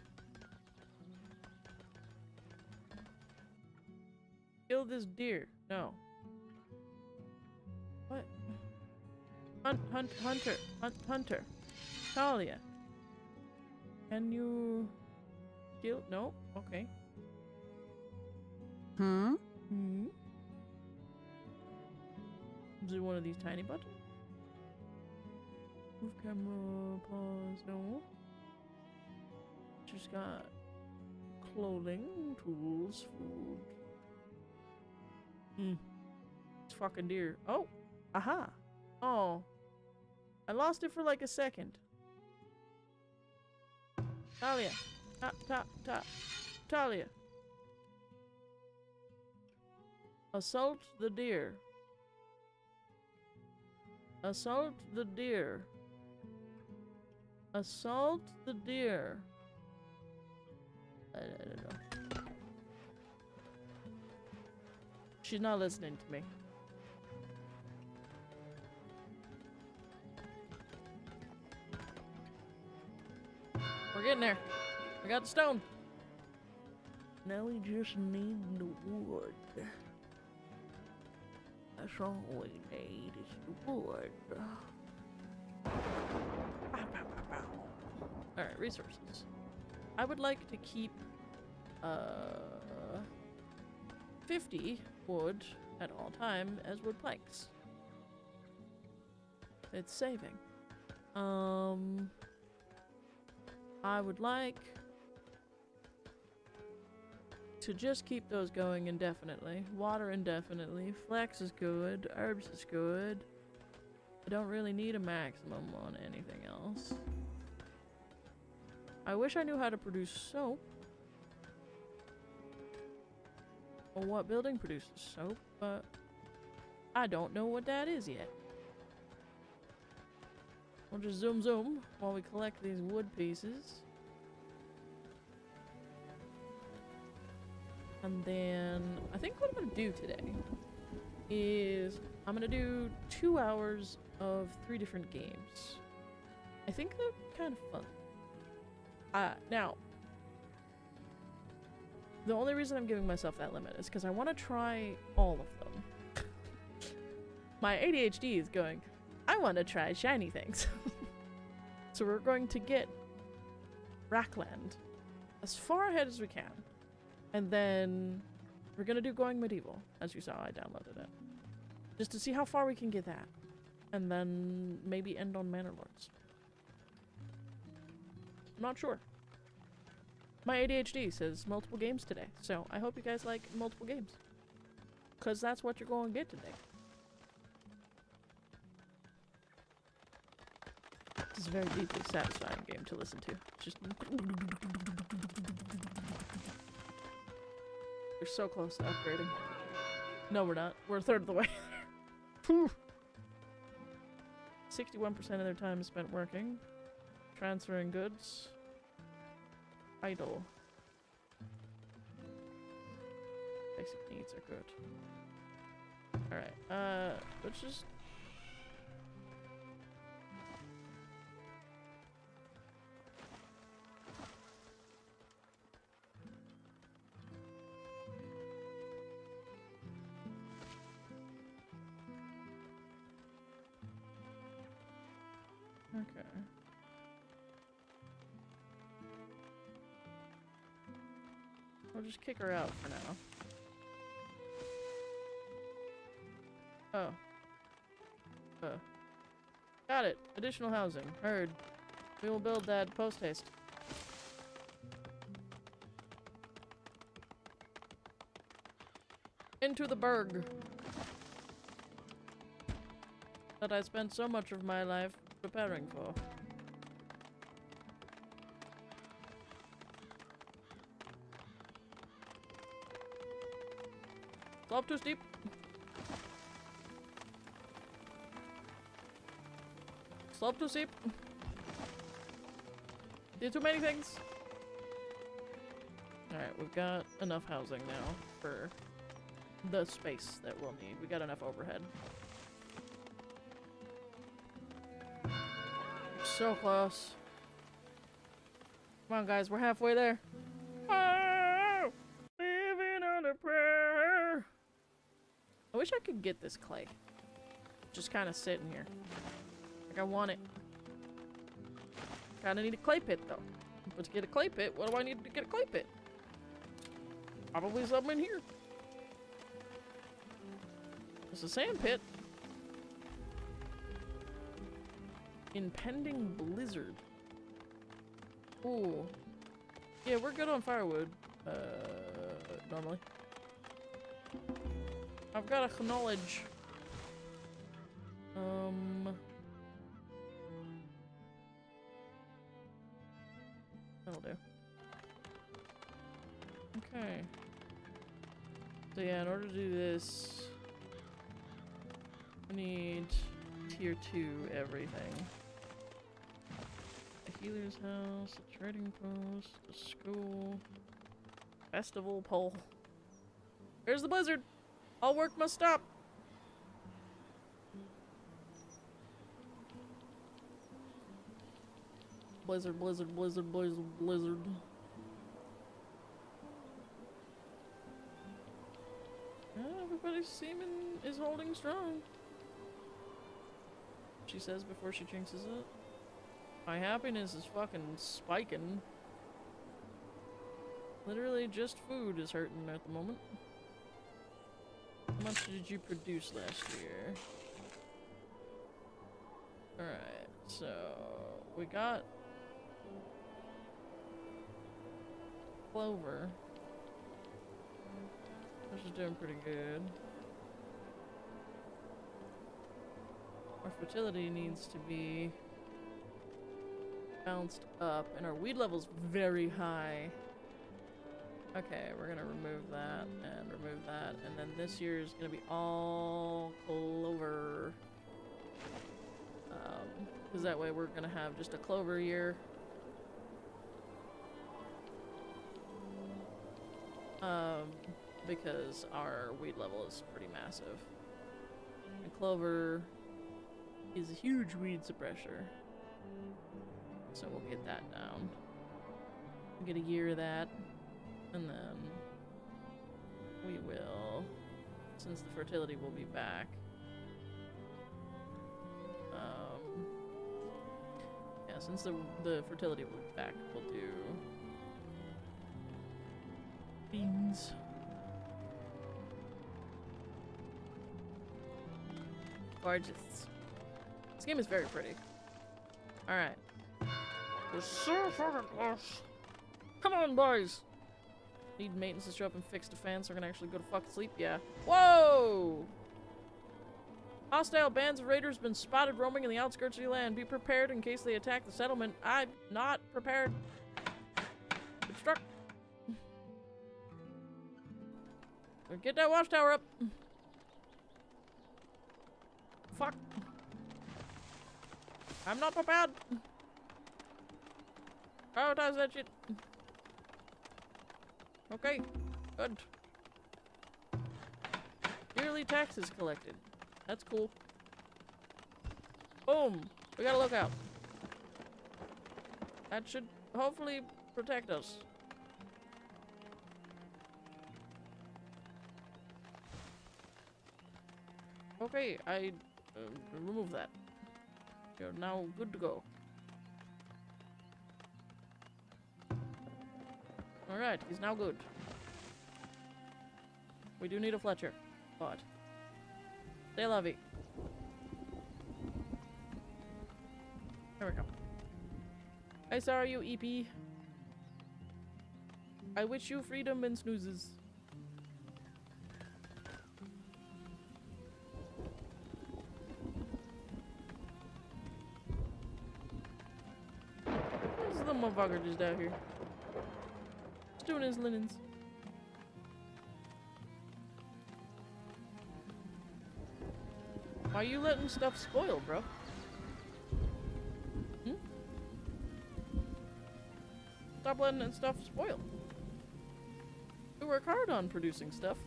kill this deer? No. What? Hunter. Talia. Can you kill? No? Okay. Is it one of these tiny buttons? Move camera, pause, no. Just got clothing, tools, food. It's fucking deer. Oh! Aha! Oh. I lost it for like a second. Talia. Talia. Assault the deer. Assault the deer. Assault the deer. I don't know. she's not listening to me. We're getting there. We got the stone. Now we just need the wood. That's all we need is the wood. Alright, resources. I would like to keep 50 wood at all time as wood planks. It's saving. I would like to just keep those going indefinitely. Water indefinitely. Flex is good. Herbs is good. I don't really need a maximum on anything else. I wish I knew how to produce soap. Or what building produces soap, but I don't know what that is yet. We'll just zoom zoom while we collect these wood pieces. And then I think what I'm gonna do today is I'm gonna do 2 hours of 3 different games. I think they're kind of fun. Now, the only reason I'm giving myself that limit is because I want to try all of them. My ADHD is going, I want to try shiny things. So we're going to get Rackland as far ahead as we can. And then we're going to do Going Medieval. As you saw, I downloaded it. Just to see how far we can get that. And then maybe end on Manor Lords. I'm not sure. My ADHD says multiple games today, so I hope you guys like multiple games. Because that's what you're going to get today. This is a very deeply satisfying game to listen to. Just... We're so close to upgrading. No, we're not. We're a third of the way. 61% of their time is spent working. Transferring goods. Idle. Basic needs are good. Alright, let's just... Okay. We'll just kick her out for now. Oh. Got it. Additional housing. Heard. We will build that post haste. Into the burg. That I spent so much of my life preparing for. Slope too steep. Slope too steep. Did too many things. Alright, we've got enough housing now for the space that we'll need. We got enough overhead. So close. Come on, guys, we're halfway there. Oh, living under prayer. I wish I could get this clay. Just kind of sitting here. Like I want it. Kinda need a clay pit, though. But to get a clay pit, what do I need to get a clay pit? Probably something in here. There's a sand pit. Impending blizzard. Ooh. Yeah, we're good on firewood. Normally. I've got to acknowledge. That'll do. Okay. So yeah, in order to do this, I need tier 2 everything. A healer's house, a trading post, a school, festival pole. There's the blizzard! All work must stop. Blizzard, blizzard, blizzard, blizzard, blizzard. Everybody's seeming is holding strong. She says before she jinxes it. My happiness is fucking spiking. Literally just food is hurting at the moment. How much did you produce last year? Alright, so we got clover. Which is doing pretty good. Our fertility needs to be bounced up, and our weed level's very high. Okay, we're gonna remove that, and then this year is gonna be all clover. Because that way we're gonna have just a clover year. Because our weed level is pretty massive. And clover is a huge weed suppressor. So we'll get that down. We'll get a year of that. And then we will, since the fertility will be back. Yeah, since the fertility will be back, we'll do beans. Gorgeous. This game is very pretty. Alright. We're so fucking close. Come on, boys! Need maintenance to show up and fix the fan so we're gonna actually go to fucking sleep? Yeah. Whoa! Hostile bands of raiders been spotted roaming in the outskirts of your land. Be prepared in case they attack the settlement. I'm not prepared. Good struck. Get that watchtower up. Fuck. I'm not prepared. Prioritize that shit. Okay, good. Yearly taxes collected. That's cool. Boom! We got a lookout. That should hopefully protect us. Okay, I remove that. You're now good to go. Alright, he's now good. We do need a Fletcher, but stay lovey. There we go. I saw you, EP. I wish you freedom and snoozes. This little motherfucker just out here. Just doing his linens. Why are you letting stuff spoil, bro? Hmm? Stop letting that stuff spoil. We work hard on producing stuff.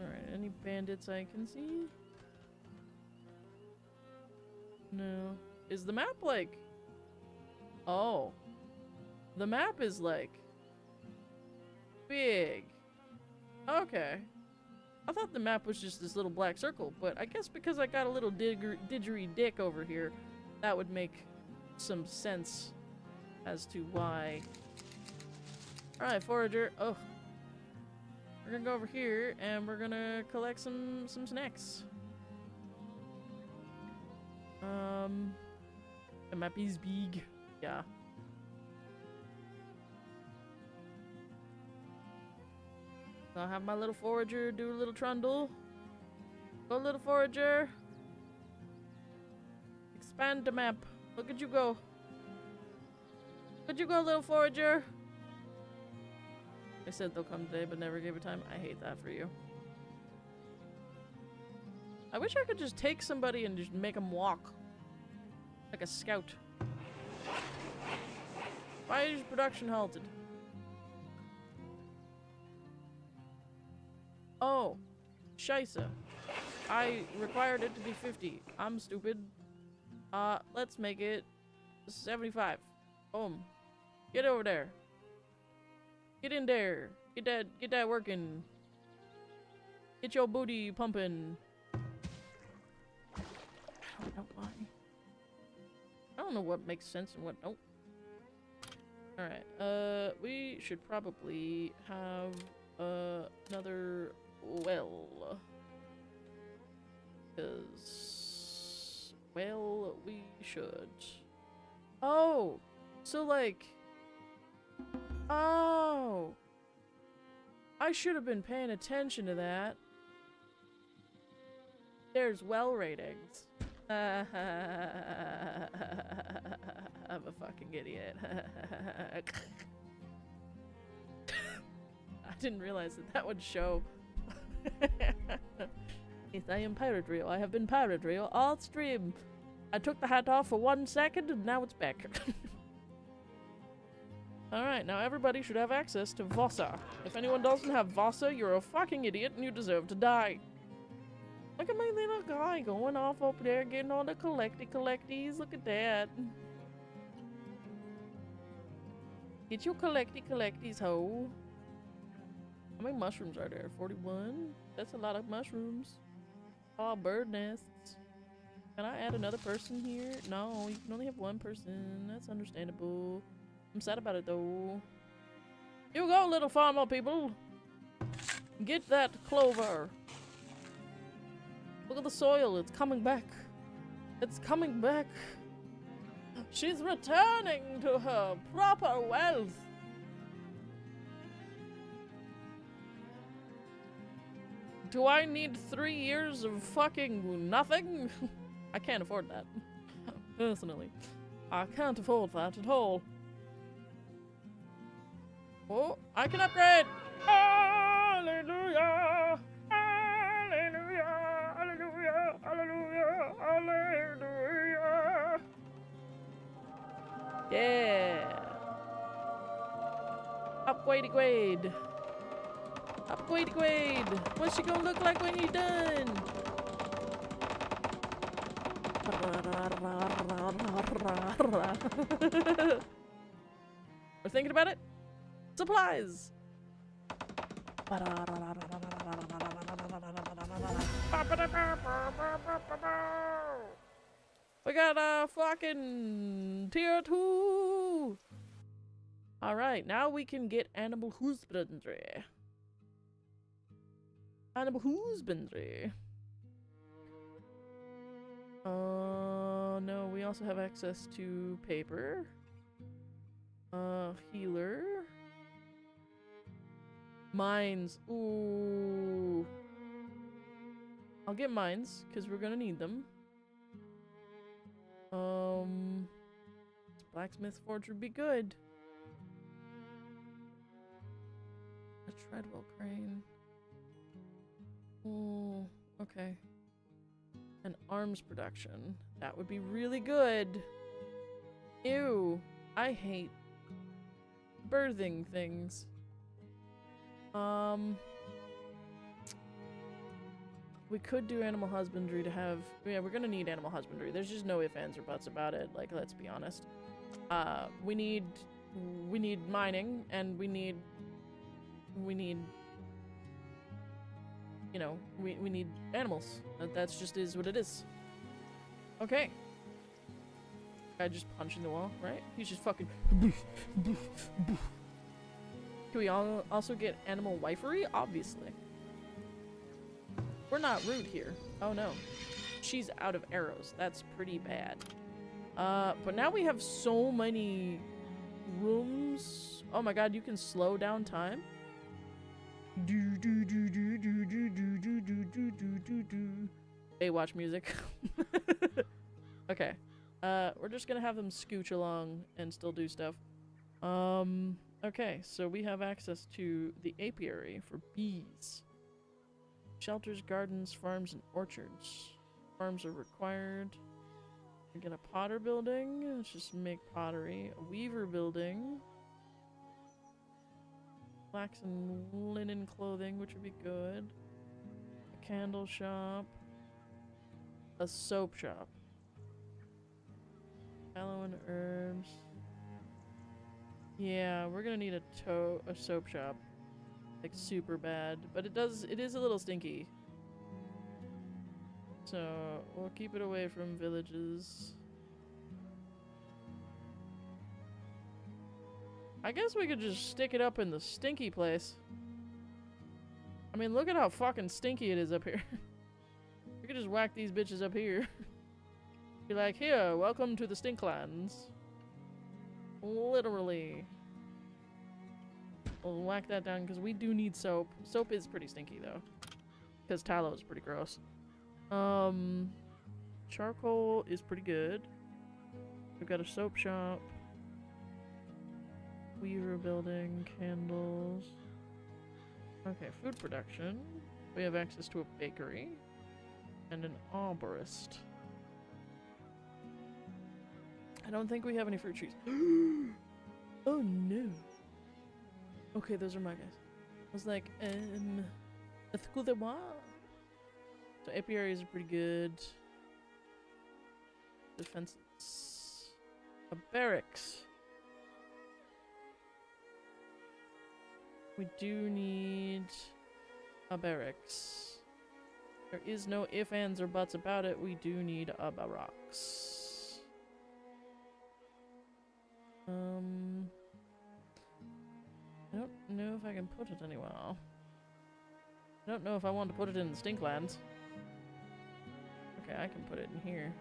Alright, any bandits I can see? No. Is the map like... Oh. The map is like... big. Okay. I thought the map was just this little black circle, but I guess because I got a little didgeridoo over here, that would make some sense as to why. Alright, forager. Oh. We're gonna go over here and we're gonna collect some snacks. The map is big. Yeah. I'll have my little forager do a little trundle. Go, little forager. Expand the map. Look at you go. Look at you go, little forager. They said they'll come today, but never gave a time. I hate that for you. I wish I could just take somebody and just make them walk. Like a scout. Why is production halted? Oh, scheisse. I required it to be 50. I'm stupid. Let's make it 75. Boom. Get over there. Get in there. Get that working. Get your booty pumping. I don't know why. I don't know what makes sense and what don't. Alright, we should probably have another well. Because, well, we should. Oh! So, like... Oh! I should have been paying attention to that. There's well ratings. I'm a fucking idiot. I didn't realize that would show. Yes, I am Pirate Rio. I have been Pirate Rio all stream. I took the hat off for 1 second and now it's back. Alright, now everybody should have access to Vossa. If anyone doesn't have Vossa, you're a fucking idiot and you deserve to die. Look at my little guy going off up there getting all the collecties. Look at that. Get your collecties, ho. How many mushrooms are there? 41? That's a lot of mushrooms. Oh, bird nests. Can I add another person here? No, you can only have one person. That's understandable. I'm sad about it though. You go, little farmer people. Get that clover. Look at the soil. It's coming back. It's coming back. She's returning to her proper wealth. Do I need 3 years of fucking nothing? I can't afford that. Personally. I can't afford that at all. Oh, I can upgrade! Hallelujah! Hallelujah! Hallelujah! Hallelujah! Hallelujah! Yeah! Upgrade! Upgrade! What's she gonna look like when you're done? We're thinking about it? Supplies! We got a fucking tier 2! Alright, now we can get animal husbandry. No, we also have access to paper. Healer. Mines. Ooh. I'll get mines, because we're gonna need them. Blacksmith forge would be good. A treadwell crane. Oh, okay. An arms production. That would be really good. Ew. I hate birthing things. We could do animal husbandry to have... Yeah, we're gonna need animal husbandry. There's just no ifs, ands, or buts about it. Like, let's be honest. We need mining, and we need... You know, we need animals. That's just is what it is. Okay. Guy just punching the wall, right? He's just fucking... Can we also get animal wifery? Obviously. We're not rude here. Oh no. She's out of arrows. That's pretty bad. But now we have so many rooms. Oh my god, you can slow down time? Baywatch music. Okay. We're just gonna have them scooch along and still do stuff. Okay, so we have access to the apiary for bees. Shelters, gardens, farms, and orchards. Farms are required. We get a potter building. Let's just make pottery. A weaver building. Flax and linen clothing, which would be good. candle shop, a soap shop, aloe and herbs. Yeah, we're gonna need a soap shop, like super bad, but it is a little stinky. So we'll keep it away from villages. I guess we could just stick it up in the stinky place. I mean, look at how fucking stinky it is up here. We could just whack these bitches up here. Be like, here, welcome to the Stinklands. Literally. We'll whack that down because we do need soap. Soap is pretty stinky though. Because tallow is pretty gross. Charcoal is pretty good. We've got a soap shop. Weaver building, candles. Okay, food production. We have access to a bakery and an arborist. I don't think we have any fruit trees. Oh no. Okay, those are my guys. I was like, so apiaries are pretty good. Defenses. A barracks. We do need a barracks. There is no ifs, ands, or buts about it. We do need a barracks. I don't know if I can put it anywhere. I don't know if I want to put it in the Stinklands. Okay, I can put it in here.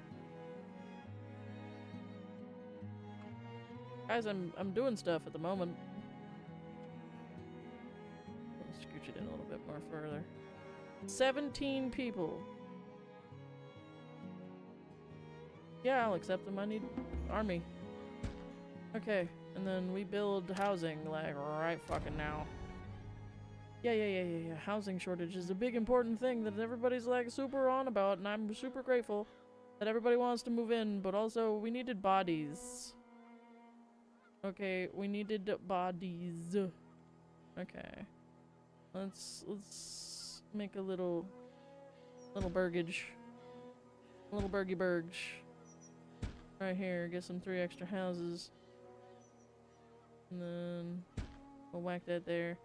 Guys, I'm doing stuff at the moment. Scooch it in a little bit more further. 17 people. Yeah, I'll accept them. I need army. Okay, and then we build housing like right fucking now. Yeah. Housing shortage is a big important thing that everybody's like super on about, and I'm super grateful that everybody wants to move in, but also we needed bodies. Okay, we needed bodies. Okay. Let's make a little burgage. A little burgy-burge. Right here, get some 3 extra houses. And then we'll whack that there.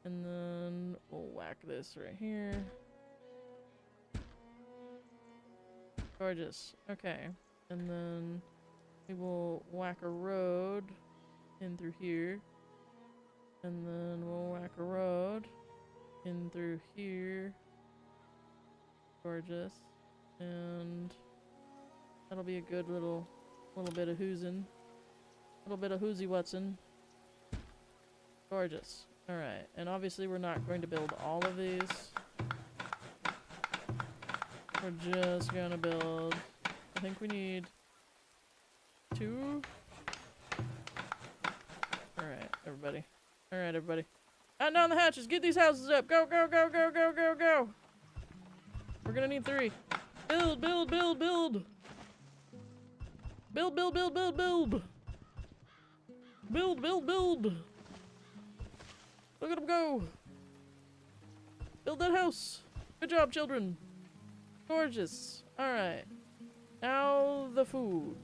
And then we'll whack this right here. Gorgeous. Okay. And then we will whack a road in through here. And then we'll whack a road in through here. Gorgeous. And that'll be a good little bit of hoozin'. Little bit of whoozy whatsin'. Gorgeous. Alright, and obviously we're not going to build all of these. We're just gonna build, I think we need 2. Alright, everybody. Alright, everybody. Batten down the hatches, get these houses up! Go, go, go, go, go, go, go! We're gonna need 3. Build, build, build, build! Build, build, build, build, build! Build, build, build! Look at them go! Build that house! Good job, children! Gorgeous! Alright. Now the food.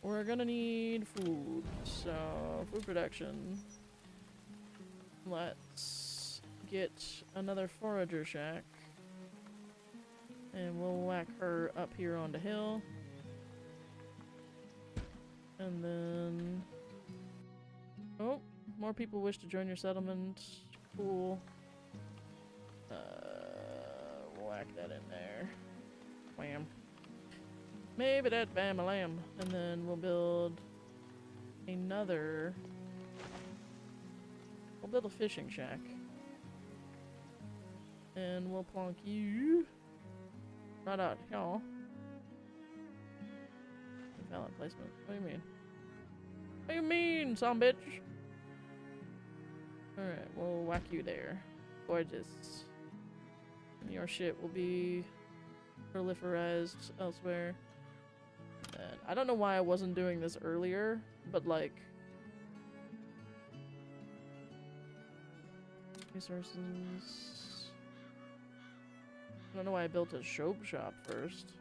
We're gonna need food. So, food production. Let's get another forager shack. And we'll whack her up here on the hill. And then... Oh! More people wish to join your settlement. Cool. Whack that in there. Wham. Maybe that bam-a-lamb. And then we'll build another... We'll build a fishing shack. And we'll plonk you right out here. Valid placement. What do you mean? What do you mean, son bitch? Alright, we'll whack you there. Gorgeous. And your shit will be proliferized elsewhere. And I don't know why I wasn't doing this earlier, but like... Resources... I don't know why I built a soap shop first.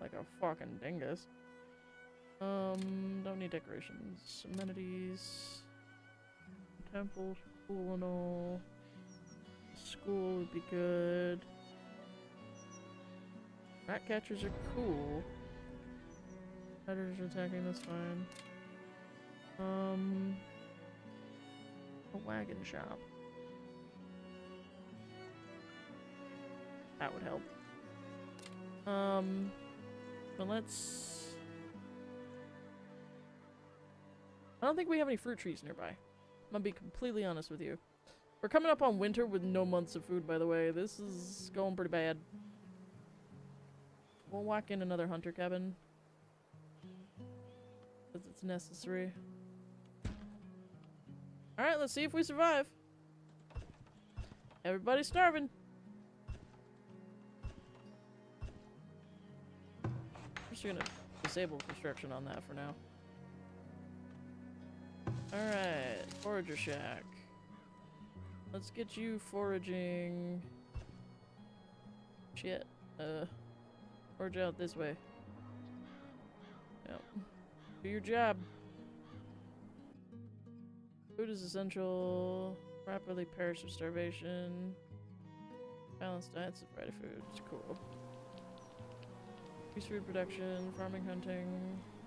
Like a fucking dingus. Don't need decorations. Amenities. Temple, school and all. School would be good. Rat catchers are cool. Predators are attacking, that's fine. A wagon shop. That would help. But let's... I don't think we have any fruit trees nearby. I'm gonna be completely honest with you. We're coming up on winter with no months of food, by the way. This is going pretty bad. We'll whack in another hunter cabin. Because it's necessary. Alright, let's see if we survive. Everybody's starving. I'm just gonna disable construction on that for now. Alright, forager shack. Let's get you foraging. Shit. Forage out this way. Yep. Do your job. Food is essential. Rapidly perish of starvation. Balanced diets of variety foods. Cool. Increase food production, farming, hunting.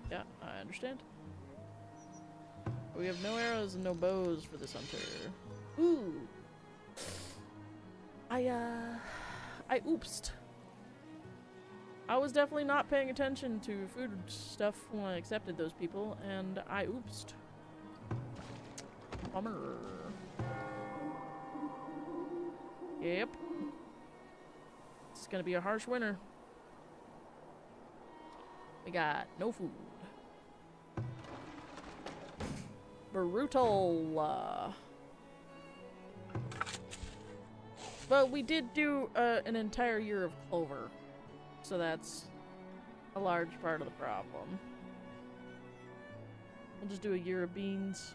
Yeah, I understand. We have no arrows and no bows for this hunter. Ooh. I oopsed. I was definitely not paying attention to food stuff when I accepted those people, and I oopsed. Bummer. Yep. It's gonna be a harsh winter. We got no food. Brutal. But we did do an entire year of clover, so that's a large part of the problem. We'll just do a year of beans.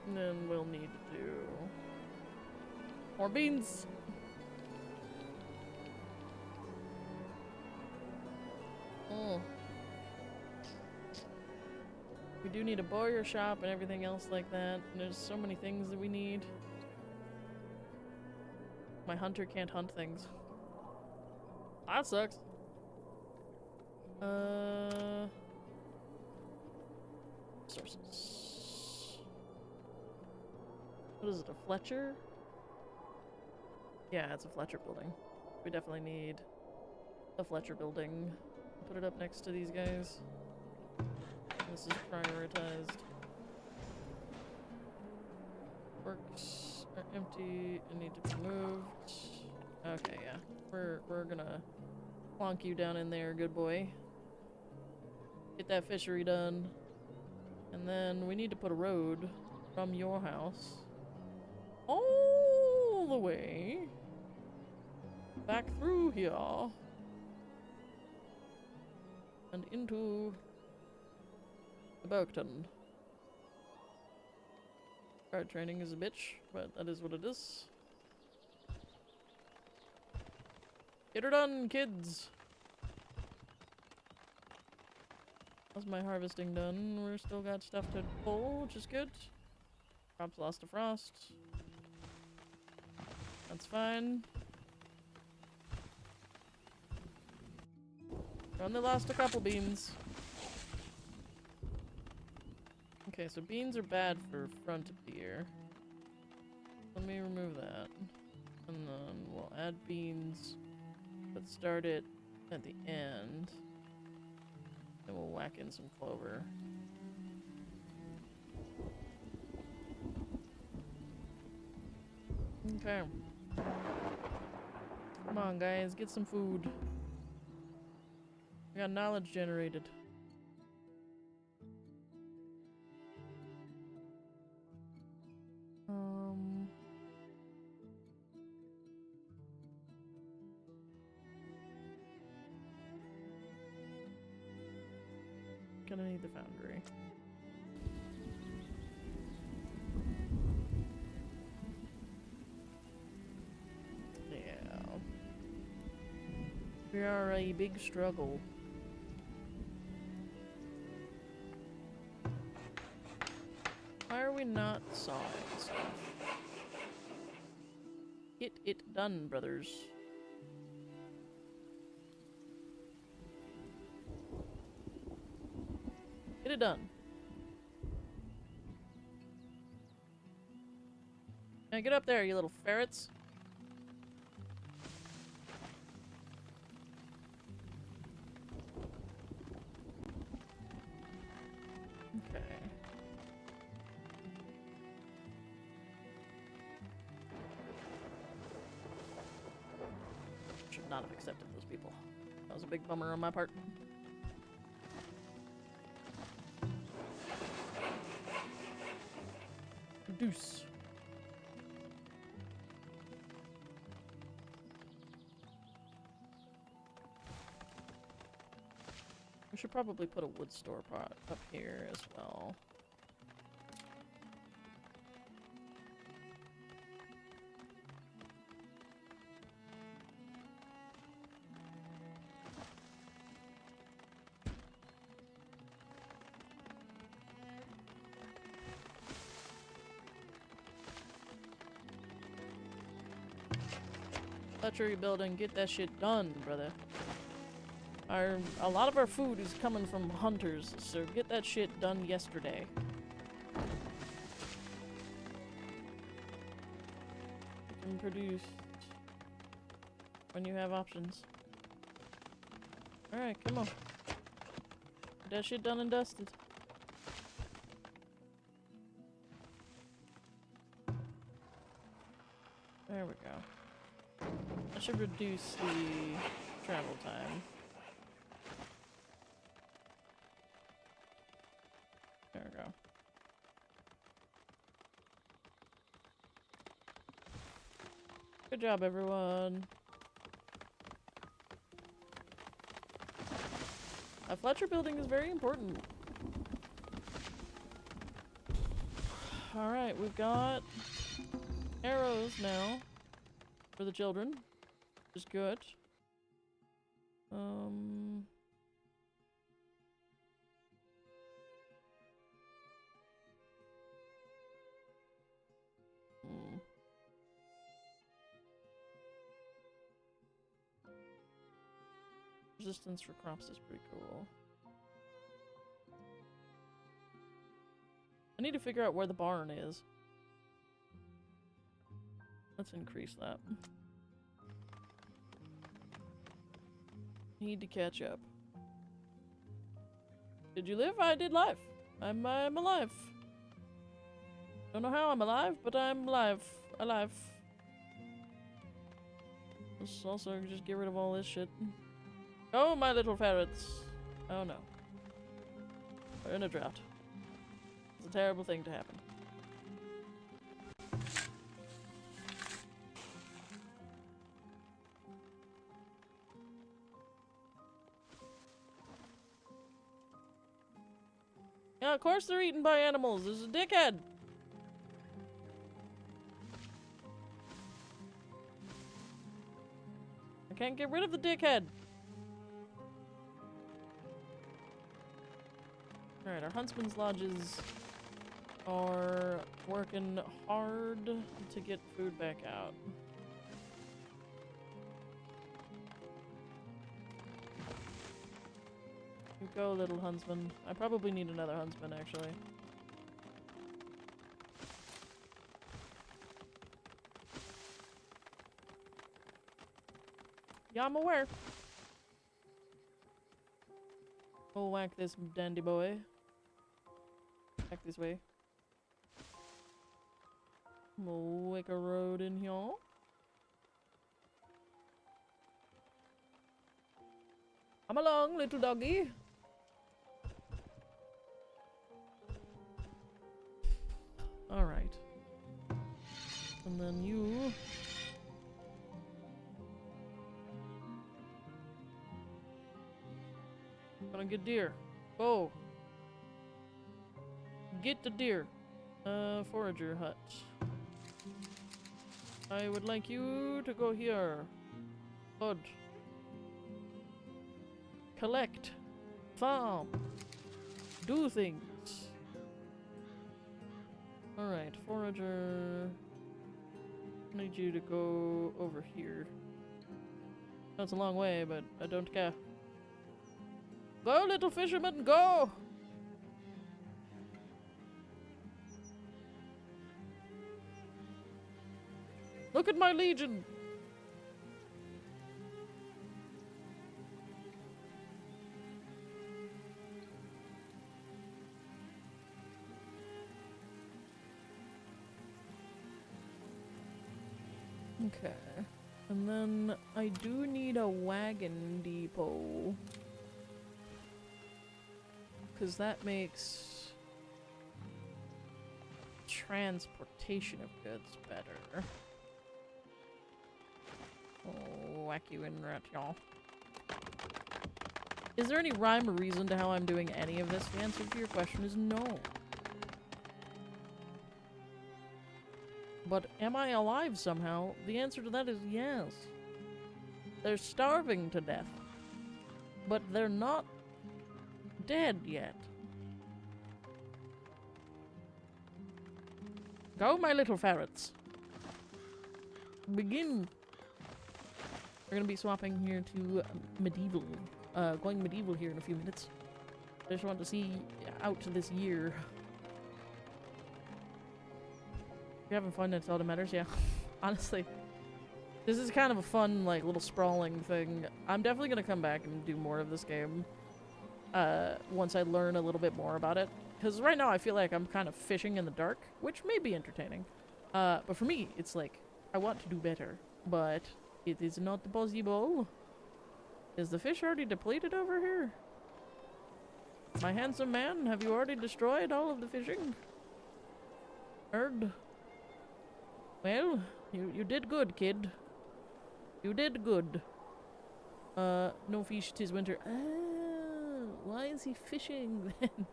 And then we'll need to do more beans. Oh. We do need a bowyer shop and everything else like that. And there's so many things that we need. My hunter can't hunt things. That sucks. Sources. What is it, a Fletcher? Yeah, it's a Fletcher building. We definitely need a Fletcher building. Put it up next to these guys. This is prioritized. Works are empty and need to be moved. Okay, yeah. We're gonna plonk you down in there, good boy. Get that fishery done. And then we need to put a road from your house all the way back through here and into the Bergton. Guard training is a bitch, but that is what it is. Get her done, kids! How's my harvesting done? We're still got stuff to pull, which is good. Crops lost to frost. That's fine. We only lost a couple beans. Okay, so beans are bad for front of the year. Let me remove that. And then we'll add beans, but start it at the end. Then we'll whack in some clover. Okay. Come on, guys, get some food. We got knowledge generated. Gonna need the foundry. We are a big struggle. Why are we not sawing stuff? Get it done, brothers. Get it done. Now get up there, you little ferrets. Okay. Should not have accepted those people. That was a big bummer on my part. Deuce. We should probably put a wood store pot up here as well. Butchery building, get that shit done, brother. A lot of our food is coming from hunters, so get that shit done yesterday. You can produce when you have options. Alright, come on. Get that shit done and dusted. There we go. That should reduce the travel time. There we go. Good job, everyone. Fletcher building is very important. Alright, we've got arrows now for the children, which is good. Resistance for crops is pretty cool. I need to figure out where the barn is. Let's increase that. Need to catch up. Did you live? I did live. I'm alive. Don't know how I'm alive, but I'm alive. Alive. Let's also just get rid of all this shit. Oh, my little ferrets. Oh no. We're in a drought. It's a terrible thing to happen. Yeah, of course they're eaten by animals. There's a dickhead. I can't get rid of the dickhead. Alright, our huntsman's lodges are working hard to get food back out. You go, little huntsman. I probably need another huntsman, actually. Yeah, I'm aware. We'll whack this dandy boy. Back this way. We'll make a road in here. Come along, little doggy. Alright. And then you... Gonna get deer. Whoa. Get the deer. Forager hut. I would like you to go here. Bud. collect, farm, do things. Alright, forager. I need you to go over here. No, it's a long way, but I don't care. Go, little fisherman, go! Look at my legion! Okay. And then I do need a wagon depot. Because that makes transportation of goods better. Oh, whack you in rat, y'all. Is there any rhyme or reason to how I'm doing any of this? The answer to your question is no. But am I alive somehow? The answer to that is yes. They're starving to death. But they're not dead yet. Go, my little ferrets. Begin. We're gonna be swapping here to medieval. Going medieval here in a few minutes. I just want to see out to this year. If you're having fun, that's all that matters, yeah. Honestly. This is kind of a fun, like, little sprawling thing. I'm definitely gonna come back and do more of this game. Once I learn a little bit more about it. Because right now I feel like I'm kind of fishing in the dark, which may be entertaining. But for me, it's like, I want to do better. But it is not possible. Is the fish already depleted over here? My handsome man, have you already destroyed all of the fishing? Erd? Well, you did good, kid. You did good. No fish, 'tis winter. Oh, why is he fishing then?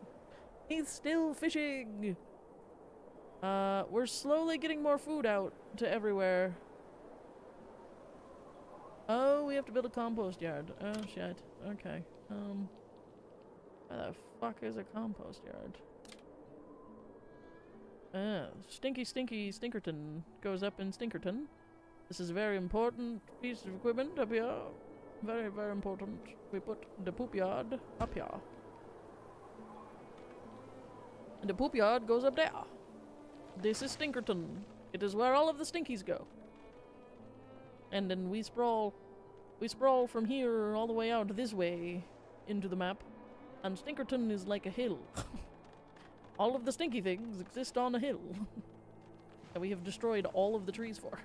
He's still fishing! We're slowly getting more food out to everywhere. Oh, we have to build a compost yard. Oh, shit. Okay. Where the fuck is a compost yard? Stinky Stinkerton goes up in Stinkerton. This is a very important piece of equipment up here. Very, very important. We put the poop yard up here. And the poop yard goes up there. This is Stinkerton. It is where all of the stinkies go. And then we sprawl from here all the way out this way into the map. And Stinkerton is like a hill. All of the stinky things exist on a hill. that we have destroyed all of the trees for.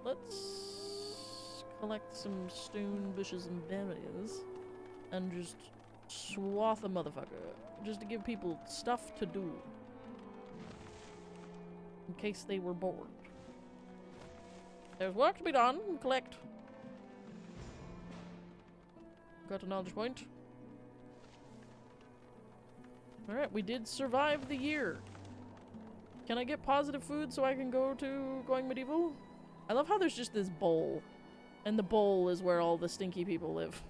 Let's collect some stone, bushes, and berries. And just swath a motherfucker. Just to give people stuff to do. In case they were bored. There's work to be done. Collect. Got a knowledge point. Alright, we did survive the year. Can I get positive food so I can go to going medieval? I love how there's just this bowl. And the bowl is where all the stinky people live.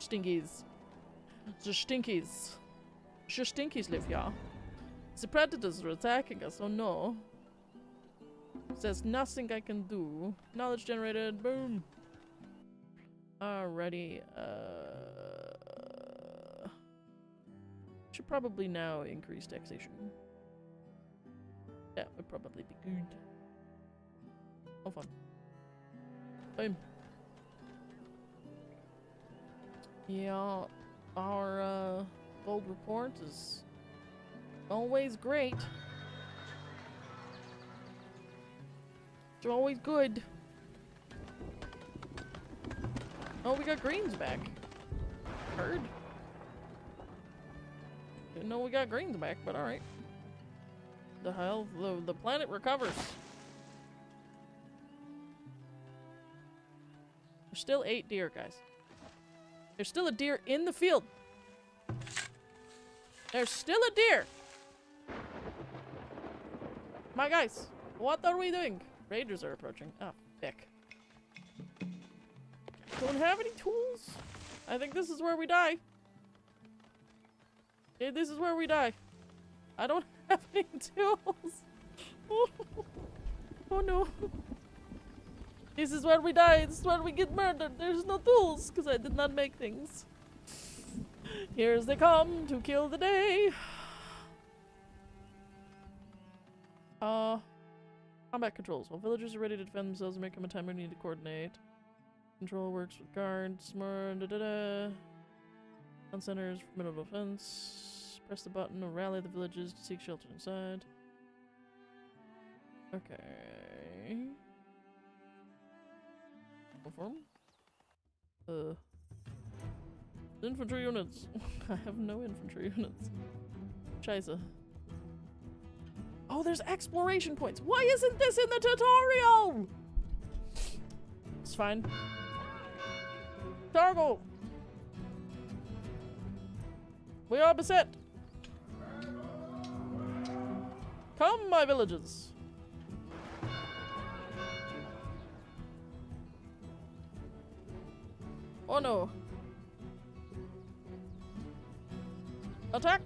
Stinkies. The stinkies. Sure stinkies live, yeah. The predators are attacking us, oh no. There's nothing I can do. Knowledge generated, boom. Alrighty, should probably now increase taxation. That would probably be good. Oh, fun. Boom. Yeah, our, gold report is always great. It's always good. Oh, we got greens back. Heard. Didn't know we got greens back, but alright. The hell? The planet recovers. There's still 8 deer, guys. There's still a deer in the field. There's still a deer. My guys, what are we doing? Raiders are approaching. Oh, heck. Don't have any tools. I think this is where we die. Yeah, this is where we die. I don't have any tools. Oh no. This is where we die. This is where we get murdered. There's no tools because I did not make things. Here's they come to kill the day. Combat controls. While villagers are ready to defend themselves and make them a timer need to coordinate. Control works with guards. More on centers for middle defense. Press the button to rally the villagers to seek shelter inside. Okay. Perform. Infantry units. I have no infantry units. Scheiße. Oh, there's exploration points. Why isn't this in the tutorial? It's fine. Targo. We are beset. Come, my villagers. Oh no. Attack!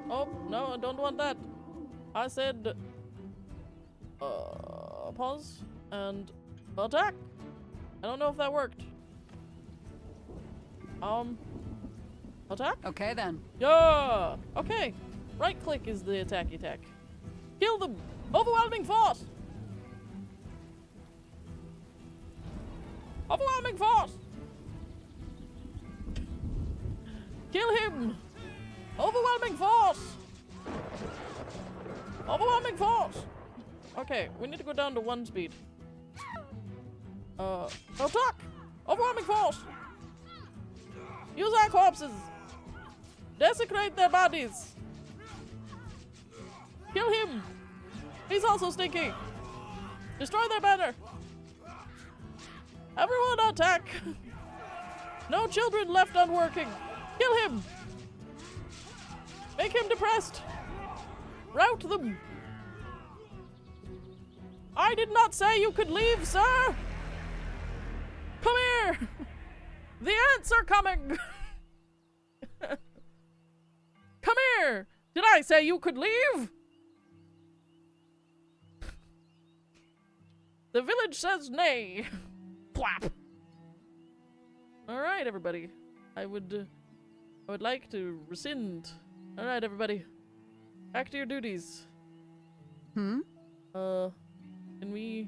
Oh, no, I don't want that. I said, pause and attack. I don't know if that worked. Attack? Okay then. Yeah! Okay. Right click is the attacky attack. Kill them! Overwhelming force! Overwhelming force! Kill him! Overwhelming force! Overwhelming force! Okay, we need to go down to 1 speed. Attack! Overwhelming force! Use our corpses! Desecrate their bodies! Kill him! He's also stinky! Destroy their banner! Everyone attack! No children left unworking! Kill him! Make him depressed! Rout them! I did not say you could leave, sir! Come here! The ants are coming! Come here! Did I say you could leave? The village says nay. Plap! Alright, everybody. I would like to rescind. Alright, everybody. Back to your duties. Hmm? Can we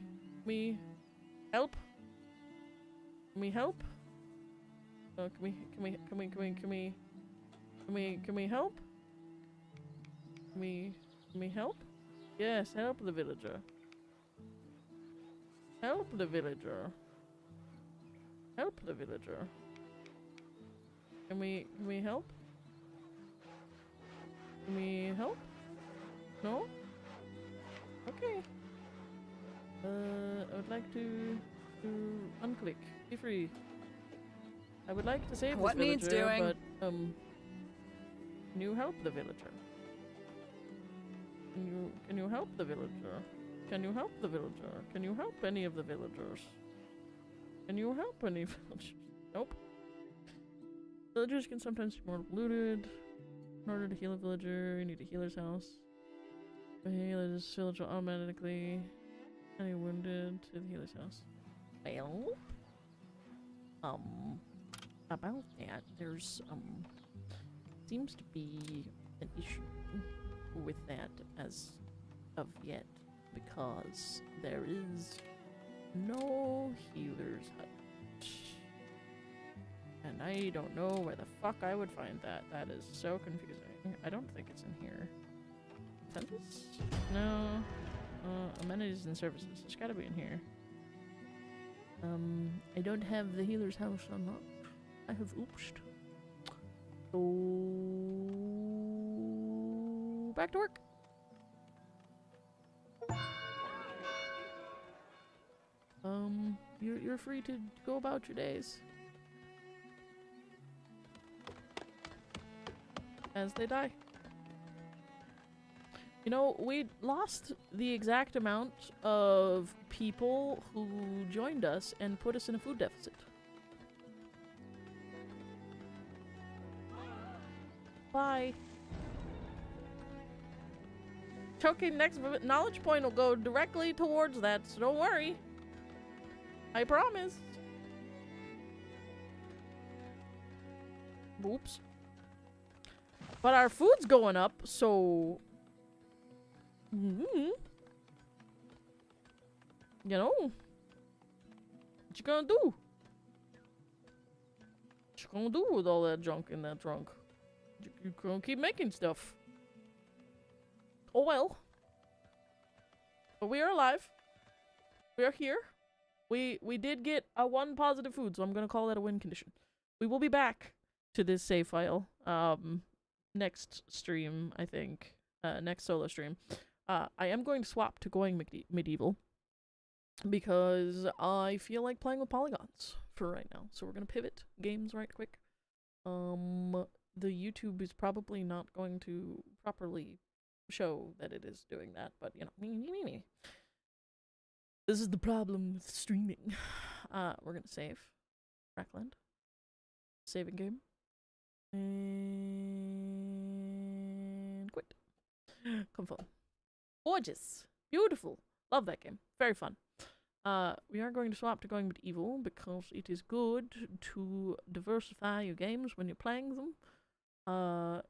help? Can we help? Can we help? Can we help? Yes, help the villager. Help the villager. Help the villager. Can we help? Can we help? No? Okay. I would like to unclick. Be free. I would like to save What this needs villager, doing? but can you help the villager? Can you help the villager? Can you help the villager? Can you help any of the villagers? Can you help any villagers? Nope. Villagers can sometimes be more polluted. In order to heal a villager, you need a healer's house. The healer's village will automatically any wounded to the healer's house. Well, about that, there's seems to be an issue with that as of yet, because there is no healer's hut. And I don't know where the fuck I would find that. That is so confusing. I don't think it's in here. Census? No. Amenities and services. It's gotta be in here. I don't have the healer's house unlocked. I have oopsed. So back to work. You're free to go about your days as they die. You know, we lost the exact amount of people who joined us and put us in a food deficit. Bye. Okay, next knowledge point will go directly towards that, so don't worry. I promise. Oops. But our food's going up, so... You know, what you gonna do? What you gonna do with all that junk in that trunk? You gonna keep making stuff. Oh well. But we are alive. We are here. We did get a 1 positive food, so I'm gonna call that a win condition. We will be back to this save file next stream, I think. Next solo stream. I am going to swap to going medieval because I feel like playing with polygons for right now. So we're gonna pivot games right quick. The YouTube is probably not going to properly show that it is doing that, but you know, this is the problem with streaming. We're gonna save Rackland, saving game, and quit. Come on. Gorgeous. Beautiful. Love that game. Very fun. We are going to swap to going medieval because it is good to diversify your games when you're playing them.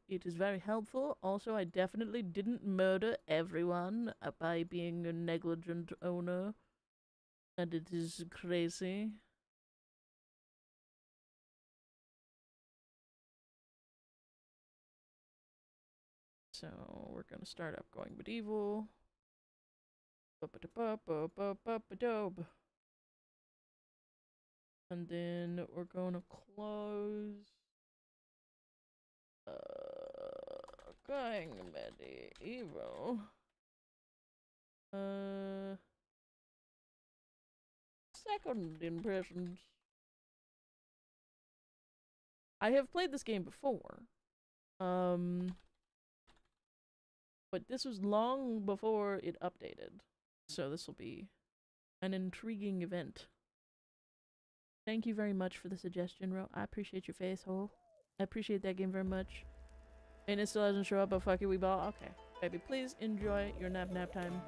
It is very helpful. Also, I definitely didn't murder everyone by being a negligent owner. And it is crazy. So we're gonna start up going medieval. And then we're gonna close going medieval. Second impressions. I have played this game before. But this was long before it updated. So this will be an intriguing event. Thank you very much for the suggestion, Ro. I appreciate your face hole. I appreciate that game very much. And it still doesn't show up, but fuck it, we ball. Okay. Baby, please enjoy your nap time.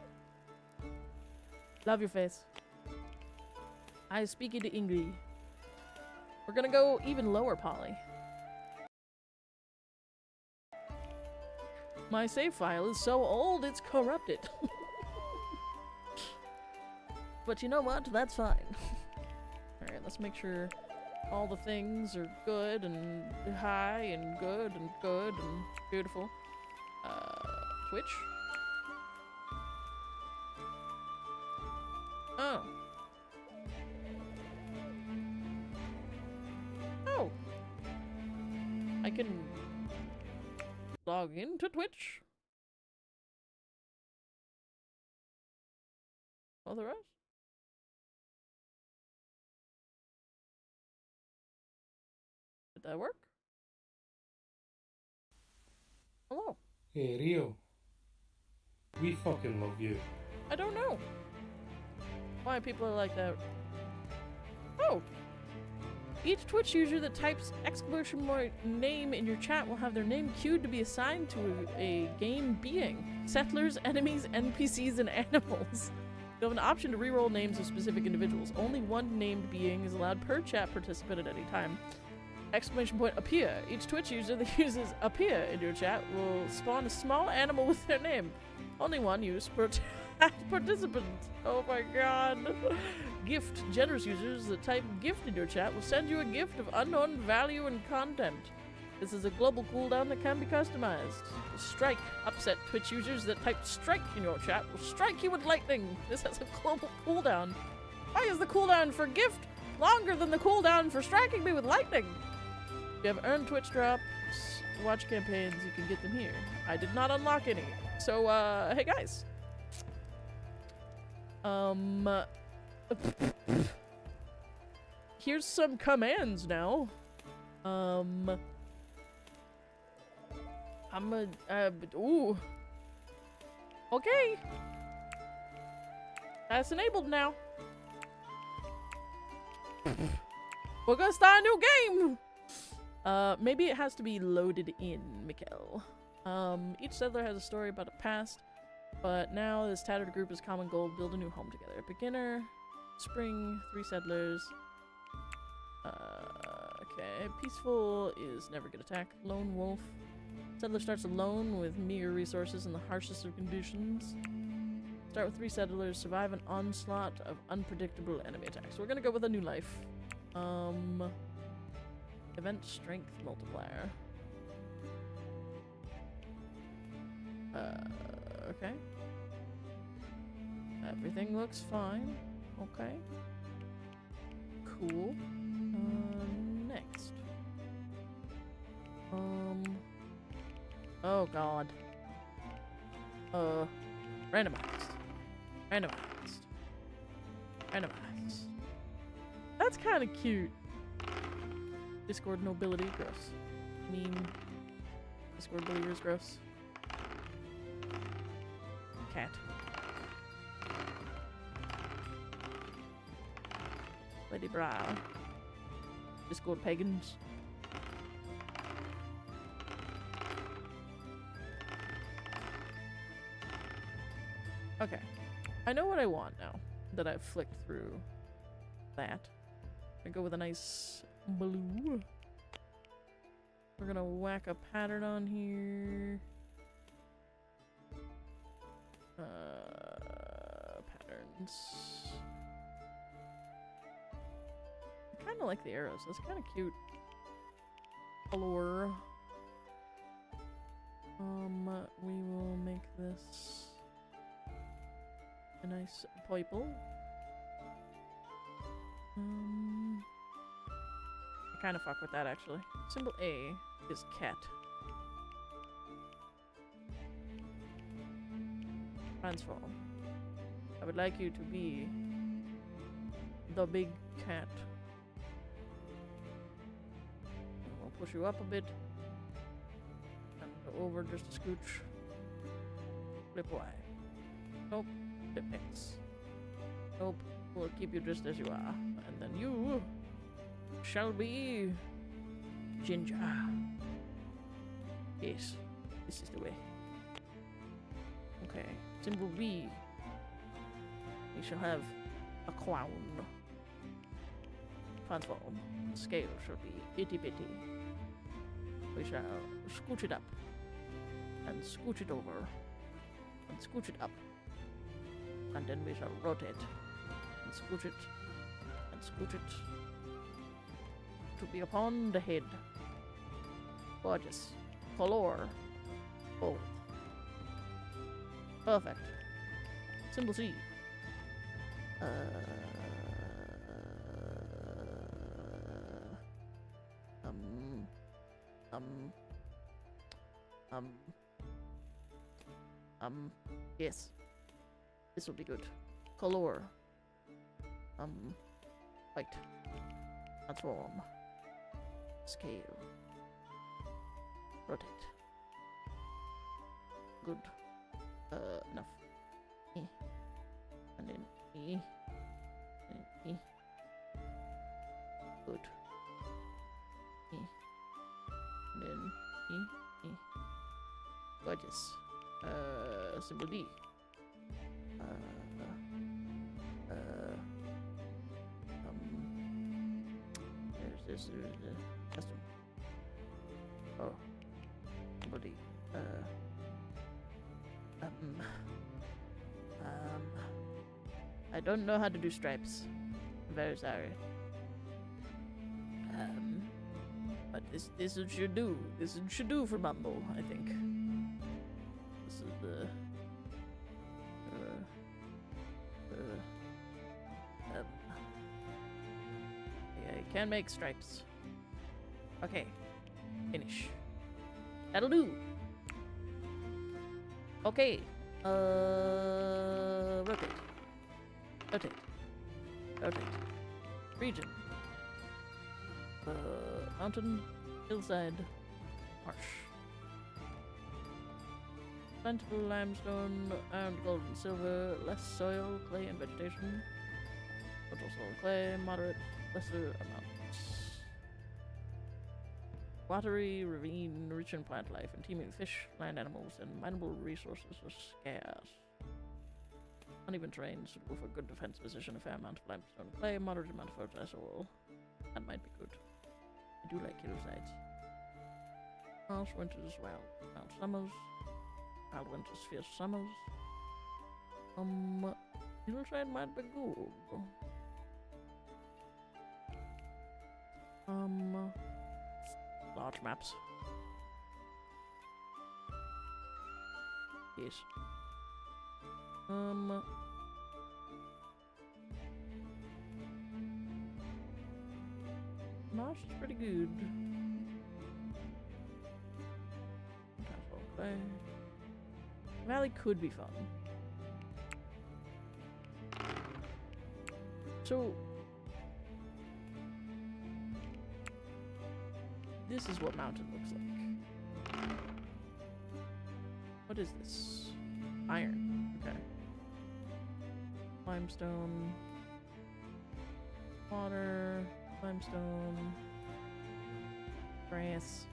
Love your face. I speak it English. We're gonna go even lower poly. My save file is so old, it's corrupted. But you know what? That's fine. Alright, let's make sure all the things are good and high and good and beautiful. Twitch? Oh. Oh. I can log into Twitch. Otherwise? Did that work? Hello. Hey, Rio. We fucking love you. I don't know why people are like that. Oh! Each Twitch user that types exclamation mark name in your chat will have their name queued to be assigned to a game being. Settlers, enemies, NPCs, and animals. You have an option to reroll names of specific individuals. Only one named being is allowed per chat participant at any time. Exclamation point appear. Each Twitch user that uses appear in your chat will spawn a small animal with their name. Only one use per participant. Oh my god. Gift. Generous users that type gift in your chat will send you a gift of unknown value and content. This is a global cooldown that can be customized. Strike. Upset Twitch users that type strike in your chat will strike you with lightning. This has a global cooldown. Why is the cooldown for gift longer than the cooldown for striking me with lightning? If you have earned Twitch drops, watch campaigns, you can get them here. I did not unlock any. So, hey guys. Here's some commands now. Okay. That's enabled now. We're gonna start a new game! Maybe it has to be loaded in, Mikkel. Each settler has a story about a past, but now this tattered group is common goal, build a new home together. Beginner, spring, 3 settlers. Okay. Peaceful is never get attacked. Lone wolf. Settler starts alone with meager resources in the harshest of conditions. Start with 3 settlers, survive an onslaught of unpredictable enemy attacks. We're gonna go with a new life. Event strength multiplier. Okay. Everything looks fine. Okay. Cool. Next. Oh god. Randomized. Randomized. Randomized. That's kind of cute. Discord nobility, gross. Meme. Discord believers, gross. Cat. Lady Brow. Discord pagans. Okay. I know what I want now that I've flicked through that. I go with a nice blue. We're gonna whack a pattern on here. Patterns. I kind of like the arrows. That's kind of cute. Color. We will make this a nice purple. I kind of fuck with that actually. Symbol A is cat. Transform. I would like you to be the big cat. I'll push you up a bit. And go over just a scooch. Flip Y. Nope. Flip X. Nope. We'll keep you just as you are. And then you shall be Ginger. Yes. This is the way. Okay. Symbol B. We shall have a crown. Transform. Scale shall be itty bitty. We shall scooch it up. And scooch it over. And scooch it up. And then we shall rotate. And scooch it. And scooch it. To be upon the head. Gorgeous. Color. Bold. Perfect. Symbol C. Yes. This will be good. Color. White. Transform. Scale. Rotate. Good. Enough. E. And then E. And E. Good. E. And then E. E. Gorgeous. Symbol D. There's the custom. Oh. Symbol D. I don't know how to do stripes. I'm very sorry. But this should do. This should do for Mumble, I think. This is the yeah, you can make stripes. Okay. Finish. That'll do. Okay. Rotate. Rotate. Rotate. Region. Mountain. Hillside. Marsh. plentiful limestone and gold and silver, less soil, clay, and vegetation. Total soil and clay, moderate, lesser amounts. Watery ravine, rich in plant life and teeming with fish, land animals, and mineable resources are scarce. Uneven terrain, suitable for good defense position, a fair amount of limestone and clay, moderate amount of fertile soil. That might be good. I do like hillsides. Harsh winters, mild summers. Mild winters, fierce summers. Hillside might be good. Large maps. Yes. Marsh is pretty good. Okay. Valley could be fun. So this is what mountain looks like. What is this? Iron. Okay. Limestone. Water. Limestone. Grass.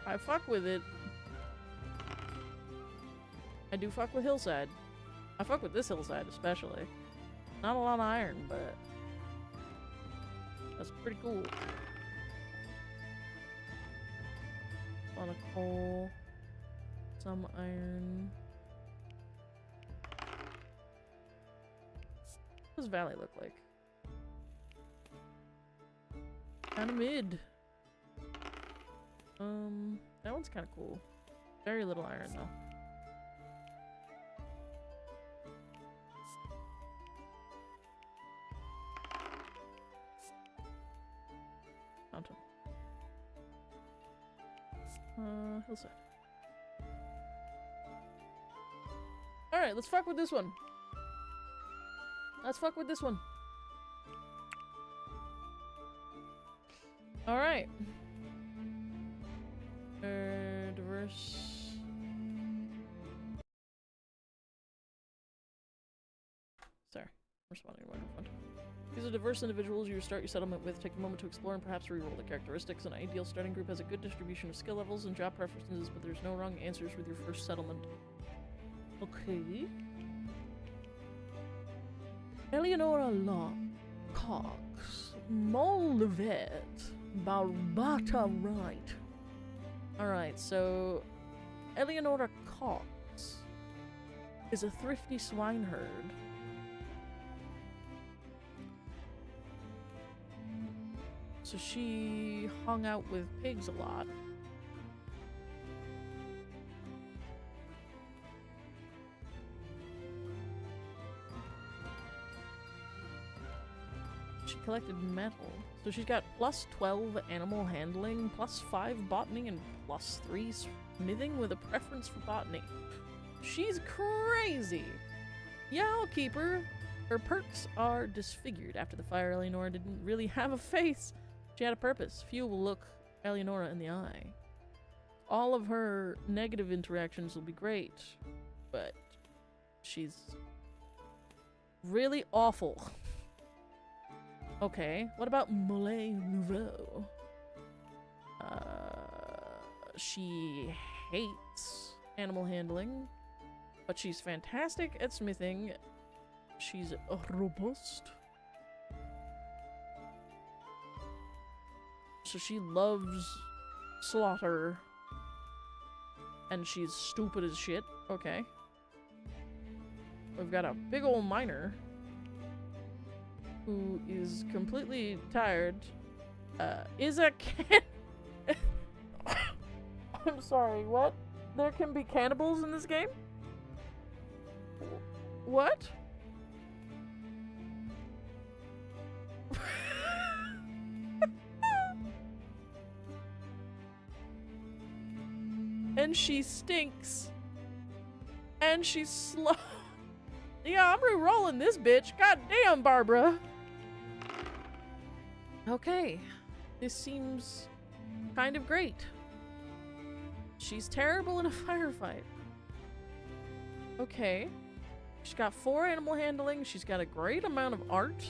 I fuck with it. I do fuck with hillside. I fuck with this hillside especially. Not a lot of iron, but that's pretty cool. A lot of coal, some iron. What does Valley look like? Kinda mid. That one's kinda cool. Very little iron though. Mountain. Hillside. Alright, let's fuck with this one. Let's fuck with this one. Alright. Diverse. Sorry, responding to my phone. These are diverse individuals you start your settlement with. Take a moment to explore and perhaps reroll the characteristics. An ideal starting group has a good distribution of skill levels and job preferences, but there's no wrong answers with your first settlement. Okay. Eleonora Locke, Cox, Molvet, Barbata Wright. Alright, so Eleonora Cox is a thrifty swineherd. So she hung out with pigs a lot. She collected metal. So she's got plus 12 animal handling, plus 5 botany, and plus 3 smithing with a preference for botany. She's crazy! Yeah, I'll keep her. Her perks are disfigured. After the fire, Eleonora didn't really have a face. She had a purpose. Few will look Eleonora in the eye. All of her negative interactions will be great, but she's really awful. Okay, what about Mollet Nouveau? She hates animal handling, but she's fantastic at smithing. She's robust. So she loves slaughter. And she's stupid as shit. Okay. We've got a big old miner who is completely tired. Is a can- I'm sorry, what? There can be cannibals in this game? What? And she stinks. and she's slow. Yeah, I'm re-rolling this bitch. God damn, Barbara. Okay. This seems kind of great. She's terrible in a firefight. Okay. She's got 4 animal handling. She's got a great amount of art.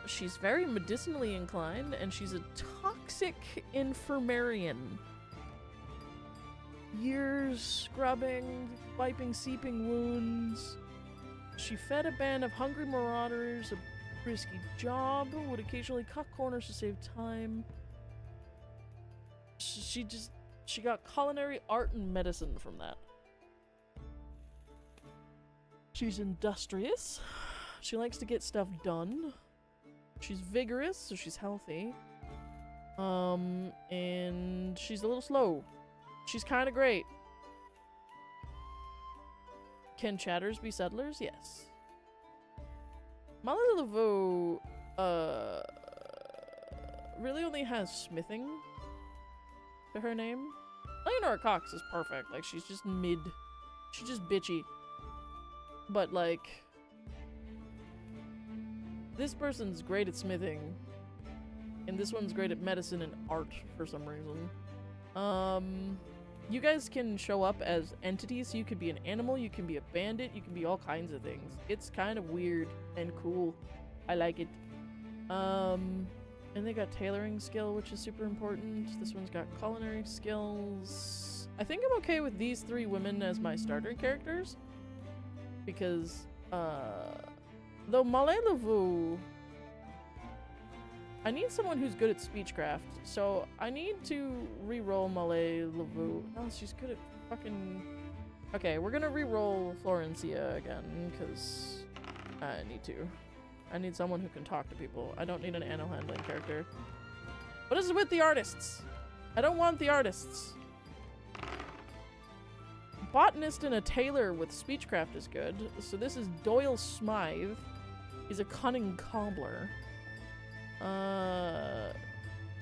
She's very medicinally inclined, and she's a toxic infirmarian. Years scrubbing, wiping seeping wounds. She fed a band of hungry marauders, a risky job, would occasionally cut corners to save time. She got culinary art and medicine from that. She's industrious. She likes to get stuff done. She's vigorous, so she's healthy. And she's a little slow. She's kind of great. Can chatters be settlers? Yes. Molly Laveau, really only has smithing to her name. Eleanor Cox is perfect. Like, she's just mid. She's just bitchy. But, like, this person's great at smithing, and this one's great at medicine and art for some reason. You guys can show up as entities, so you could be an animal, you can be a bandit, you can be all kinds of things. It's kind of weird and cool. I like it. And they got tailoring skill, which is super important. This one's got culinary skills. I think I'm okay with these 3 women as my starter characters. Because, though Malay Lavu, I need someone who's good at speechcraft, so I need to re-roll Malay Lavu. Oh, she's good at fucking... Okay, we're gonna re-roll Florencia again, because I need to. I need someone who can talk to people. I don't need an animal handling character. What is it with the artists? I don't want the artists. Botanist and a tailor with speechcraft is good. So this is Doyle Smythe. He's a cunning cobbler.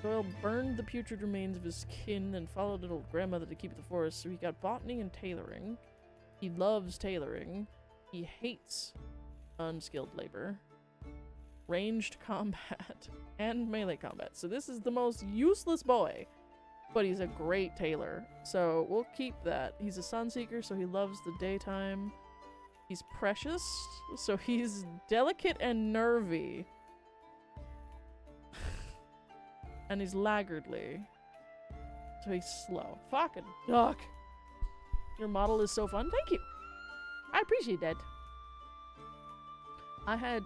Doyle burned the putrid remains of his kin and followed an old grandmother to keep the forest, so he got botany and tailoring. He loves tailoring. He hates unskilled labor. Ranged combat and melee combat. So this is the most useless boy, but he's a great tailor. So we'll keep that. He's a sunseeker, so he loves the daytime. He's precious, so he's delicate and nervy. And he's laggardly, so he's slow. Fucking duck. Your model is so fun. Thank you. I appreciate that. I had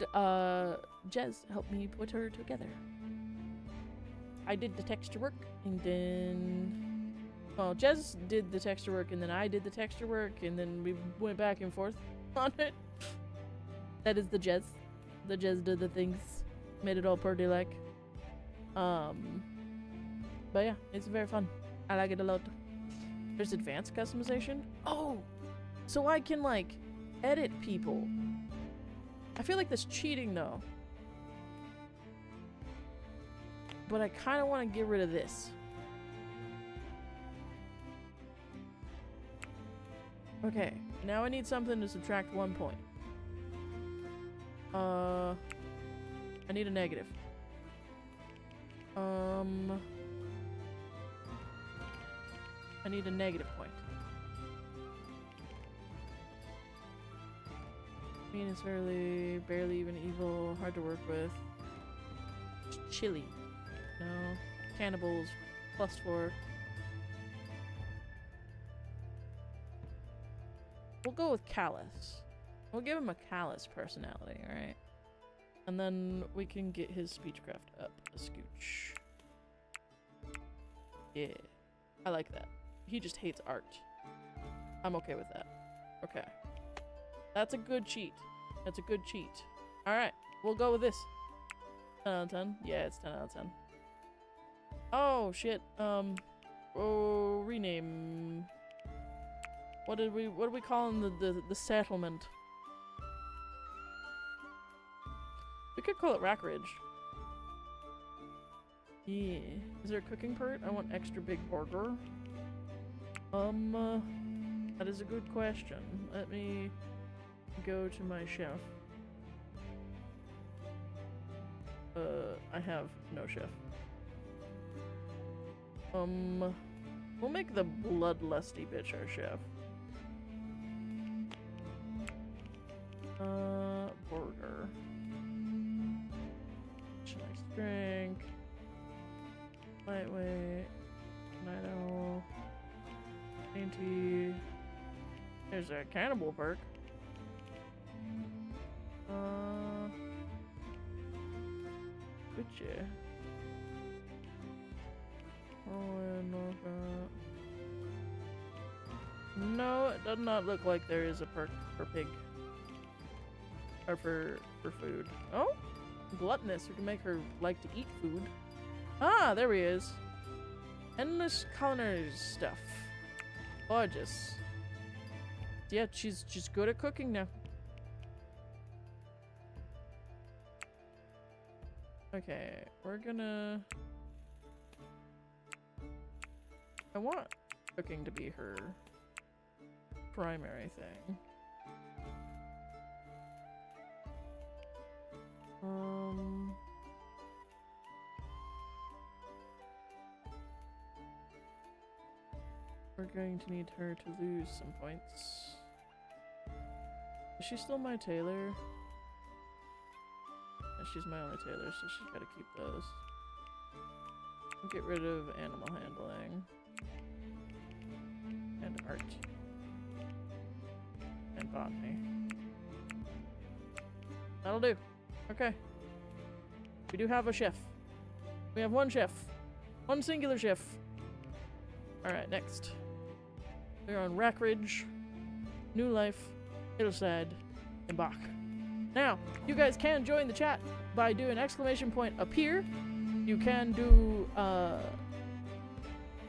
Jez help me put her together. I did the texture work, and then... Well, Jez did the texture work, and then I did the texture work, and then we went back and forth on it. That is the Jez. The Jez did the things. Made it all pretty-like. But yeah, it's very fun. I like it a lot. There's advanced customization. Oh! So I can, like, edit people. I feel like that's cheating, though. But I kind of want to get rid of this. Okay, now I need something to subtract 1 point. I need a negative. I need a negative point. Mean is barely even evil, hard to work with. Chilly. No. Cannibals, +4. We'll go with callous. We'll give him a callous personality, alright? And then we can get his speechcraft up a scooch. Yeah. I like that. He just hates art. I'm okay with that. Okay. That's a good cheat. That's a good cheat. Alright, we'll go with this. 10 out of 10? Yeah, it's 10 out of 10. Oh, shit. Oh, rename. What are we calling the settlement? We could call it Rack Ridge. Yeah. Is there a cooking part? I want extra big burger. I That is a good question. Let me go to my chef. I have no chef. We'll make the bloodlusty bitch our chef. Burger. Nice drink. Lightweight. Night owl. Dainty. There's a cannibal perk. Witcher. No, it does not look like there is a perk for pig. Or for food. Oh! Gluttonous. We can make her like to eat food. Ah, there he is. Endless culinary stuff. Gorgeous. Yeah, she's good at cooking now. Okay, we're gonna... I want cooking to be her primary thing. We're going to need her to lose some points. Is she still my tailor? Yeah, she's my only tailor, so she's gotta keep those. Get rid of animal handling. And art. And botany. That'll do. Okay. We do have a chef. We have one chef. One singular chef. Alright, next. We're on Rackridge, New Life, Hillside, and Bach. Now, you guys can join the chat by doing exclamation point appear. You can do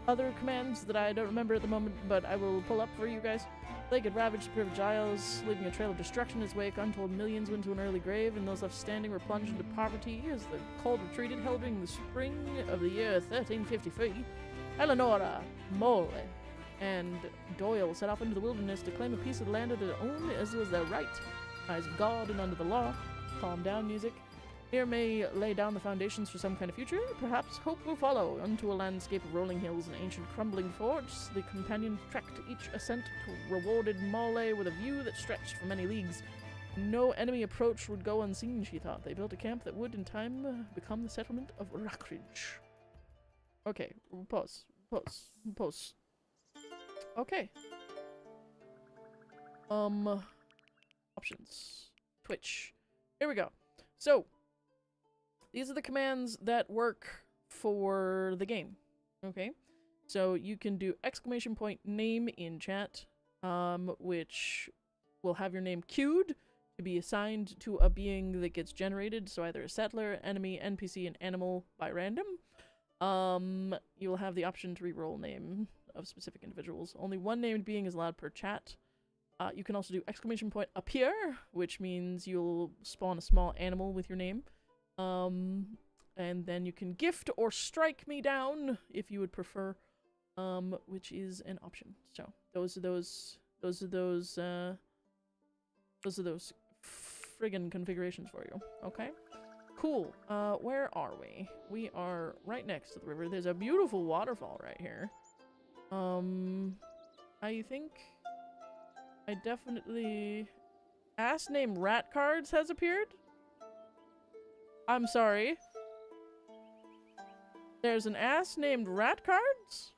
other commands that I don't remember at the moment, but I will pull up for you guys. Plague had ravaged the privileged isles, leaving a trail of destruction in its wake. Untold millions went to an early grave, and those left standing were plunged into poverty as the cold retreated, held during the spring of the year 1353. Eleonora, Mole, and Doyle set off into the wilderness to claim a piece of the land of their own as was their right. Eyes of God and under the law. Calm down, music. Here may lay down the foundations for some kind of future. Perhaps hope will follow. Unto a landscape of rolling hills and ancient crumbling forts, the companion trekked each ascent to rewarded Mole with a view that stretched for many leagues. No enemy approach would go unseen, she thought. They built a camp that would, in time, become the settlement of Rackridge. Okay, pause. Okay. Options. Twitch. Here we go. So, these are the commands that work for the game. Okay? So, you can do exclamation point name in chat, which will have your name queued to be assigned to a being that gets generated, so either a settler, enemy, NPC, and animal by random. You will have the option to reroll name of specific individuals. Only one named being is allowed per chat. You can also do exclamation point appear, which means you'll spawn a small animal with your name. And then you can gift or strike me down if you would prefer, which is an option. So those are those friggin' configurations for you. Okay. Cool. Where are we? We are right next to the river. There's a beautiful waterfall right here. I think I definitely... Ass named Rat Cards has appeared? I'm sorry. There's an ass named Rat Cards?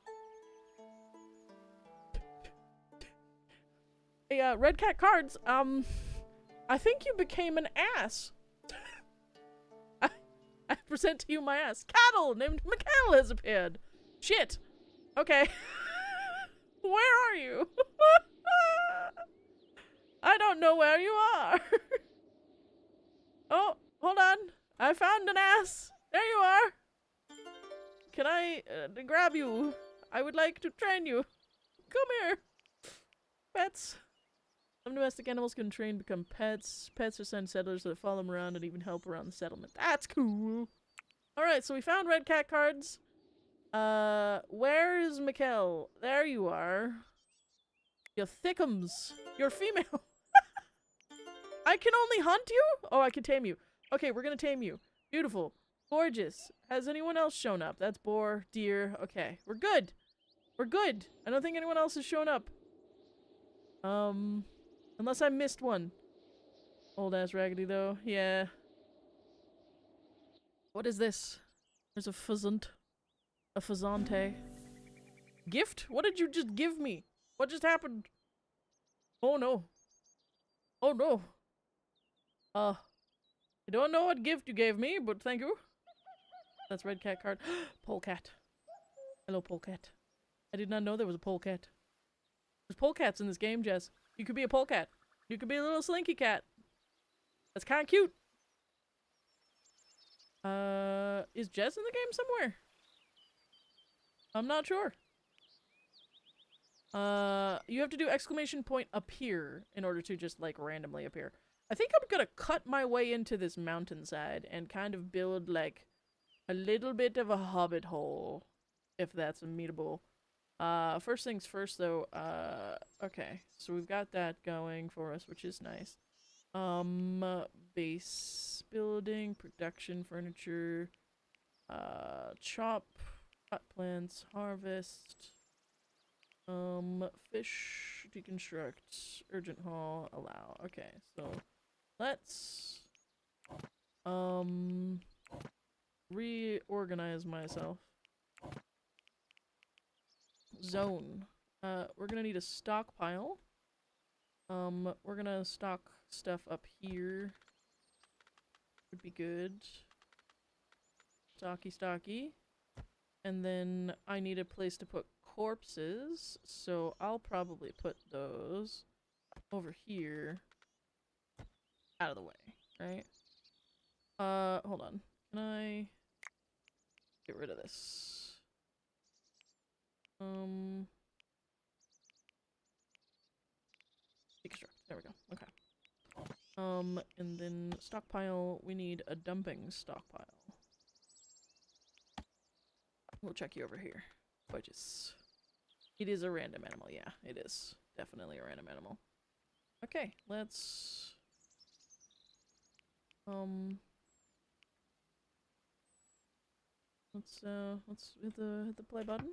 Hey, Red Cat Cards, I think you became an ass. I present to you my ass. Cattle named Mikhail has appeared. Shit. Okay. Where are you? I don't know where you are. Oh, hold on. I found an ass. There you are. Can I grab you? I would like to train you. Come here. Pets. Some domestic animals can train to become pets. Pets are sent settlers that follow them around and even help around the settlement. That's cool. Alright, so we found Red Cat Cards. Where is Mikkel? There you are. You thickums. You're female. I can only hunt you? Oh, I can tame you. Okay, we're gonna tame you. Beautiful. Gorgeous. Has anyone else shown up? That's boar, deer. Okay, we're good. We're good. I don't think anyone else has shown up. Unless I missed one. Old ass raggedy though. Yeah. What is this? There's a pheasant. A pheasante. Gift? What did you just give me? What just happened? Oh no. Oh no. I don't know what gift you gave me, but thank you. That's red cat card. Polecat. Hello, polecat. I did not know there was a polecat. There's polecats in this game, Jess. You could be a polecat. You could be a little slinky cat. That's kind of cute. Is Jess in the game somewhere? I'm not sure. You have to do exclamation point appear in order to just like randomly appear. I think I'm gonna cut my way into this mountainside and kind of build like a little bit of a hobbit hole, if that's amenable. First things first though, okay, so we've got that going for us, which is nice. Base building, production, furniture, chop, cut plants, harvest, fish, deconstruct, urgent haul, allow. Okay, so let's, reorganize myself. Zone. We're gonna need a stockpile. We're gonna stock stuff up here. Would be good. Stocky. And then I need a place to put corpses, so I'll probably put those over here. Out of the way, right? Hold on. Can I get rid of this? Deconstruct. There we go. Okay. And then stockpile, we need a dumping stockpile. We'll check you over here. Gorgeous. It is a random animal, yeah, it is. Definitely a random animal. Okay, let's hit the play button.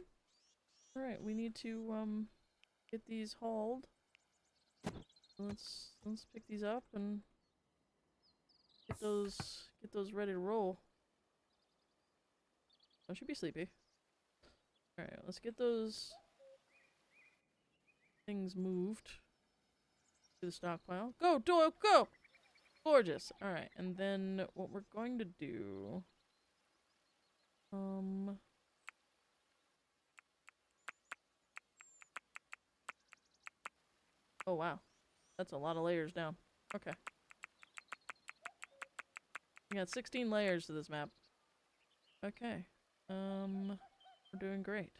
Alright, we need to get these hauled. Let's pick these up and get those ready to roll. I should be sleepy. Alright, let's get those things moved to the stockpile. Go, Doyle, go! Gorgeous. Alright, and then what we're going to do... Oh wow. That's a lot of layers down. Okay. We got 16 layers to this map. Okay. We're doing great.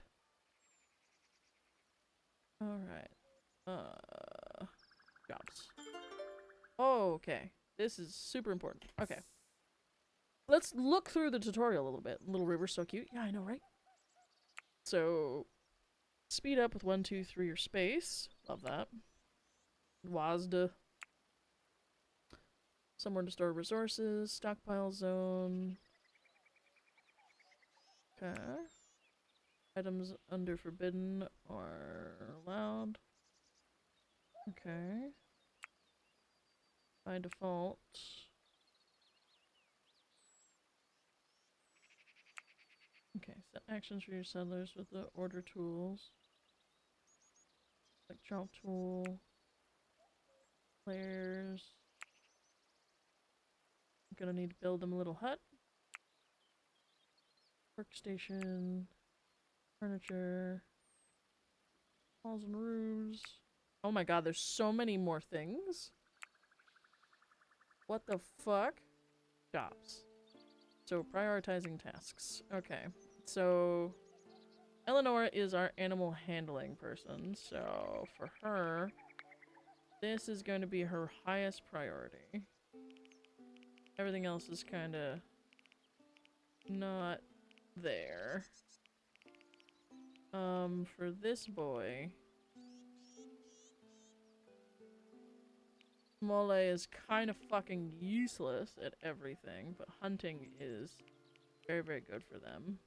Alright. Jobs. Okay. This is super important. Okay. Let's look through the tutorial a little bit. Little river's so cute. Yeah, I know, right? So, speed up with 1, 2, 3 or space. Love that. WASD. Somewhere to store resources. Stockpile zone. Okay. Items under forbidden are allowed. Okay. By default. Okay, set actions for your settlers with the order tools. Like drop tool. Players. I'm gonna need to build them a little hut. Workstation. Furniture. Walls and roofs. Oh my god, there's so many more things. What the fuck? Jobs. So, prioritizing tasks. Okay. So, Eleanor is our animal handling person. So, for her, this is going to be her highest priority. Everything else is kind of not there. For this boy, Mole is kind of fucking useless at everything, but hunting is very, very good for them.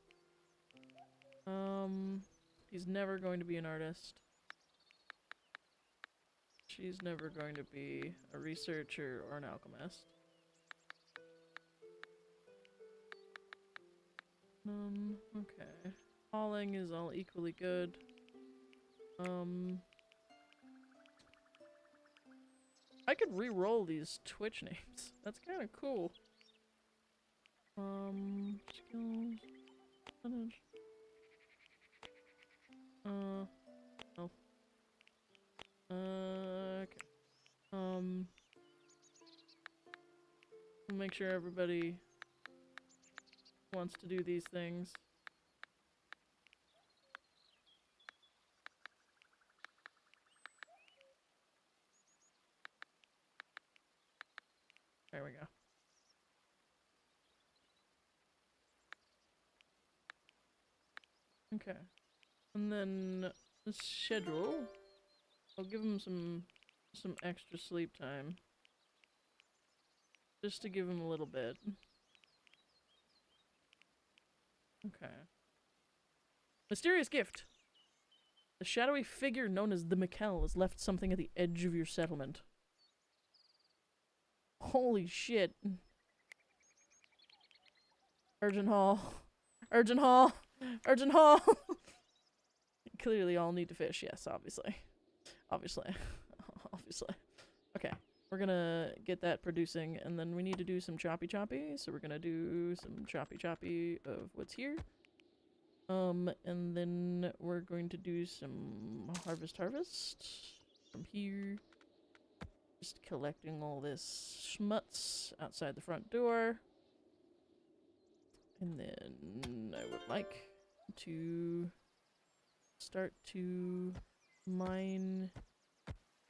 He's never going to be an artist. She's never going to be a researcher or an alchemist. Okay. Hauling is all equally good. I could re-roll these Twitch names. That's kind of cool. Skills. Percentage. Oh. Okay. We'll make sure everybody wants to do these things. There we go. Okay. And then the schedule. I'll give him some extra sleep time. Just to give him a little bit. Okay. Mysterious gift. The shadowy figure known as the Mikkel has left something at the edge of your settlement. Holy shit. Urgent haul. Urgent haul. Urgent haul. Clearly all need to fish. Yes, obviously. Obviously. Obviously. Okay. We're gonna get that producing, and then we need to do some choppy choppy. So we're gonna do some choppy choppy of what's here. And then we're going to do some harvest from here. Just collecting all this schmutz outside the front door. And then I would like to start to mine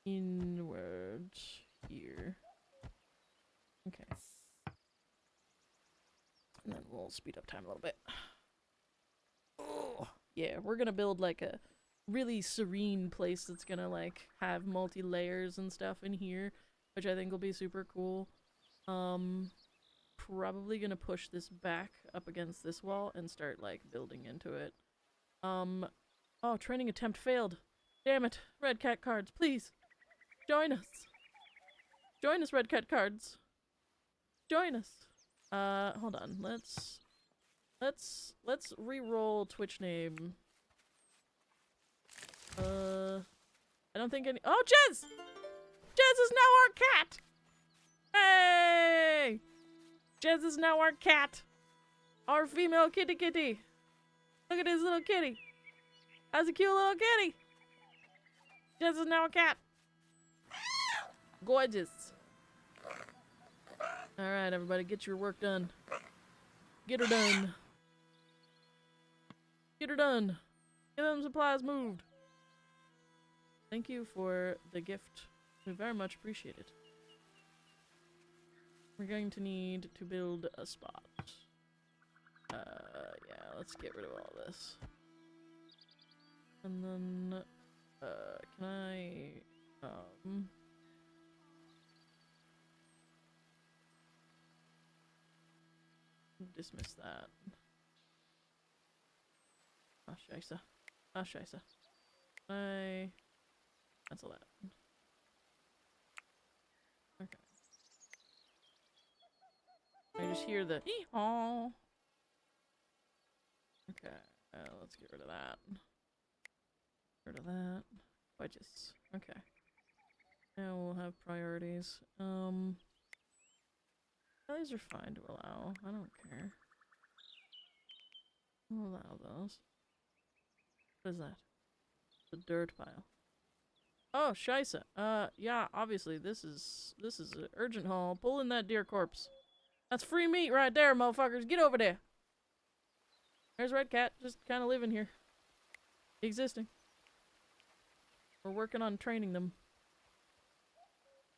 inward here. Okay. And then we'll speed up time a little bit. Oh, yeah, we're gonna build like a really serene place that's gonna like have multi-layers and stuff in here, which I think will be super cool. Probably gonna push this back up against this wall and start like building into it. Oh, training attempt failed. Damn it. Red Cat cards, please. Join us. Join us, Red Cat cards. Join us. Hold on. Let's re-roll Twitch name. I don't think any— oh, Jez! Jez is now our cat! Hey! Jez is now our cat! Our female kitty. Look at his little kitty. That's a cute little kitty. Jez is now a cat. Gorgeous. Alright, everybody, get your work done. Get her done. Get her done. Get them supplies moved. Thank you for the gift. We very much appreciate it. We're going to need to build a spot. Yeah, let's get rid of all this. And then, can I, dismiss that. Ah, scheisse. Ah, scheisse. I cancel that. Okay. I just hear the hee-haw. Okay, let's get rid of that. Get rid of that. Wedges. Okay. Now we'll have priorities. These are fine to allow. I don't care. We'll allow those. What is that? The dirt pile. Oh, scheisse. Yeah, obviously this is an urgent haul. Pull in that deer corpse. That's free meat right there, motherfuckers. Get over there. There's Red Cat, just kind of living here. Existing. We're working on training them.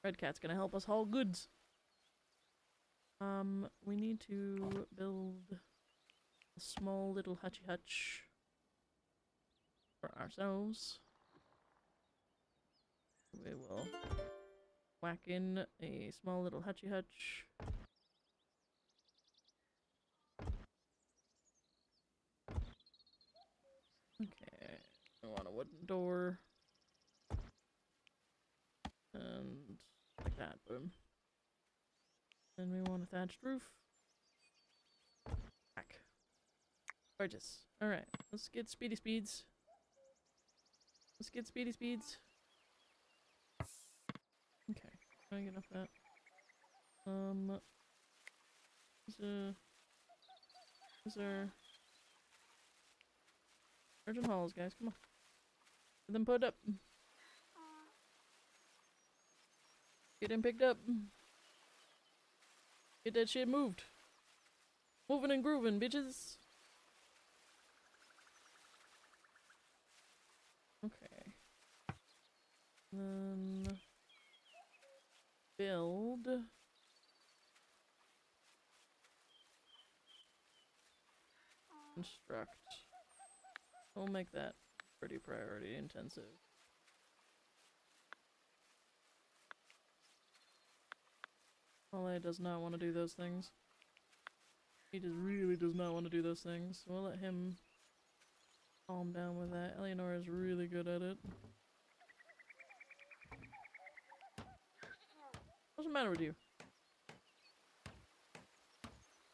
Red Cat's gonna help us haul goods. We need to build a small little hutchy hutch for ourselves. We will Whack in a small little hutchy hutch. Okay, I want a wooden door. And like that, boom. Then we want a thatched roof. Back. Gorgeous. Alright, let's get speedy speeds. Let's get speedy speeds. Okay, can I get off that? Is there urgent halls, guys? Come on. Get them put up. Get them picked up. Get that shit moved. Moving and grooving, bitches. Okay. Then build. Construct. We'll make that pretty priority intensive. Ole does not want to do those things. He just really does not want to do those things. We'll let him calm down with that. Eleanor is really good at it. What's the matter with you?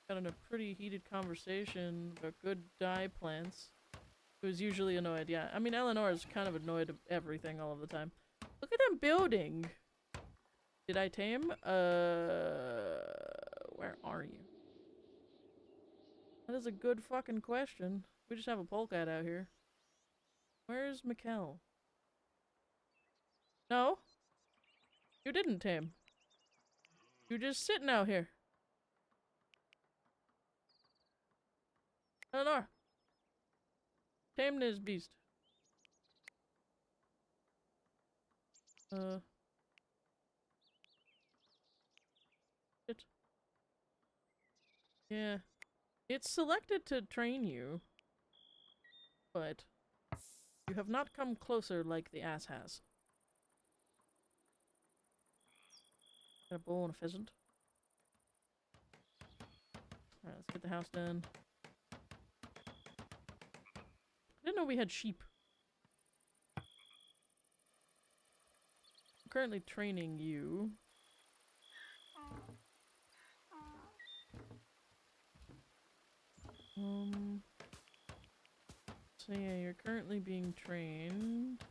Got in a pretty heated conversation about good dye plants. Who's usually annoyed, yeah. I mean, Eleanor is kind of annoyed at everything all of the time. Look at him building! Did I tame? Where are you? That is a good fucking question. We just have a polecat out here. Where's Mikkel? No? You didn't tame. You're just sitting out here. Eleanor! Tame this beast. Shit. Yeah. It's selected to train you. But you have not come closer like the ass has. Got a bull and a pheasant. Alright, let's get the house done. I didn't know we had sheep. I'm currently training you. So yeah, you're currently being trained.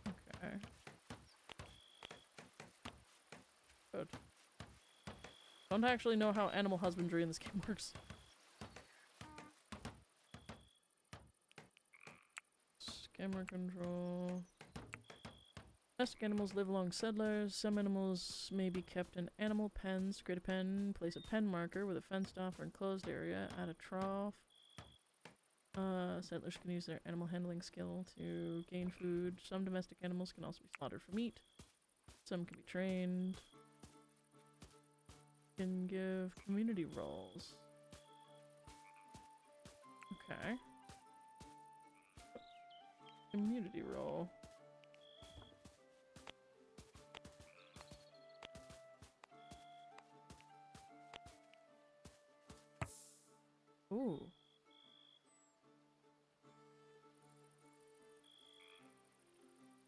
Okay. Good. Don't actually know how animal husbandry in this game works. Camera control. Domestic animals live along settlers. Some animals may be kept in animal pens. Create a pen. Place a pen marker with a fenced off or enclosed area. Add a trough. Settlers can use their animal handling skill to gain food. Some domestic animals can also be slaughtered for meat. Some can be trained. Can give community roles. Okay. Community role. Ooh.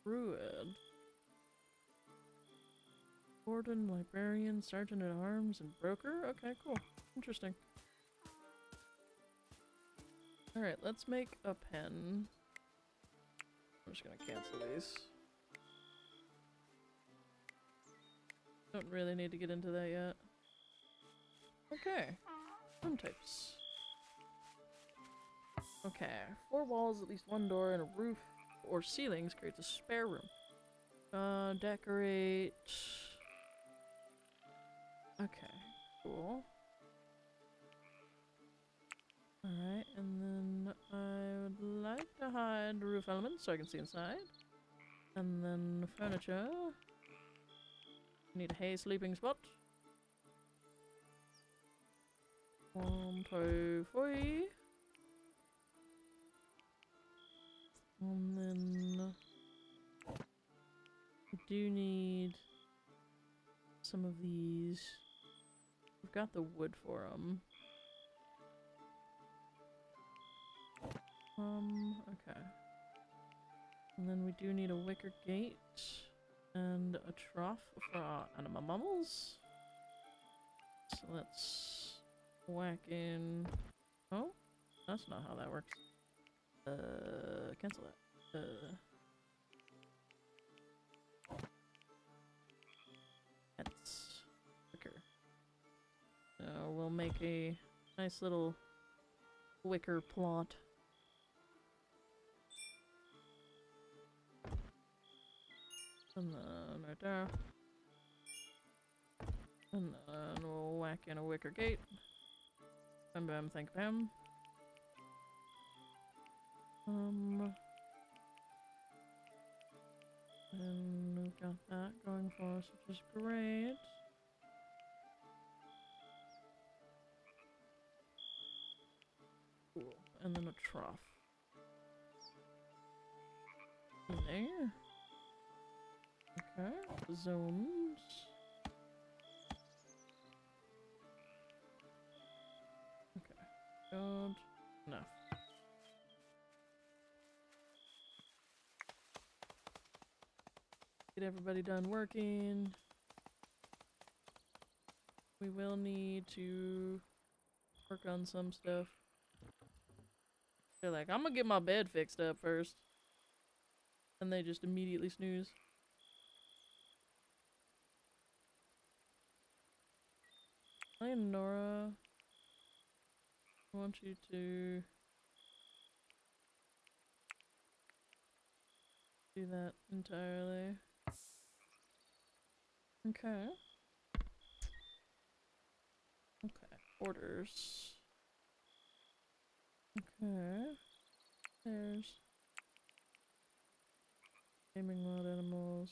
Druid. Warden, librarian, sergeant at arms, and broker? Okay, cool. Interesting. Alright, let's make a pen. I'm just gonna cancel these. Don't really need to get into that yet. Okay. Room types. Okay. 4 walls, at least 1 door, and a roof or ceilings creates a spare room. Decorate. Okay. Cool. Alright, and then I would like to hide the roof elements so I can see inside. And then furniture. Need a hay sleeping spot. 1, 2, 3. And then we do need some of these. We've got the wood for them. Okay. And then we do need a wicker gate and a trough for our animals. So let's whack in. Oh, that's not how that works. Cancel that. That's wicker. So we'll make a nice little wicker plot. And then right there. And then we'll whack in a wicker gate. Bam bam thank bam. And we've got that going for us, which is great. Cool. And then a trough. In there. Okay. Zones. Okay. Good. Enough. Get everybody done working. We will need to work on some stuff. They're like, I'm gonna get my bed fixed up first. And they just immediately snooze. Hi, Nora. I want you to do that entirely. Okay. Okay. Orders. Okay. There's gaming wild animals.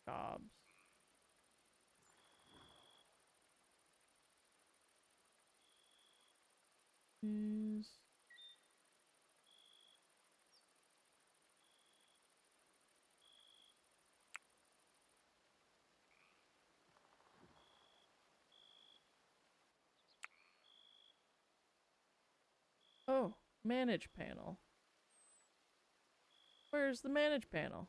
Jobs. These. Oh, manage panel. Where's the manage panel?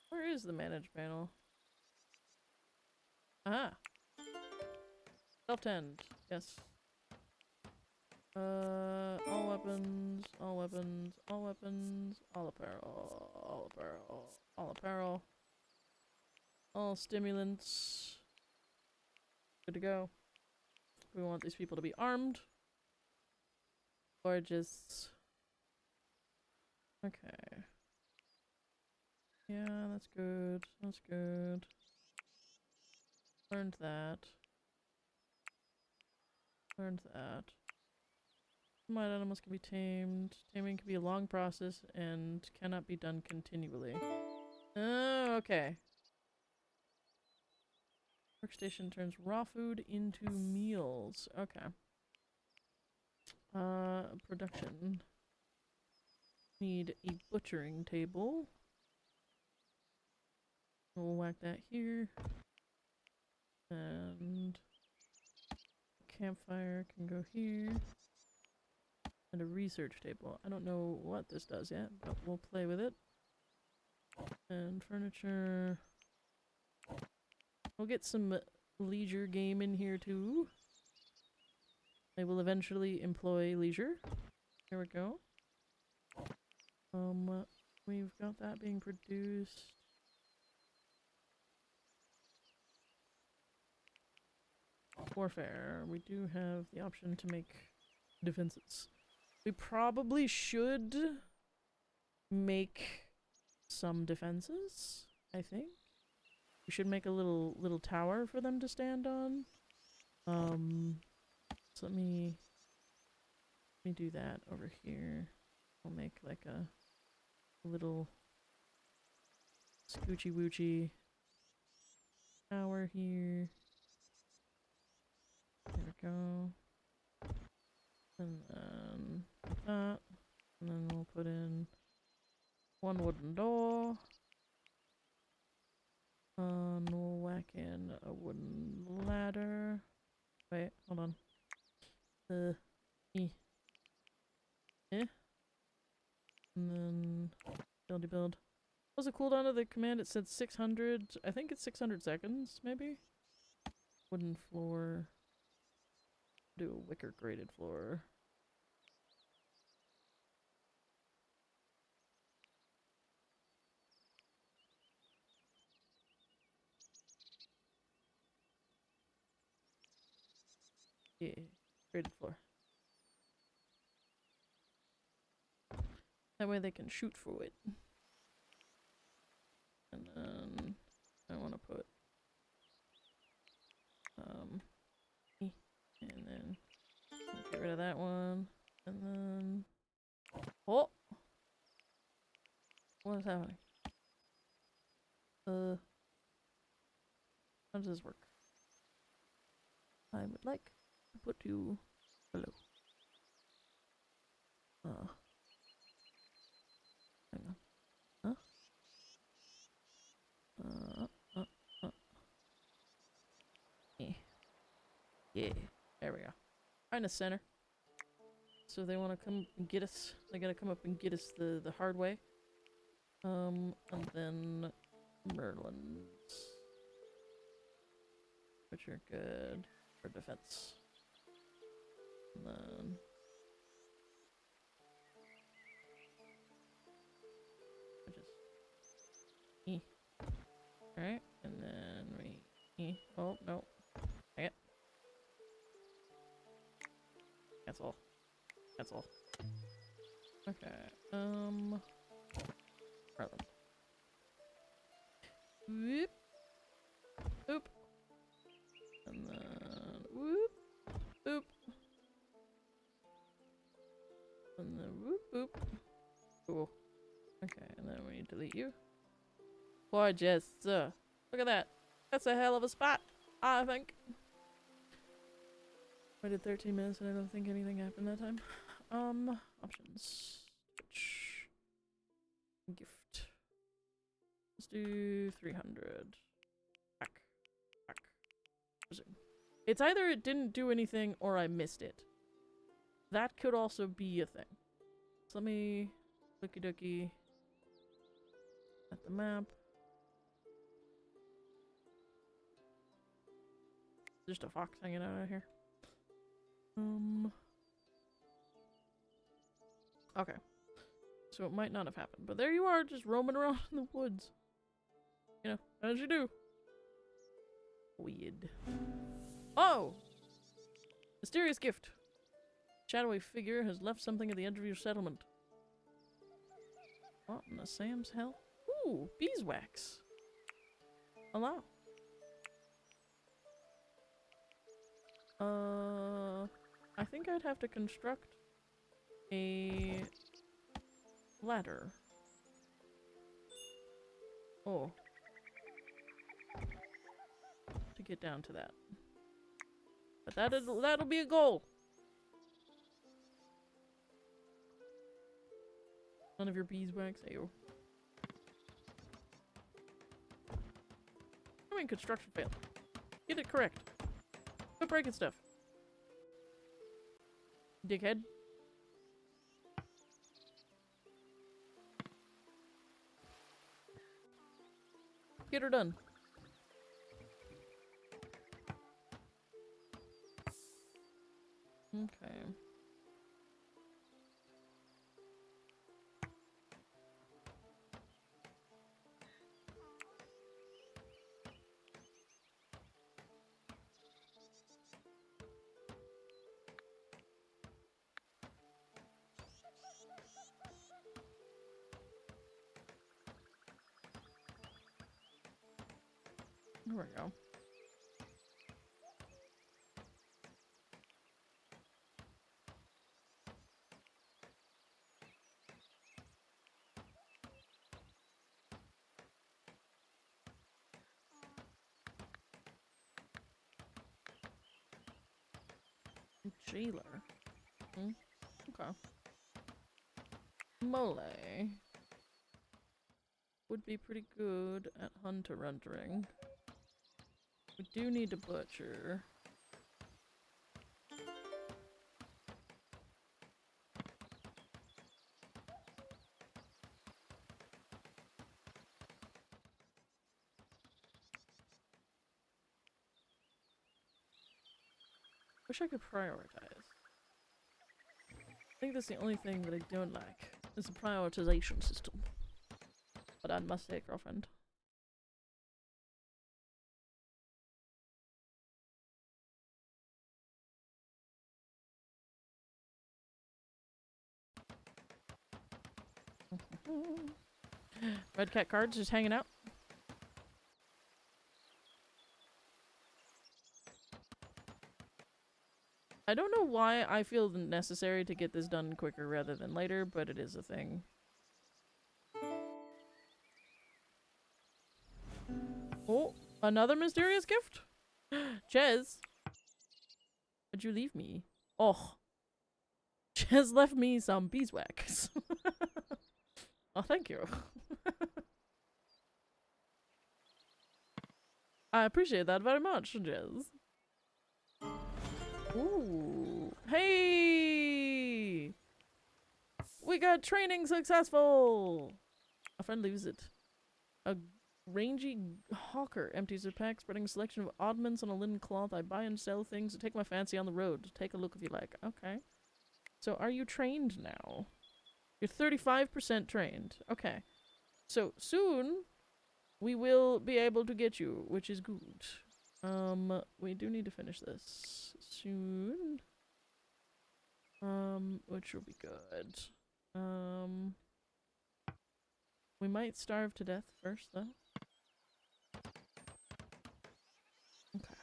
Where is the manage panel? Aha. Self-tend. Yes. All weapons, all weapons, all weapons, all apparel, all apparel, all apparel, all stimulants. Good to go. We want these people to be armed. Gorgeous. Okay. Yeah, that's good. That's good. Learned that. Learned that. Wild animals can be tamed. Taming can be a long process and cannot be done continually. Oh, okay. Workstation turns raw food into meals. Okay. Production. Need a butchering table. We'll whack that here. And campfire can go here. And a research table. I don't know what this does yet, but we'll play with it. And furniture. We'll get some leisure game in here too. I will eventually employ leisure. There we go. We've got that being produced. Warfare. We do have the option to make defenses. We probably should make some defenses, I think. We should make a little tower for them to stand on. So let me do that over here. I'll make like a little scoochy woochy tower here. There we go. And then that. And then we'll put in one wooden door. And we'll whack in a wooden ladder. Wait, hold on. Eh. And then build. What was the cooldown of the command? It said 600. I think it's 600 seconds, maybe? Wooden floor. Do a wicker grated floor. Yeah, grated floor. That way they can shoot through it. And then I want to put and then get rid of that one. And then oh, what is happening? How does this work? I would like to put you below. Hang on. Huh? Yeah. There we go. Right in the center. So they want to come and get us. They gotta come up and get us the hard way. And then Merlins, which are good for defense. And then alright, and then we oh no. Dang it. That's all. That's all. Okay. Merlin. Whoop. Oop. And then whoop. Oop. And then whoop whoop. Cool. Okay, and then we delete you. Gorgeous. Look at that. That's a hell of a spot, I think. I did 13 minutes and I don't think anything happened that time. Options. Switch. Gift. Let's do 300. Back. Resume. It's either it didn't do anything or I missed it. That could also be a thing. So let me looky dookie at the map. Just a fox hanging out here. Okay. So it might not have happened, but there you are, just roaming around in the woods. You know, as you do. Weird. Oh! Mysterious gift. Shadowy figure has left something at the edge of your settlement. What in the Sam's hell? Ooh, beeswax. Hello. I think I'd have to construct a ladder. Oh. To get down to that. But that'll be a goal. None of your beeswax. Ayo. I mean, construction failed. Get it correct. Quit breaking stuff. Dickhead. Get her done. Okay. There we go. Jailer. Okay. Mole would be pretty good at hunter-runtering. We do need a butcher. Wish I could prioritize. I think that's the only thing that I don't like, is the prioritization system. But I must say, girlfriend. Red cat cards just hanging out. I don't know why I feel necessary to get this done quicker rather than later, but it is a thing. Oh, another mysterious gift? Ches, what'd you leave me? Oh, Ches left me some beeswax. Oh, thank you. I appreciate that very much, Ches. Ooh. Hey! We got training successful! A friendly visit. A rangy hawker empties her pack, spreading a selection of oddments on a linen cloth. I buy and sell things to take my fancy on the road. Take a look if you like. Okay. So are you trained now? You're 35% trained. Okay. So soon we will be able to get you, which is good. We do need to finish this soon. Which will be good. We might starve to death first, though. Okay.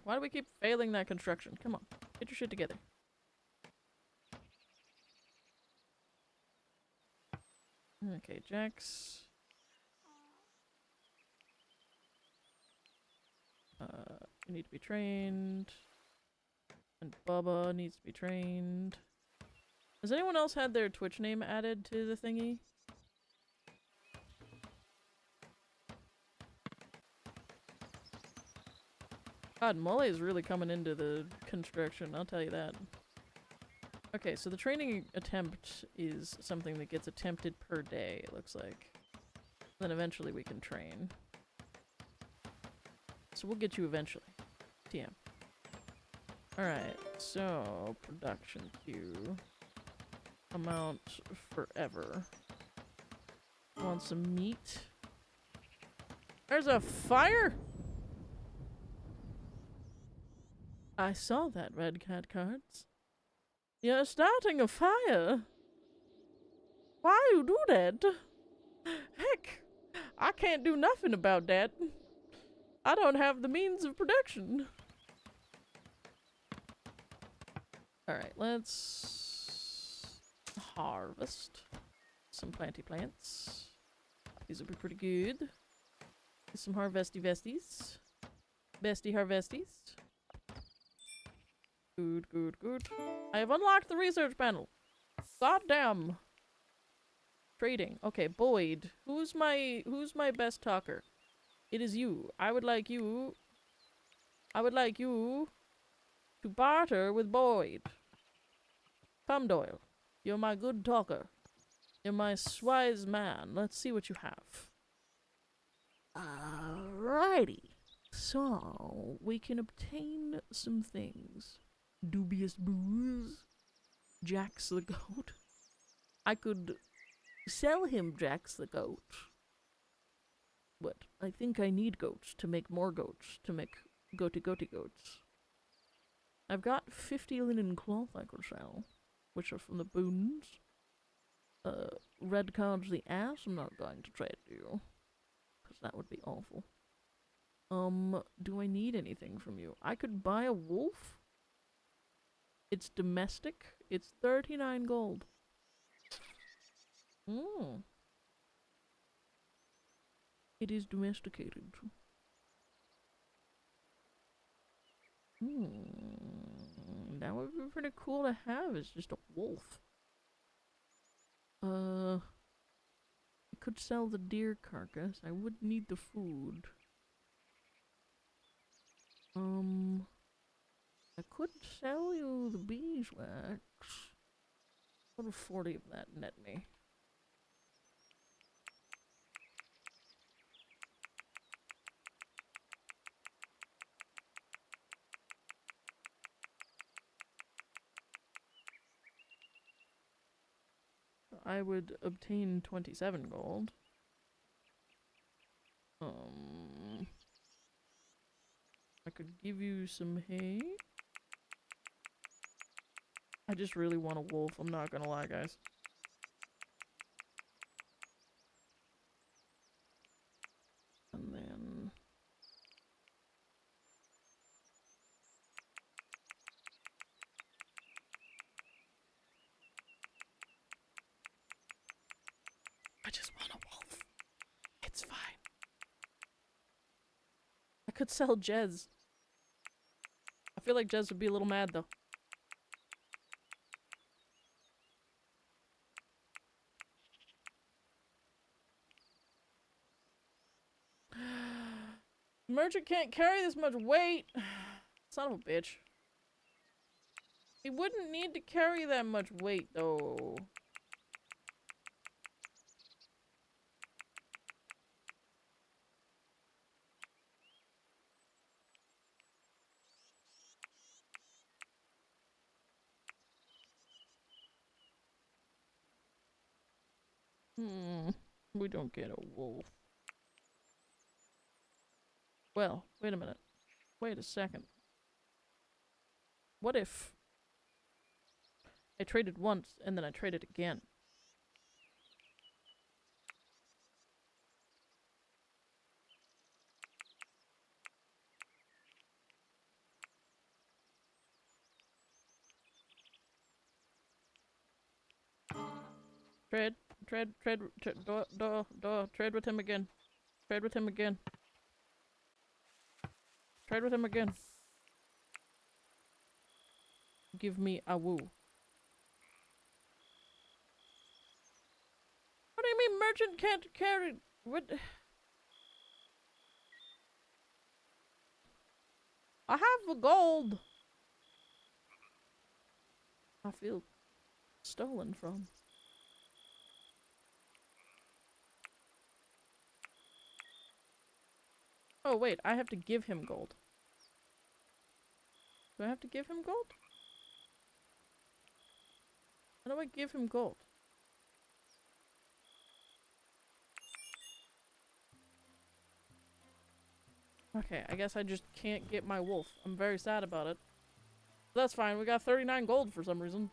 Why do we keep failing that construction? Come on, get your shit together. Okay, Jax. You need to be trained. And Bubba needs to be trained. Has anyone else had their Twitch name added to the thingy? God, Molly is really coming into the construction, I'll tell you that. Okay, so the training attempt is something that gets attempted per day, it looks like. Then eventually we can train. So we'll get you eventually. TM. Alright, so production queue. Amount forever. Want some meat? There's a fire? I saw that, Red Cat Cards. You're starting a fire? Why you do that? Heck, I can't do nothing about that. I don't have the means of production. Alright, let's harvest some planty plants. These will be pretty good. Get some harvesty vesties. Bestie harvesties. Good, good, good. I have unlocked the research panel. Goddamn. Trading. Okay, Boyd. Who's my best talker? It is you. I would like you to barter with Boyd. Come, Doyle. You're my good talker. You're my wise man. Let's see what you have. Alrighty. So, we can obtain some things. Dubious booze. Jax the goat. I could sell him Jax the goat. But I think I need goats to make more goats, to make goaty goats. I've got 50 linen cloth I could sell, which are from the boons. Red cards the ass, I'm not going to trade you, because that would be awful. Do I need anything from you? I could buy a wolf. It's domestic. It's 39 gold. It is domesticated. That would be pretty cool to have. It's just a wolf. I could sell the deer carcass. I would need the food. I could sell you the beeswax. What would 40 of that net me? I would obtain 27 gold. I could give you some hay. I just really want a wolf, I'm not gonna lie, guys. And then... I just want a wolf. It's fine. I could sell Jez. I feel like Jez would be a little mad, though. Merchant can't carry this much weight. Son of a bitch. He wouldn't need to carry that much weight, though. We don't get a wolf. Well, wait a minute. Wait a second. What if I traded once and then I traded again? Trade with him again. Trade with him again. Trade with him again. Give me a woo. What do you mean merchant can't carry? What? I have the gold. I feel stolen from. Oh wait, I have to give him gold. Do I have to give him gold? How do I give him gold? Okay, I guess I just can't get my wolf. I'm very sad about it. But that's fine, we got 39 gold for some reason.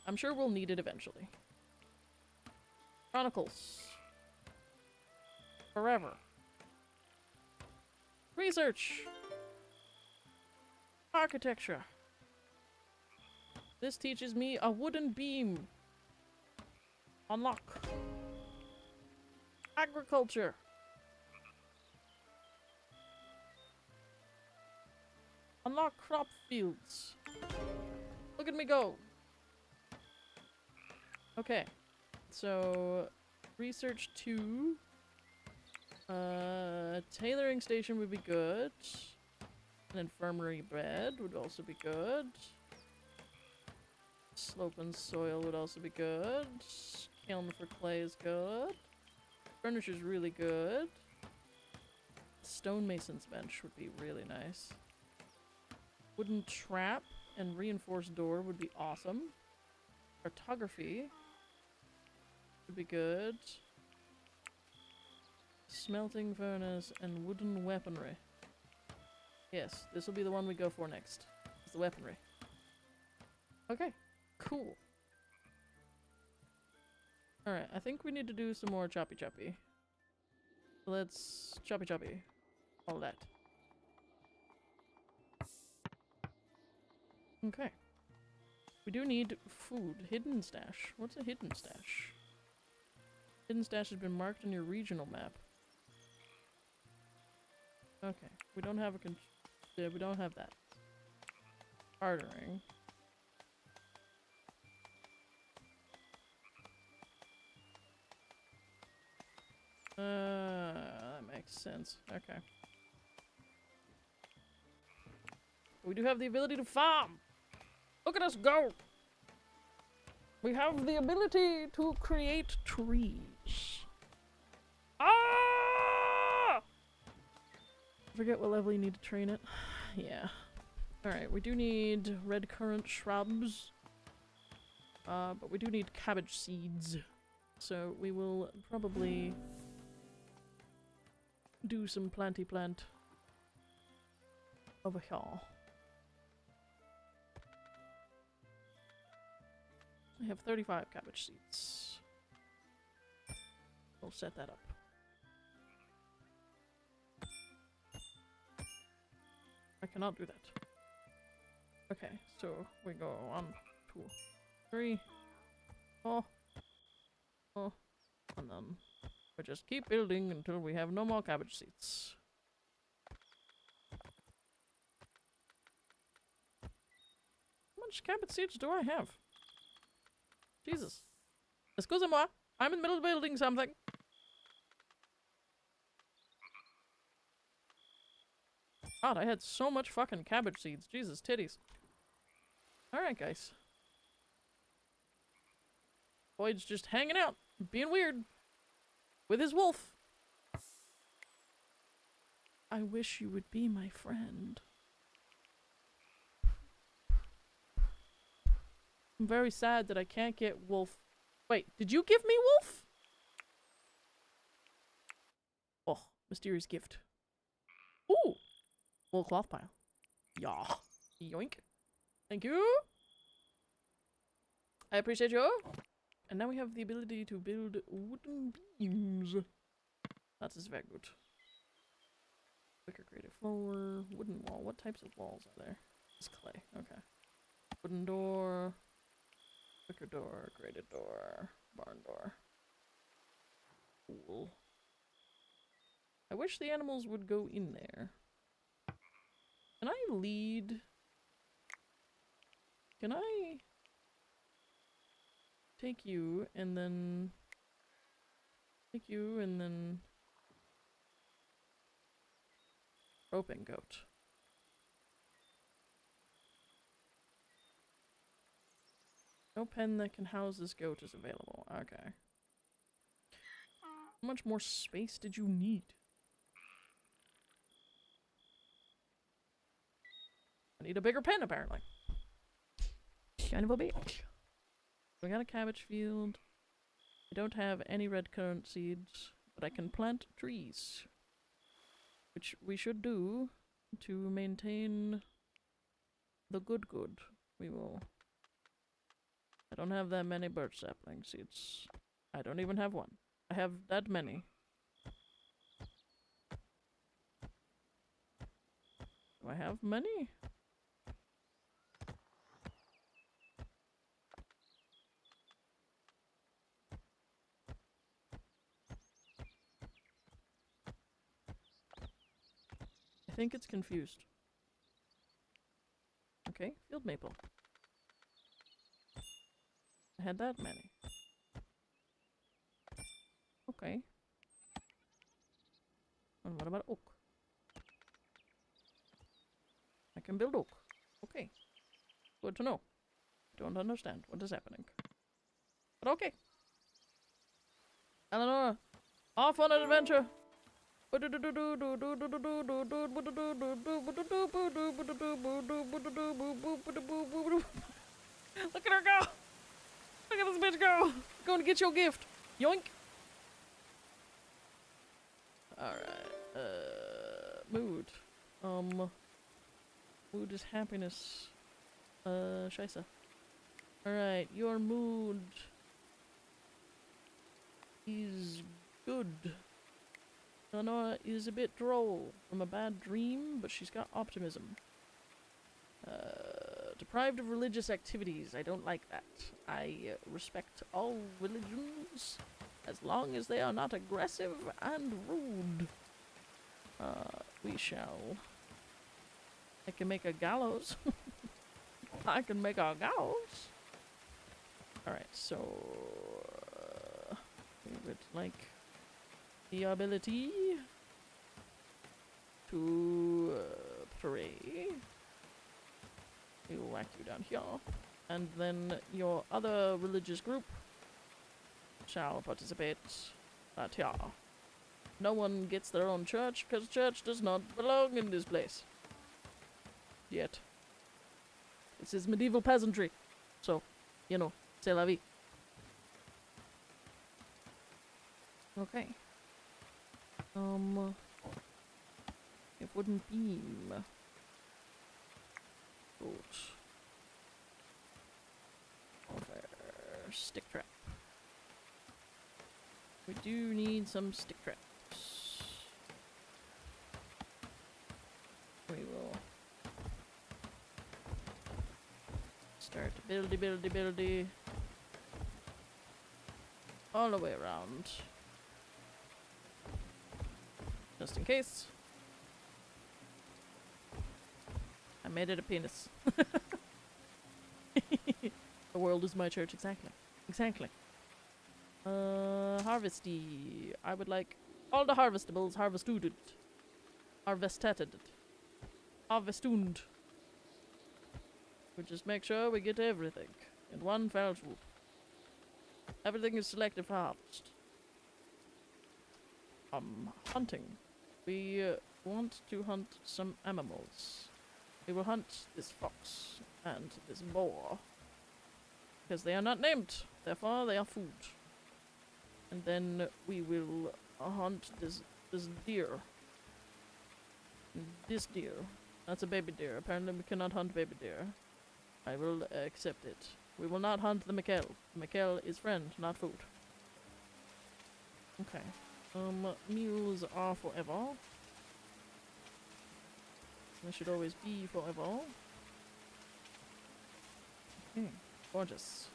I'm sure we'll need it eventually. Chronicles. Forever. Research. Architecture. This teaches me a wooden beam. Unlock. Agriculture. Unlock crop fields. Look at me go. Okay. So, research 2. Tailoring station would be good. An infirmary bed would also be good. Slope and soil would also be good. Kiln for clay is good. Furniture's really good. Stonemason's bench would be really nice. Wooden trap and reinforced door would be awesome. Cartography would be good. Smelting furnace and wooden weaponry. Yes, this will be the one we go for next. It's the weaponry. Okay, cool. Alright, I think we need to do some more choppy choppy. Let's choppy choppy. All that. Okay. We do need food. Hidden stash. What's a hidden stash? Hidden stash has been marked on your regional map. Okay, we don't have a yeah, we don't have that. Bartering. That makes sense. Okay. We do have the ability to farm! Look at us go! We have the ability to create trees. Ah! I forget what level you need to train it. Yeah. Alright, we do need red currant shrubs. But we do need cabbage seeds. So we will probably do some planty plant over here. I have 35 cabbage seeds. We'll set that up. I cannot do that. Okay, so we go 1, 2, 3, 4, and then we just keep building until we have no more cabbage seeds. How much cabbage seeds do I have? Jesus. Excusez-moi, I'm in the middle of building something. God, I had so much fucking cabbage seeds. Jesus, titties. Alright, guys. Boyd's just hanging out, being weird. With his wolf. I wish you would be my friend. I'm very sad that I can't get wolf. Wait, did you give me wolf? Oh, mysterious gift. Ooh! Wool cloth pile. Yeah. Yoink. Thank you. I appreciate you. And now we have the ability to build wooden beams. That is very good. Wicker grated floor. Wooden wall. What types of walls are there? It's clay. Okay. Wooden door. Wicker door. Grated door. Barn door. Cool. I wish the animals would go in there. Can I lead? Can I take you and then roping goat? No pen that can house this goat is available. Okay. How much more space did you need? I need a bigger pen, apparently. Kind of a bitch. We got a cabbage field. I don't have any red currant seeds, but I can plant trees. Which we should do to maintain the good. We will. I don't have that many birch sapling seeds. I don't even have one. I have that many. Do I have many? I think it's confused. Okay, field maple. I had that many. Okay. And what about oak? I can build oak. Okay. Good to know. Don't understand what is happening. But okay. Eleanor, off on an adventure! Look at her go! Look at this bitch go! Go and get your gift! Yoink! Alright, mood. Mood is happiness. Scheisse. Alright, your mood is good. Eleanor is a bit droll from a bad dream, but she's got optimism. Deprived of religious activities. I don't like that. I respect all religions as long as they are not aggressive and rude. we shall. I can make a gallows. I can make a gallows. Alright, so we would like the ability to pray. We will whack you down here. And then your other religious group shall participate right here. No one gets their own church, because church does not belong in this place. Yet. This is medieval peasantry. So, you know, c'est la vie. Okay. It wouldn't beam. Good. Over. Stick trap. We do need some stick traps. We will start buildy all the way around. Just in case. I made it a penis. The world is my church, exactly. Exactly. Harvesty. I would like all the harvestables harvested. Harvested. Harvestund. We just make sure we get everything in one fell swoop. Everything is selected for harvest. Hunting. We want to hunt some animals. We will hunt this fox and this boar. Because they are not named. Therefore, they are food. And then we will hunt this deer. This deer. That's a baby deer. Apparently we cannot hunt baby deer. I will accept it. We will not hunt the Mikkel. Mikkel is friend, not food. Okay. Mules are forever. They should always be forever. Okay. Gorgeous.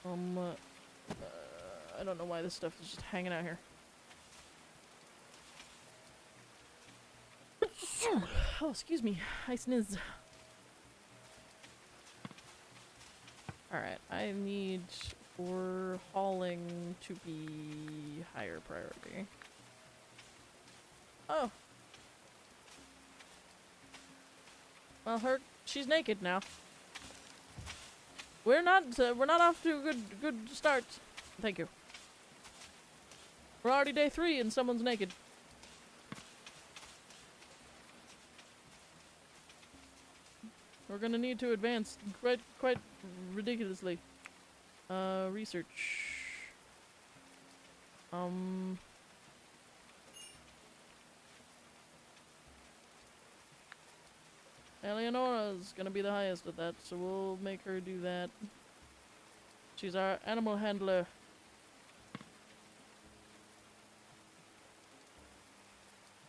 I don't know why this stuff is just hanging out here. Oh, excuse me. I sneeze. Alright, I need for hauling to be higher priority. Oh. Well, she's naked now. We're not off to a good start. Thank you. We're already day 3 and someone's naked. We're gonna need to advance quite ridiculously. Research. Eleonora's gonna be the highest at that, so we'll make her do that. She's our animal handler.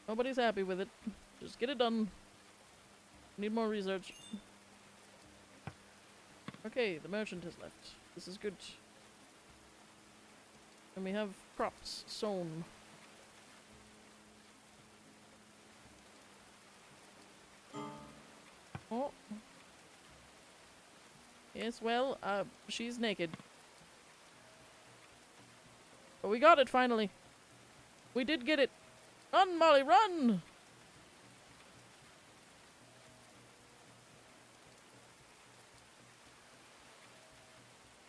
Nobody's happy with it. Just get it done. Need more research. Okay, the merchant has left. This is good. And we have crops sown. Oh. Yes, well, she's naked. But we got it finally. We did get it. Run, Molly, run!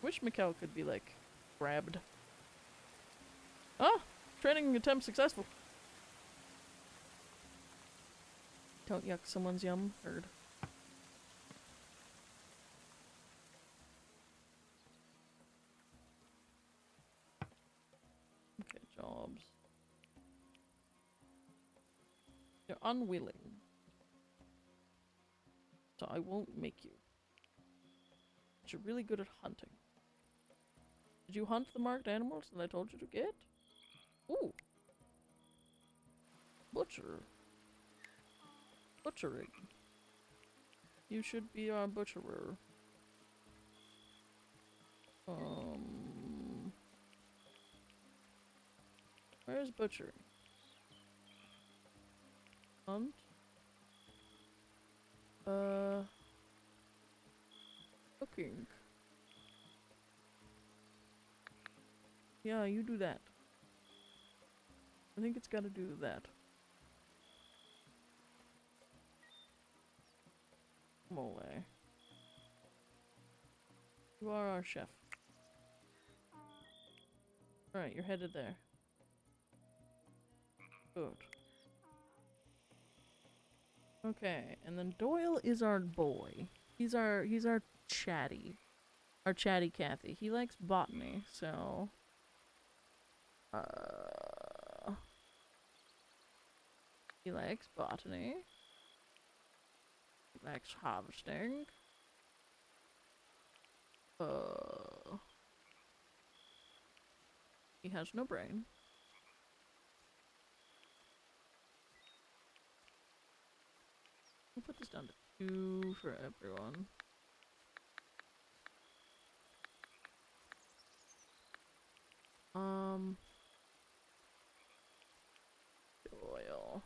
Wish Mikkel could be, like, grabbed. Ah! Training attempt successful. Don't yuck someone's yum. Heard. Okay, jobs. You're unwilling. So I won't make you. But you're really good at hunting. Did you hunt the marked animals that I told you to get? Ooh. Butcher. Butchering. You should be our butcherer. Where's butchering? Hunt. Cooking. Yeah, you do that. I think it's gotta do that. Mole. You are our chef. Alright, you're headed there. Good. Okay, and then Doyle is our boy. He's our chatty. Our chatty Cathy. He likes botany, so he likes botany. He likes harvesting. He has no brain. We'll put this down to 2 for everyone. Doyle.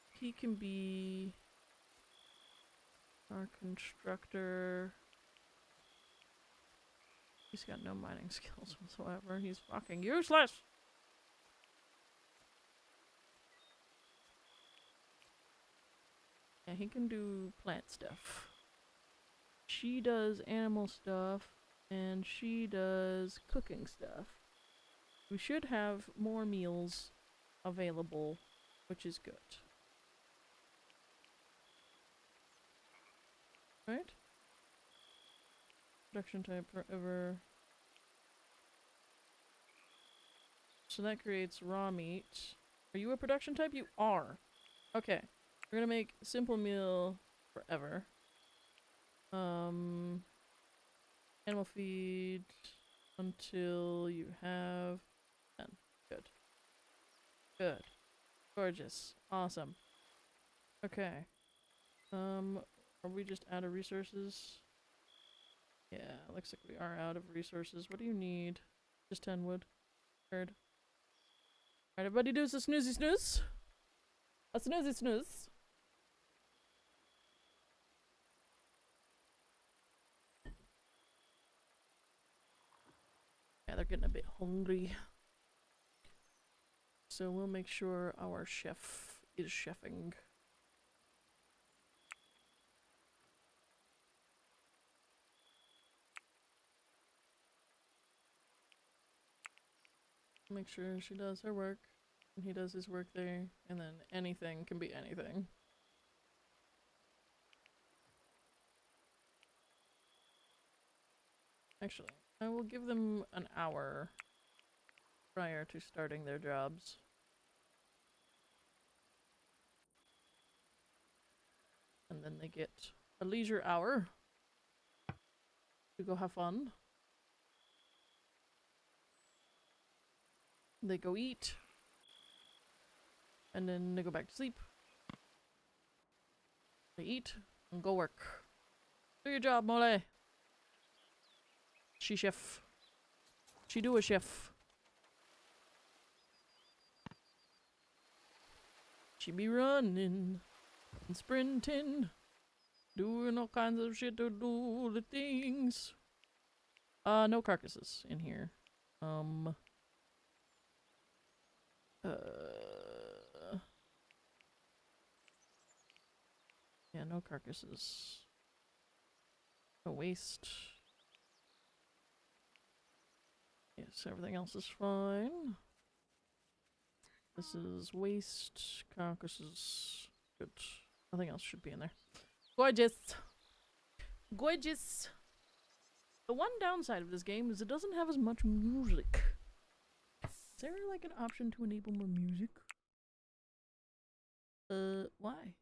He can be our constructor. He's got no mining skills whatsoever. He's fucking useless! Yeah, he can do plant stuff. She does animal stuff, and she does cooking stuff. We should have more meals available, which is good. Right? Production type forever. So that creates raw meat. Are you a production type? You are. Okay. We're gonna make simple meal forever. Animal feed until you have 10. Good. Good. Gorgeous. Awesome. Okay. Are we just out of resources? Yeah, looks like we are out of resources. What do you need? Just 10 wood. Heard. Alright, everybody do a snoozy snooze. A snoozy snooze. Yeah, they're getting a bit hungry. So we'll make sure our chef is chefing. Make sure she does her work, and he does his work there, and then anything can be anything. Actually, I will give them an hour prior to starting their jobs. And then they get a leisure hour to go have fun. They go eat. And then they go back to sleep. They eat and go work. Do your job, Mole. She chef. She do a chef. She be running and sprinting, doing all kinds of shit to do the things. No carcasses in here. Yeah, no carcasses. No waste. Yes, everything else is fine. This is waste, carcasses. Good. Nothing else should be in there. Gorgeous! Gorgeous! The one downside of this game is it doesn't have as much music. Is there like an option to enable more music? Why?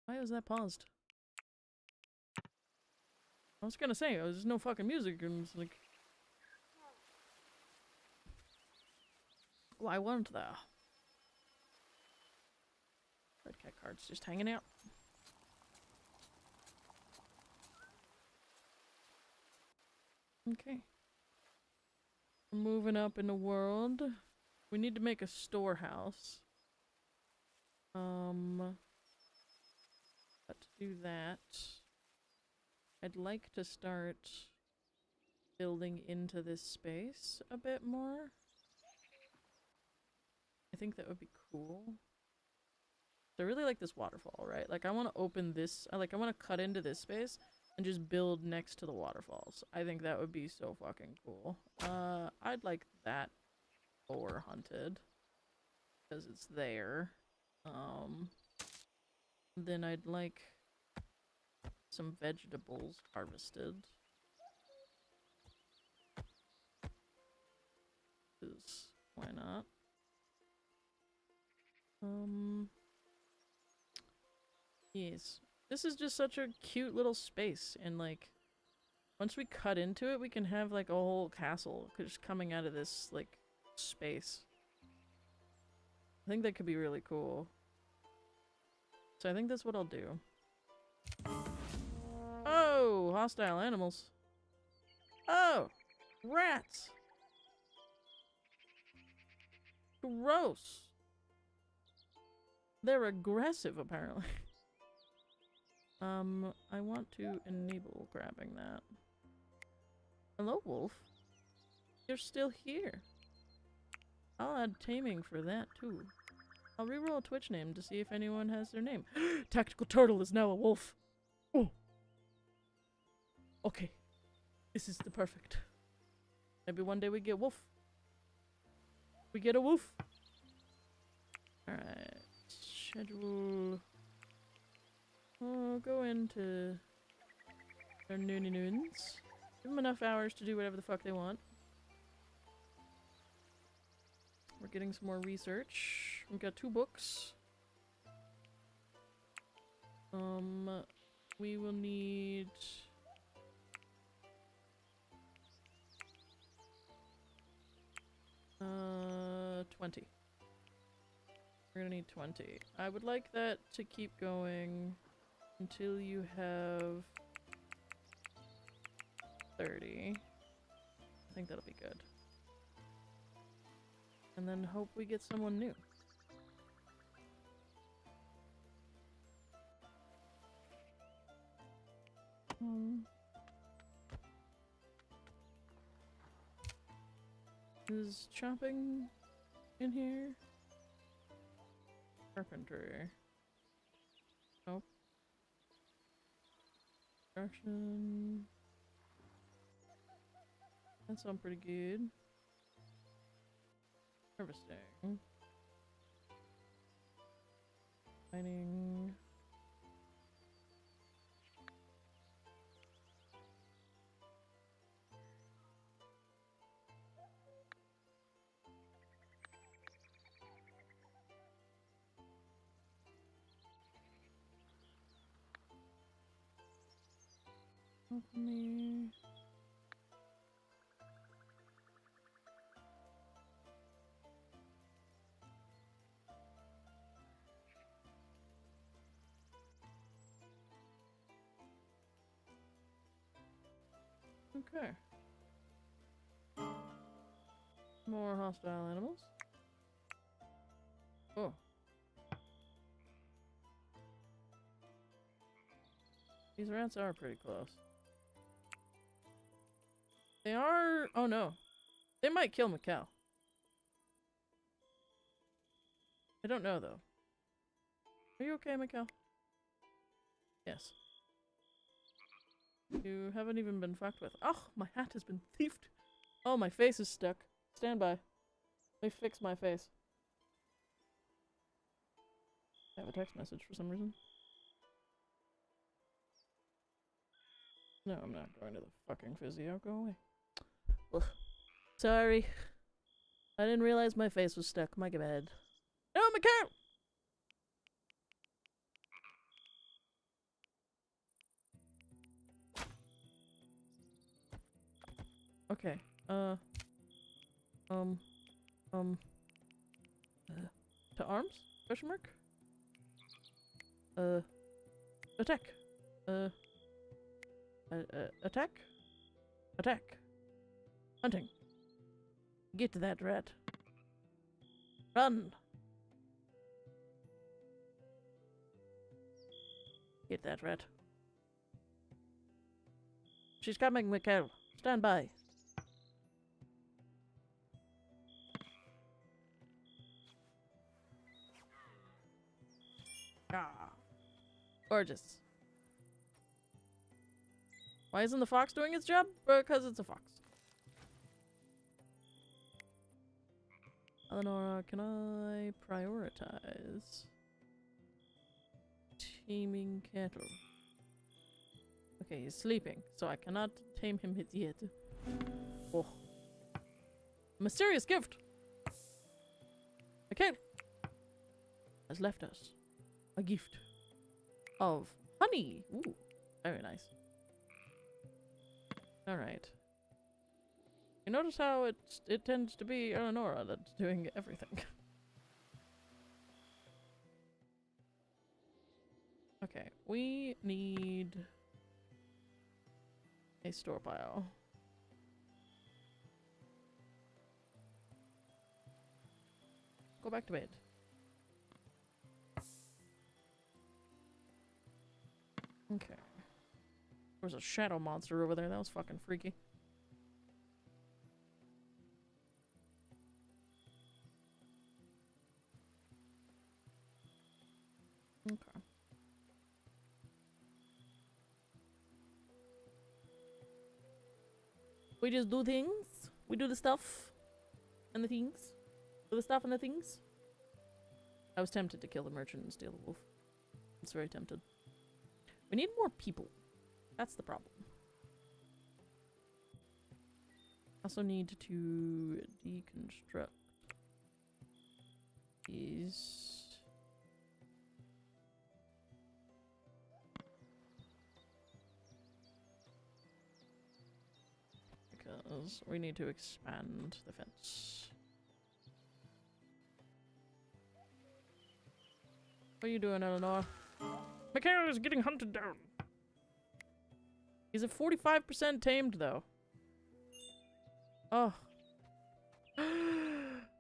Why was that paused? I was gonna say, there's no fucking music, and it's like... Why weren't there? Red cat card's just hanging out. Okay. We're moving up in the world. We need to make a storehouse. But to do that, I'd like to start building into this space a bit more. I think that would be cool. So I really like this waterfall, right? Like I want to open this, I want to cut into this space and just build next to the waterfalls. I think that would be so fucking cool. I'd like that boar hunted because it's there. Then I'd like some vegetables harvested. 'Cause why not? Yes. This is just such a cute little space, and like, once we cut into it, we can have like a whole castle just coming out of this like space. I think that could be really cool. So I think that's what I'll do. Oh, hostile animals. Oh, rats. Gross. They're aggressive, apparently. I want to enable grabbing that. Hello, wolf. You're still here. I'll add taming for that, too. I'll reroll a Twitch name to see if anyone has their name. Tactical Turtle is now a wolf. Oh. Okay. This is the perfect. Maybe one day we get wolf. We get a wolf. Alright. Schedule. Oh, go into their noony noons. Give them enough hours to do whatever the fuck they want. We're getting some more research. We've got 2 books. We will need... Uh, 20. We're gonna need 20. I would like that to keep going until you have 30. I think that'll be good. And then hope we get someone new. Is chopping in here? Carpentry. Nope. Construction. That sounds pretty good. Harvesting. Mining. Company. Okay. More hostile animals. Oh. These rats are pretty close. They are... Oh no. They might kill Mikkel. I don't know though. Are you okay, Mikkel? Yes. You haven't even been fucked with. Oh, my hat has been thiefed. Oh, my face is stuck. Stand by. Let me fix my face. I have a text message for some reason. No, I'm not going to the fucking physio. Go away. Ugh. Sorry. I didn't realize my face was stuck. My bad. No, Mikkel! Okay. To arms? Question mark? Attack. Attack? Attack. Hunting. Get to that rat. Run! Hit that rat. She's coming, Mikhail. Stand by. Ah. Gorgeous. Why isn't the fox doing its job? Because it's a fox. Eleonora, can I prioritize taming cattle? Okay, he's sleeping, so I cannot tame him yet. Oh. Mysterious gift! Okay. Has left us a gift of honey. Ooh, very nice. Alright. You notice how it tends to be Eleonora that's doing everything. Okay, we need a store pile. Go back to bed. Okay. There was a shadow monster over there. That was fucking freaky. Okay. We just do things. We do the stuff and the things. Do the stuff and the things. I was tempted to kill the merchant and steal the wolf. I was very tempted. We need more people. That's the problem. Also need to deconstruct these. Because we need to expand the fence. What are you doing, Eleanor? Mikhail is getting hunted down. He's at 45% tamed, though. Oh.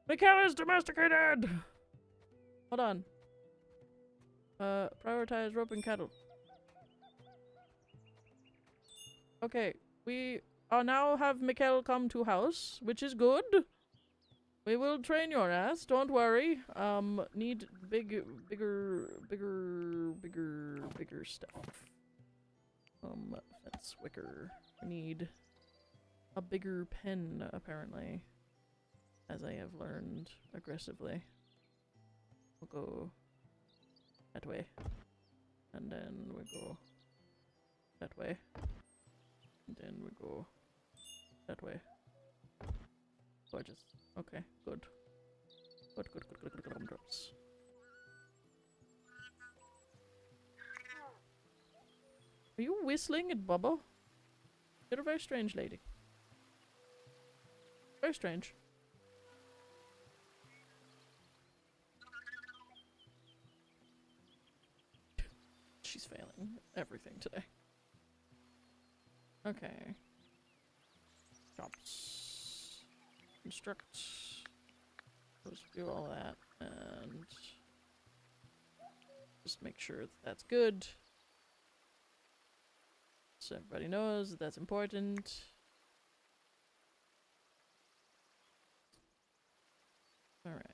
Mikhail is domesticated! Hold on. Prioritize roping cattle. Okay, we now have Mikhail come to house, which is good. We will train your ass, don't worry. Need bigger stuff. Fence wicker. We need a bigger pen, apparently. As I have learned aggressively. We'll go that way. And then we go that way. And then we go that way. Gorgeous. Okay, good. Good. Drops. Are you whistling at Bubba? You're a very strange lady. Very strange. She's failing everything today. Okay. Jobs. Construct. Let's do all that and just make sure that that's good. So everybody knows that that's important. Alright.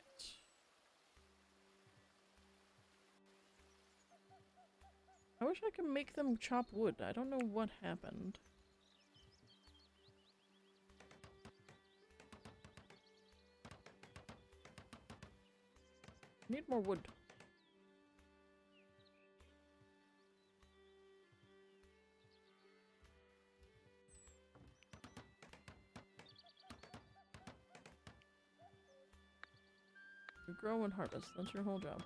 I wish I could make them chop wood. I don't know what happened. Need more wood. You grow and harvest. That's your whole job.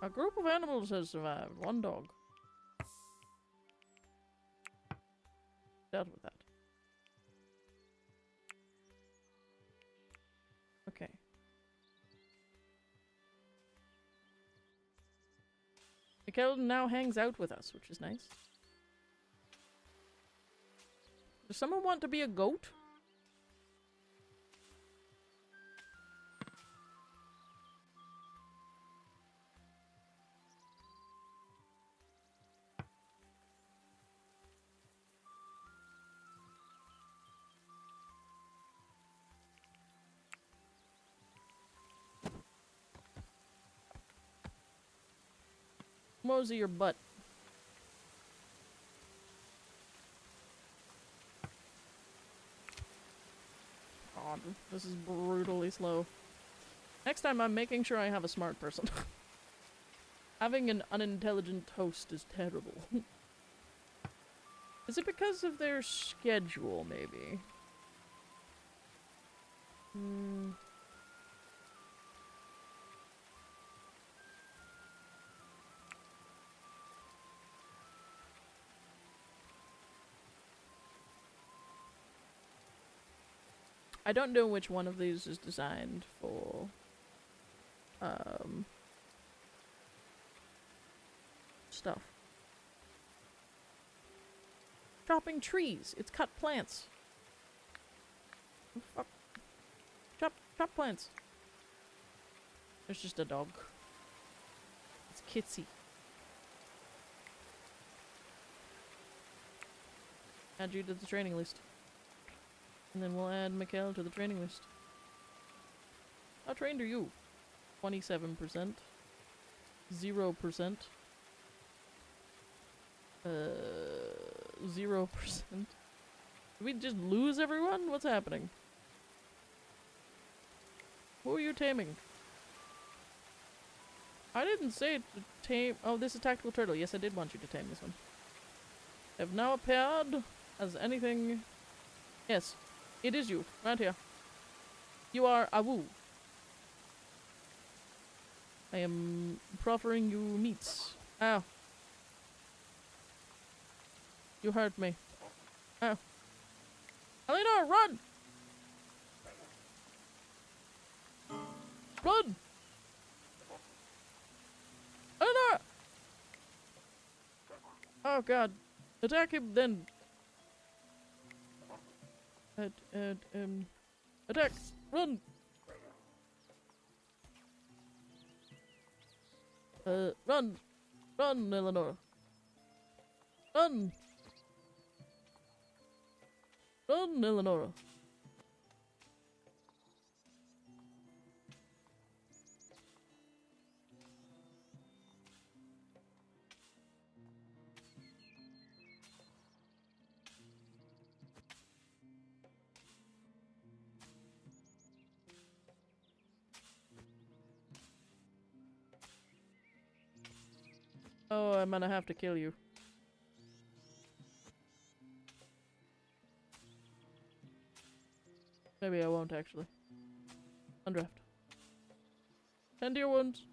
A group of animals has survived. One dog. Dealt with that. Okay. Mikhail now hangs out with us, which is nice. Does someone want to be a goat? Mosey your butt. God, this is brutally slow. Next time I'm making sure I have a smart person. Having an unintelligent host is terrible. Is it because of their schedule, maybe? Hmm. I don't know which one of these is designed for, stuff. Chopping trees. It's cut plants. Fuck. Chop plants. There's just a dog. It's Kitsy. Add you to the training list. And then we'll add Mikhail to the training list. How trained are you? 27%. 0%. 0%. Did we just lose everyone? What's happening? Who are you taming? I didn't say to tame— oh, this is Tactical Turtle. Yes, I did want you to tame this one. Have now appeared as anything— yes. It is you, right here. You are Awu. I am proffering you meats. Ow. You hurt me. Ow. Eleanor, run! Run! Eleanor! Oh god. Attack him then. Attack! Run! Run! Run, Eleanor! Run! Run, Eleanor! Oh, I'm gonna have to kill you. Maybe I won't actually. Undraft. Tend to your wounds.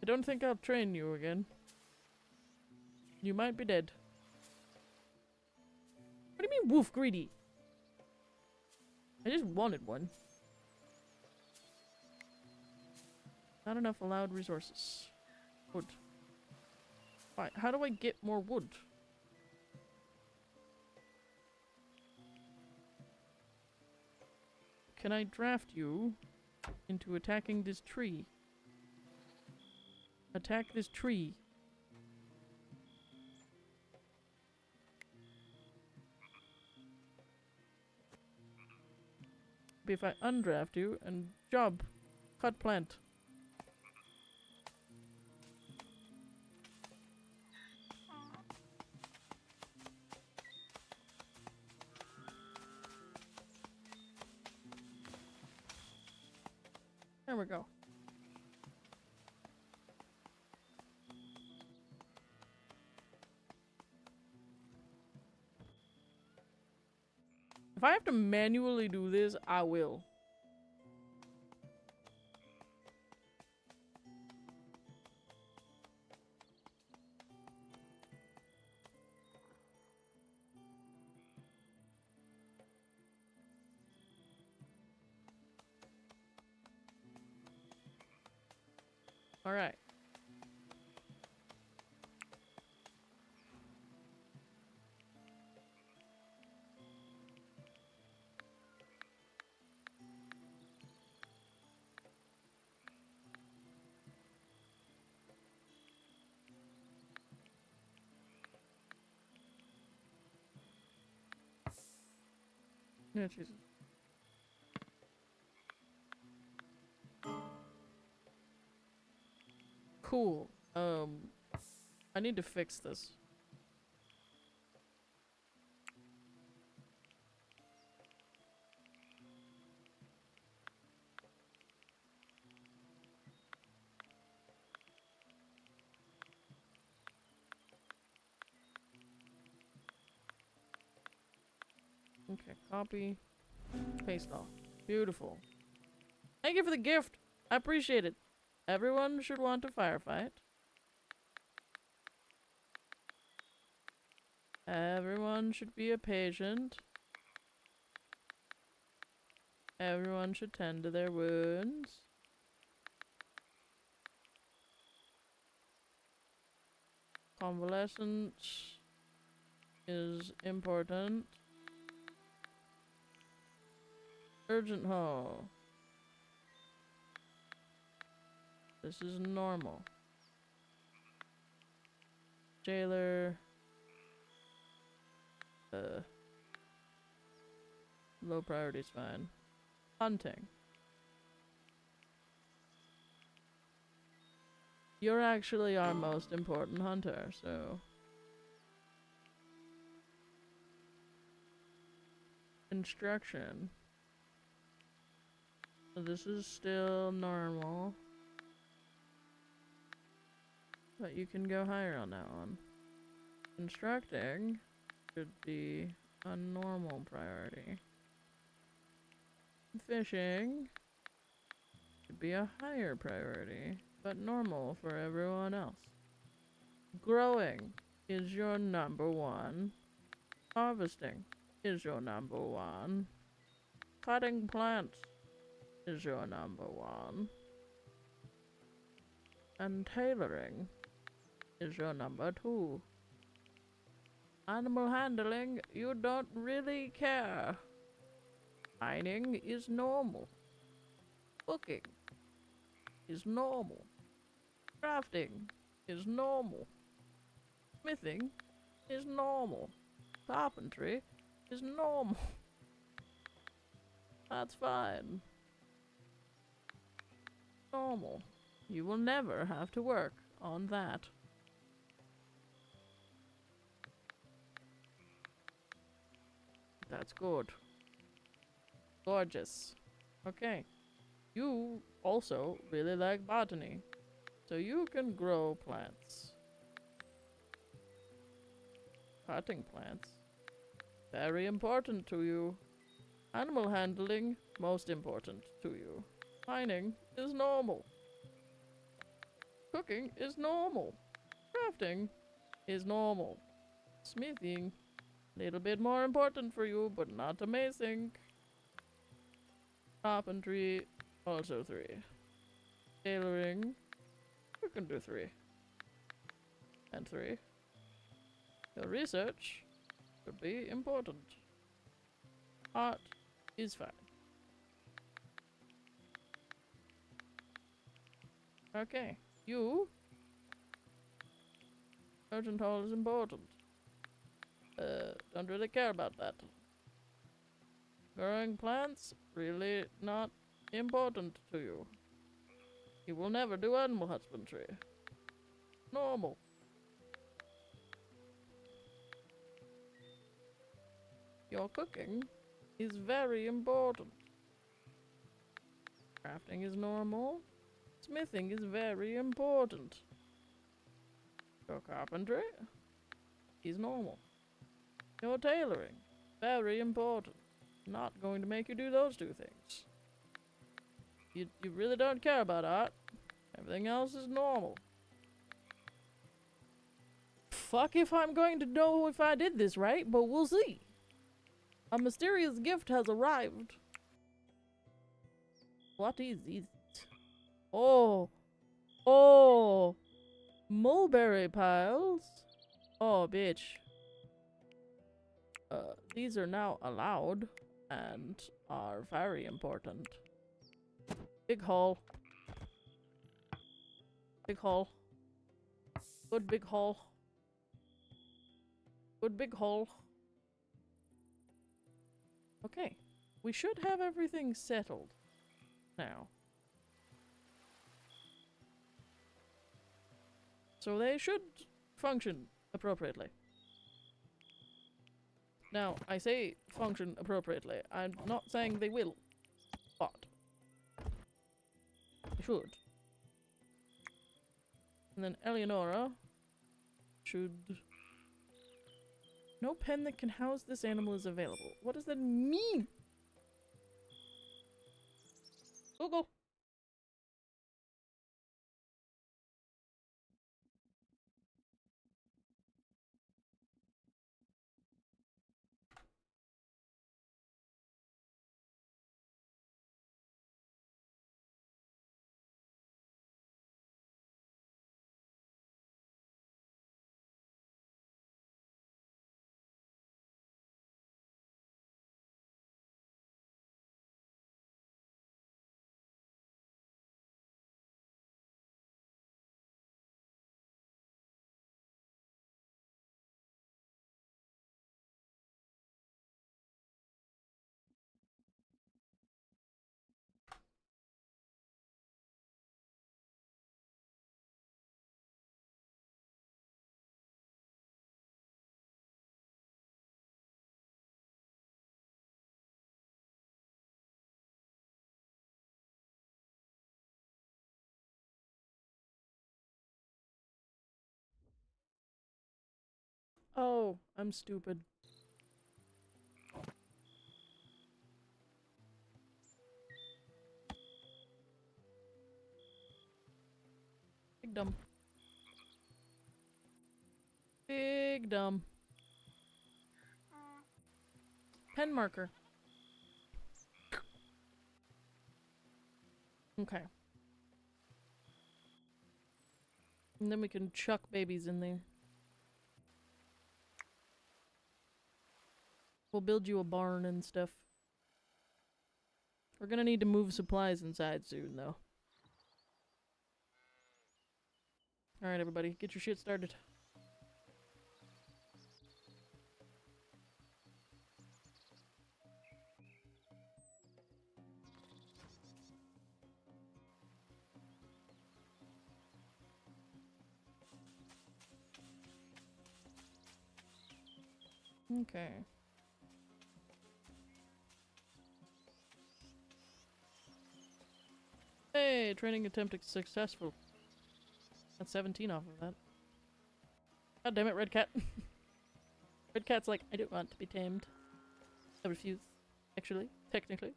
I don't think I'll train you again. You might be dead. What do you mean, wolf greedy? I just wanted one. Not enough allowed resources. Wood. Fine. How do I get more wood? Can I draft you into attacking this tree? Attack this tree. Maybe if I undraft you and job. Cut plant. There we go. If I have to manually do this, I will. All right. Yeah, Jesus. Cool. I need to fix this. Okay, copy. Paste all. Beautiful. Thank you for the gift. I appreciate it. Everyone should want to firefight. Everyone should be a patient. Everyone should tend to their wounds. Convalescence is important. Urgent hall. This is normal. Jailer. Low priority is fine. Hunting. You're actually our most important hunter, so... Instruction. So this is still normal. But you can go higher on that one. Instructing should be a normal priority. Fishing should be a higher priority, but normal for everyone else. Growing is your number one. Harvesting is your number one. Cutting plants is your number one. And tailoring is your number two. Animal handling, you don't really care. Mining is normal. Cooking is normal. Crafting is normal. Smithing is normal. Carpentry is normal. That's fine. Normal. You will never have to work on that. That's good. Gorgeous. Okay. You also really like botany, so you can grow plants. Cutting plants. Very important to you. Animal handling, most important to you. Mining is normal. Cooking is normal. Crafting is normal. Smithing, a little bit more important for you, but not amazing. Carpentry, also 3. Tailoring, you can do 3. And 3. Your research could be important. Art is fine. Okay, you. Urgent hall is important. Don't really care about that. Growing plants, really not important to you. You will never do animal husbandry. Normal. Your cooking is very important. Crafting is normal. Smithing is very important. Your carpentry is normal. Your tailoring, very important. Not going to make you do those 2 things. You really don't care about art. Everything else is normal. Fuck if I'm going to know if I did this right, but we'll see. A mysterious gift has arrived. What is it? Oh. Oh. Mulberry piles. Oh, bitch. These are now allowed and are very important. Big hole. Big hole. Good big hole. Good big hole. Okay. we should have everything settled now. So they should function appropriately. Now, I say function appropriately. I'm not saying they will, but they should. And then Eleonora should... No pen that can house this animal is available. What does that mean? Google. Oh, I'm stupid. Big dumb. Big dumb. Pen marker. Okay. And then we can chuck babies in there. We'll build you a barn and stuff. We're gonna need to move supplies inside soon, though. Alright, everybody, get your shit started. Okay. Hey, training attempt successful. That's 17 off of that. God damn it, Red Cat. Red Cat's like, I don't want to be tamed. I refuse. Actually, technically.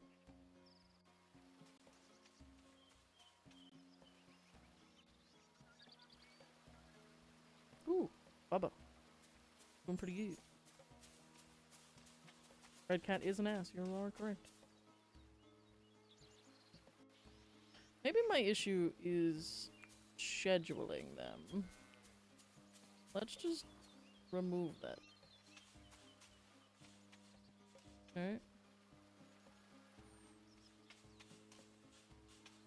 Ooh, Bubba. Doing pretty good. Red Cat is an ass, you are correct. Maybe my issue is scheduling them. Let's just remove that. Alright.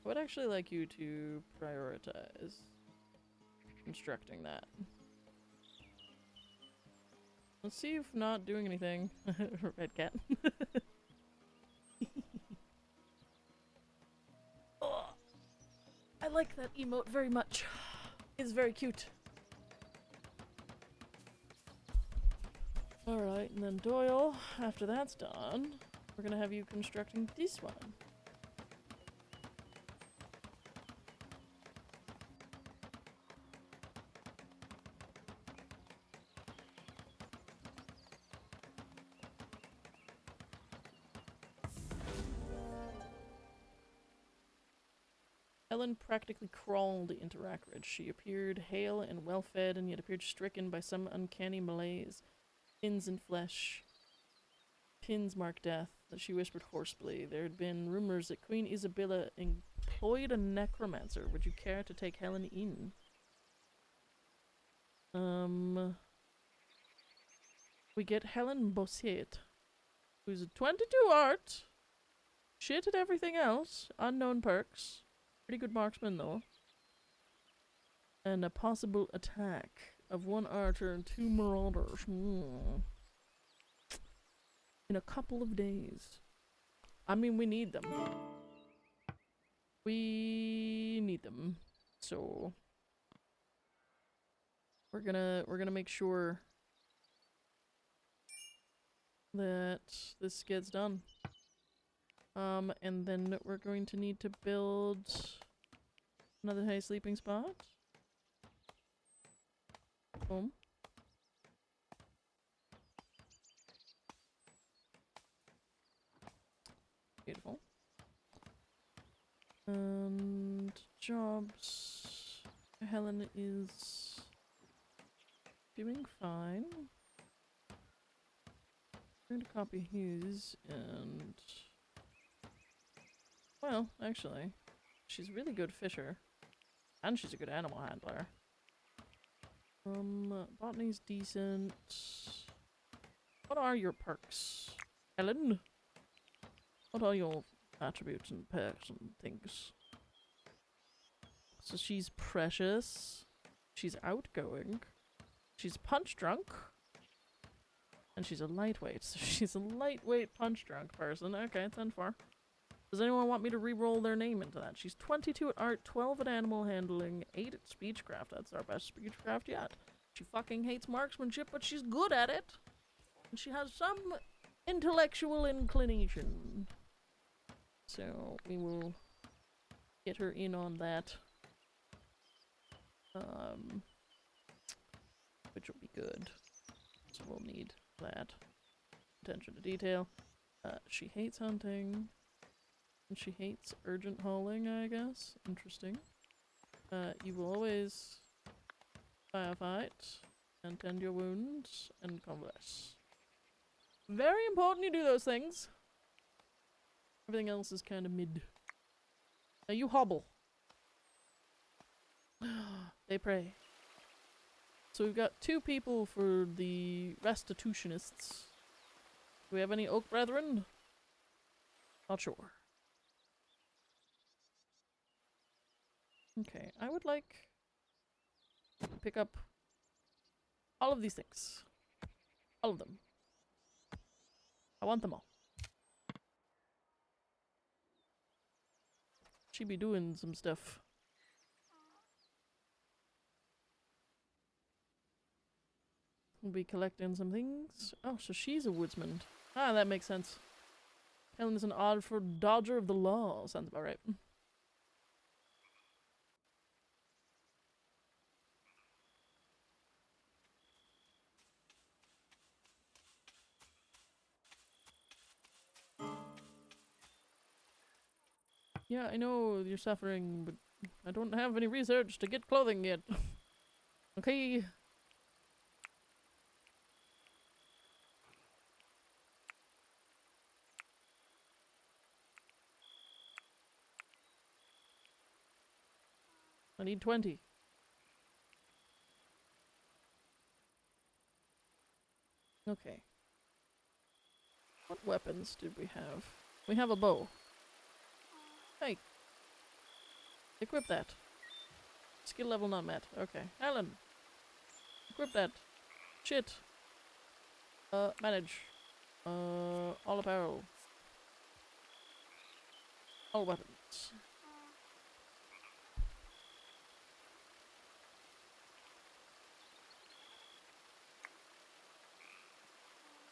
I would actually like you to prioritize constructing that. Let's see if not doing anything. Red Cat. Oh, I like that emote very much. It's very cute. Alright, and then Doyle, after that's done, we're gonna have you constructing this one. Helen practically crawled into Rackridge. She appeared hale and well-fed, and yet appeared stricken by some uncanny malaise. Pins in flesh. Pins mark death. She whispered hoarsely. There had been rumors that Queen Isabella employed a necromancer. Would you care to take Helen in? We get Helen Bossiet, who's a 22 art, shit at everything else, unknown perks. Pretty good marksman, though. And a possible attack of 1 archer and 2 marauders. In a couple of days. I mean, we need them. We need them. So we're gonna make sure that this gets done. And then we're going to need to build another high sleeping spot. Boom. Beautiful. And jobs. Helen is doing fine. I'm going to copy his and... Well, actually, she's a really good fisher. And she's a good animal handler. Botany's decent. What are your perks, Helen? What are your attributes and perks and things? So she's precious. She's outgoing. She's punch drunk. And she's a lightweight. So she's a lightweight punch drunk person. Okay, 10-4. Does anyone want me to re-roll their name into that? She's 22 at art, 12 at animal handling, 8 at speechcraft. That's our best speechcraft yet. She fucking hates marksmanship, but she's good at it. And she has some intellectual inclination. So we will get her in on that. Which will be good. So we'll need that. Attention to detail. She hates hunting. And she hates urgent hauling, I guess. Interesting. You will always firefight and tend your wounds and converse. Very important you do those things. Everything else is kind of mid. Now you hobble. They pray. So we've got 2 people for the restitutionists. Do we have any oak brethren? Not sure. Okay, I would like to pick up all of these things. All of them. I want them all. She be doing some stuff. We'll be collecting some things. Oh, so she's a woodsman. Ah, that makes sense. Helen is an odd for dodger of the law. Sounds about right. Yeah, I know you're suffering, but I don't have any research to get clothing yet. Okay. I need 20. Okay. What weapons did we have? We have a bow. Hey. Equip that. Skill level not met. Okay. Alan. Equip that. Shit. Manage. All apparel. All weapons.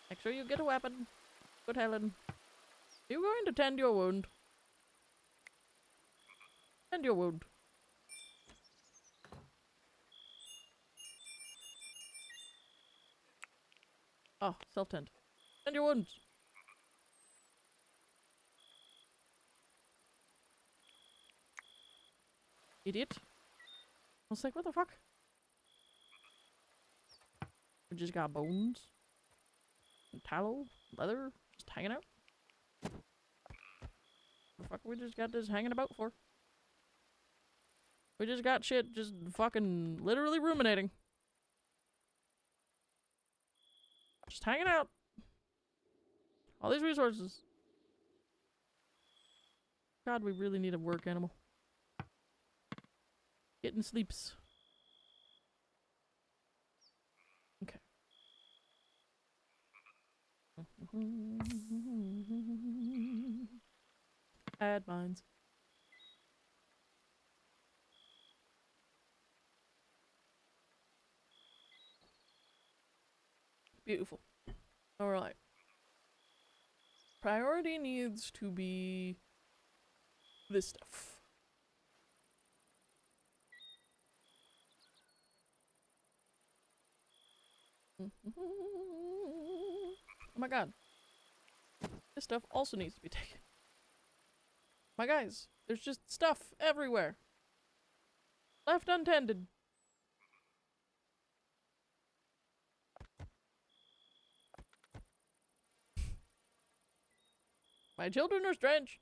Make sure you get a weapon. Good Helen. Are you going to tend your wound? Tend your wound. Oh, self-tend. Tend your wounds. Idiot. I was like, what the fuck? We just got bones. And tallow. Leather. Just hanging out. What the fuck we just got this hanging about for? We just got shit just fucking literally ruminating. Just hanging out. All these resources. God, we really need a work animal. Getting sleeps. Okay. Bad minds. Beautiful. Alright. Priority needs to be this stuff. Oh my god. This stuff also needs to be taken. My guys, there's just stuff everywhere. Left untended. My children are strange.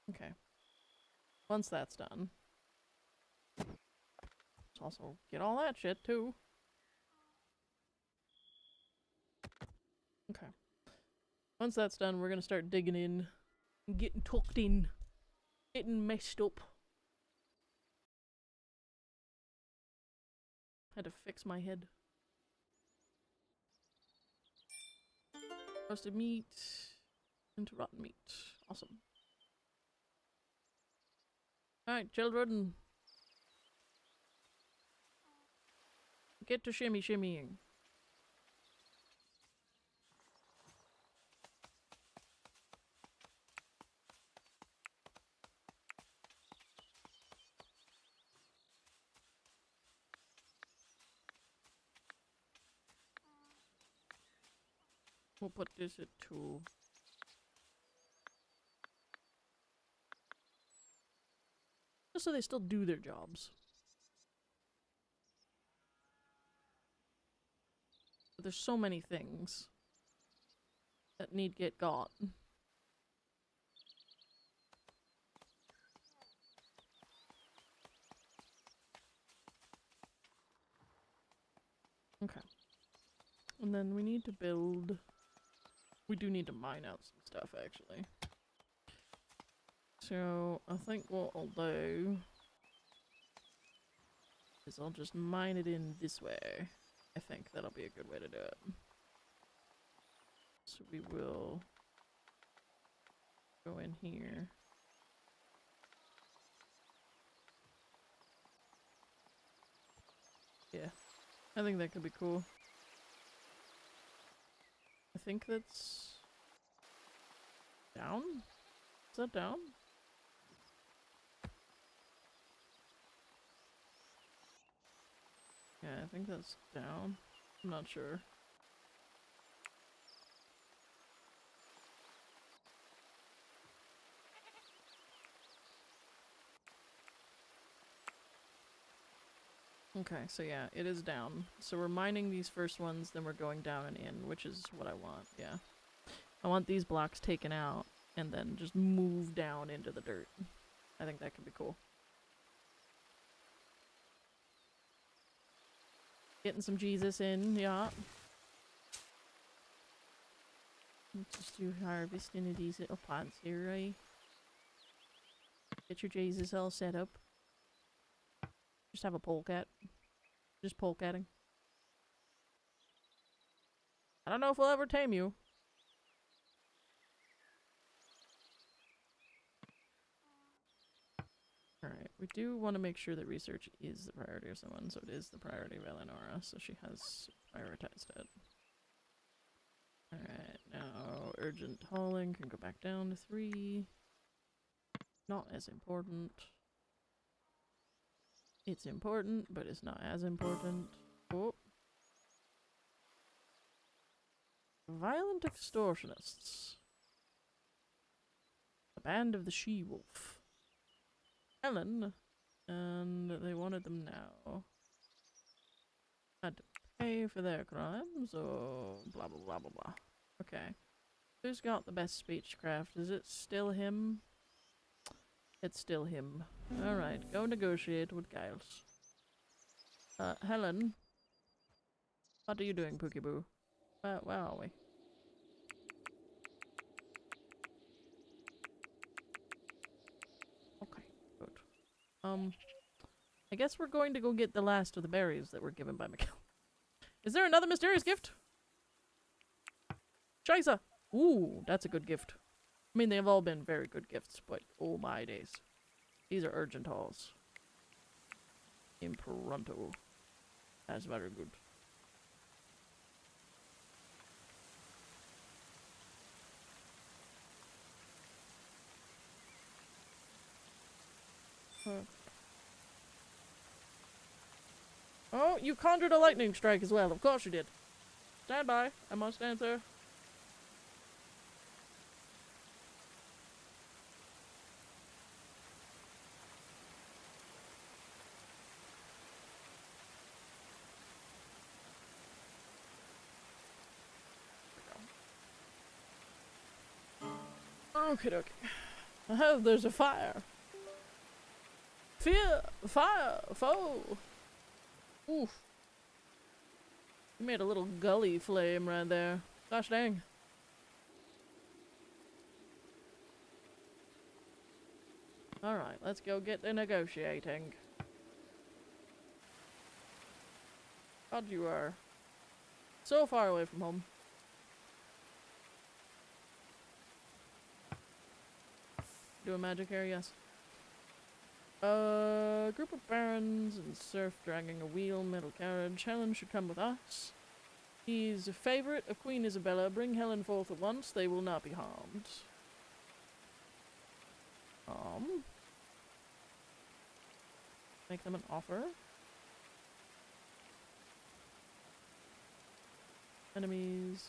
Okay. Once that's done. Let's also get all that shit too. Okay. Once that's done, we're gonna start digging in. Getting tucked in. Getting messed up. Had to fix my head. Roasted meat into rotten meat. Awesome. Alright, children. Get to shimmying. We'll put this at 2. Just so they still do their jobs. But there's so many things that need get got. Okay. And then we need to build... We do need to mine out some stuff, actually. So, I think what I'll do is I'll just mine it in this way. I think that'll be a good way to do it. So we will go in here. Yeah, I think that could be cool. I think that's down? Is that down? Yeah, I think that's down. I'm not sure. Okay, so yeah, it is down. So we're mining these first ones, then we're going down and in, which is what I want, yeah. I want these blocks taken out, and then just move down into the dirt. I think that could be cool. Getting some Jesus in, yeah. Just do harvesting of these little plants here, right? Get your Jesus all set up. Just have a polecat. Just polecatting. I don't know if we'll ever tame you. Alright, we do want to make sure that research is the priority of someone, so it is the priority of Eleonora, so she has prioritized it. Alright, now urgent hauling can go back down to 3. Not as important. It's important, but it's not as important. Oh. Violent extortionists. The band of the she-wolf. Helen, and they wanted them now. Had to pay for their crimes, or blah blah blah blah blah. Okay. Who's got the best speechcraft? Is it still him? It's still him. Alright, go negotiate with Giles. Helen? What are you doing, Pookie-Boo? Where are we? Okay, good. I guess we're going to go get the last of the berries that were given by Mikkel. Is there another mysterious gift? Scheiße! Ooh, that's a good gift. I mean, they've all been very good gifts, but oh my days. These are urgent hauls. Impronto. That's very good. Oh, you conjured a lightning strike as well. Of course you did. Stand by. I must answer. Okay, okay. Oh, there's a fire. Fear, fire, foe. Oof. You made a little gully flame right there. Gosh dang. Alright, let's go get the negotiating. God, you are so far away from home. Do a magic here, yes. Group of barons and serf dragging a wheel, metal carriage. Helen should come with us. He's a favorite of Queen Isabella. Bring Helen forth at once. They will not be harmed. Make them an offer. Enemies.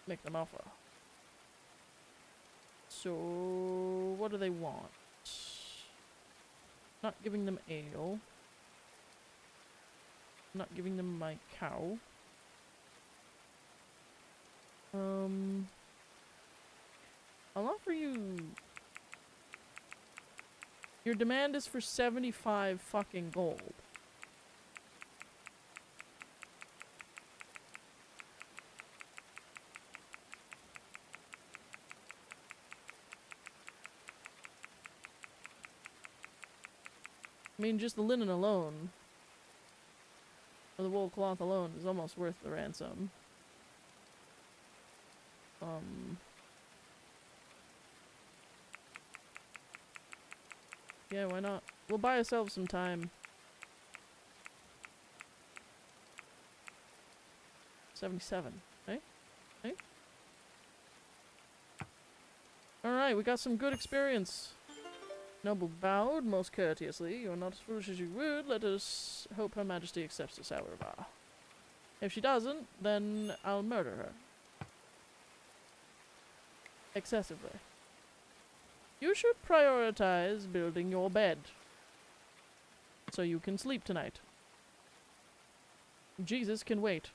Make them offer. So, what do they want? Not giving them ale. Not giving them my cow. I'll offer you... Your demand is for 75 fucking gold. I mean, just the linen alone, or the wool cloth alone, is almost worth the ransom. Yeah, why not? We'll buy ourselves some time. 77, eh? Eh? Alright, we got some good experience. Noble bowed most courteously. You are not as foolish as you would. Let us hope Her Majesty accepts this however. If she doesn't, then I'll murder her. Excessively. You should prioritize building your bed. So you can sleep tonight. Jesus can wait.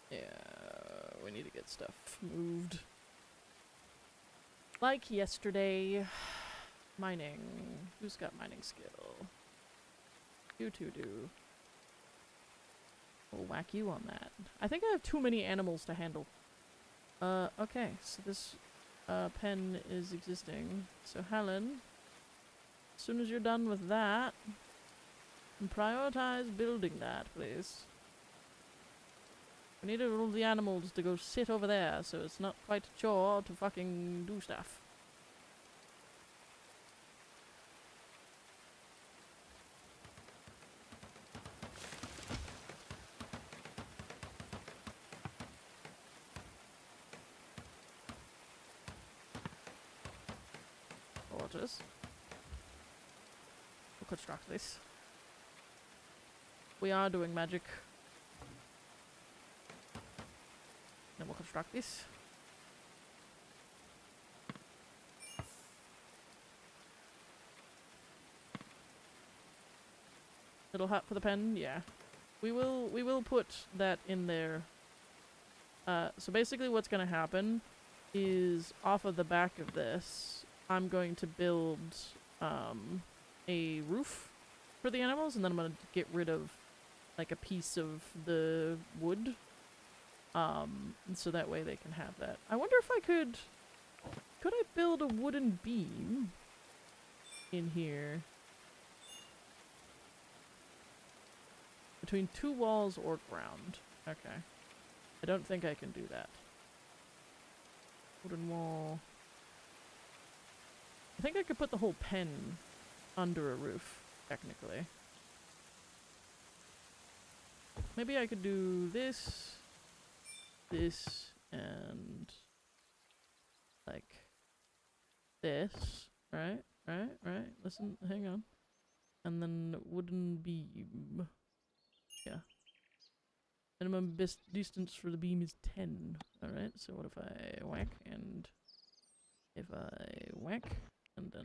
Yeah, we need to get stuff moved. Like yesterday. Mining. Who's got mining skill? You two do. We'll whack you on that. I think I have too many animals to handle. Okay, so this pen is existing. So Helen, as soon as you're done with that, prioritize building that, please. We need all the animals to go sit over there, so it's not quite a chore to fucking do stuff. Orders. We'll construct this. We are doing magic. Then we'll construct this. Little hut for the pen, yeah. We will put that in there. So basically what's gonna happen is off of the back of this, I'm going to build a roof for the animals, and then I'm gonna get rid of like a piece of the wood. So that way they can have that. I wonder if I could Could I build a wooden beam in here? Between two walls or ground. Okay. I don't think I can do that. Wooden wall. I think I could put the whole pen under a roof, technically. Maybe I could do this, this, and like this. Right? Listen, hang on. And then wooden beam. Yeah. Minimum distance for the beam is 10. Alright, so what if I whack and if I whack and then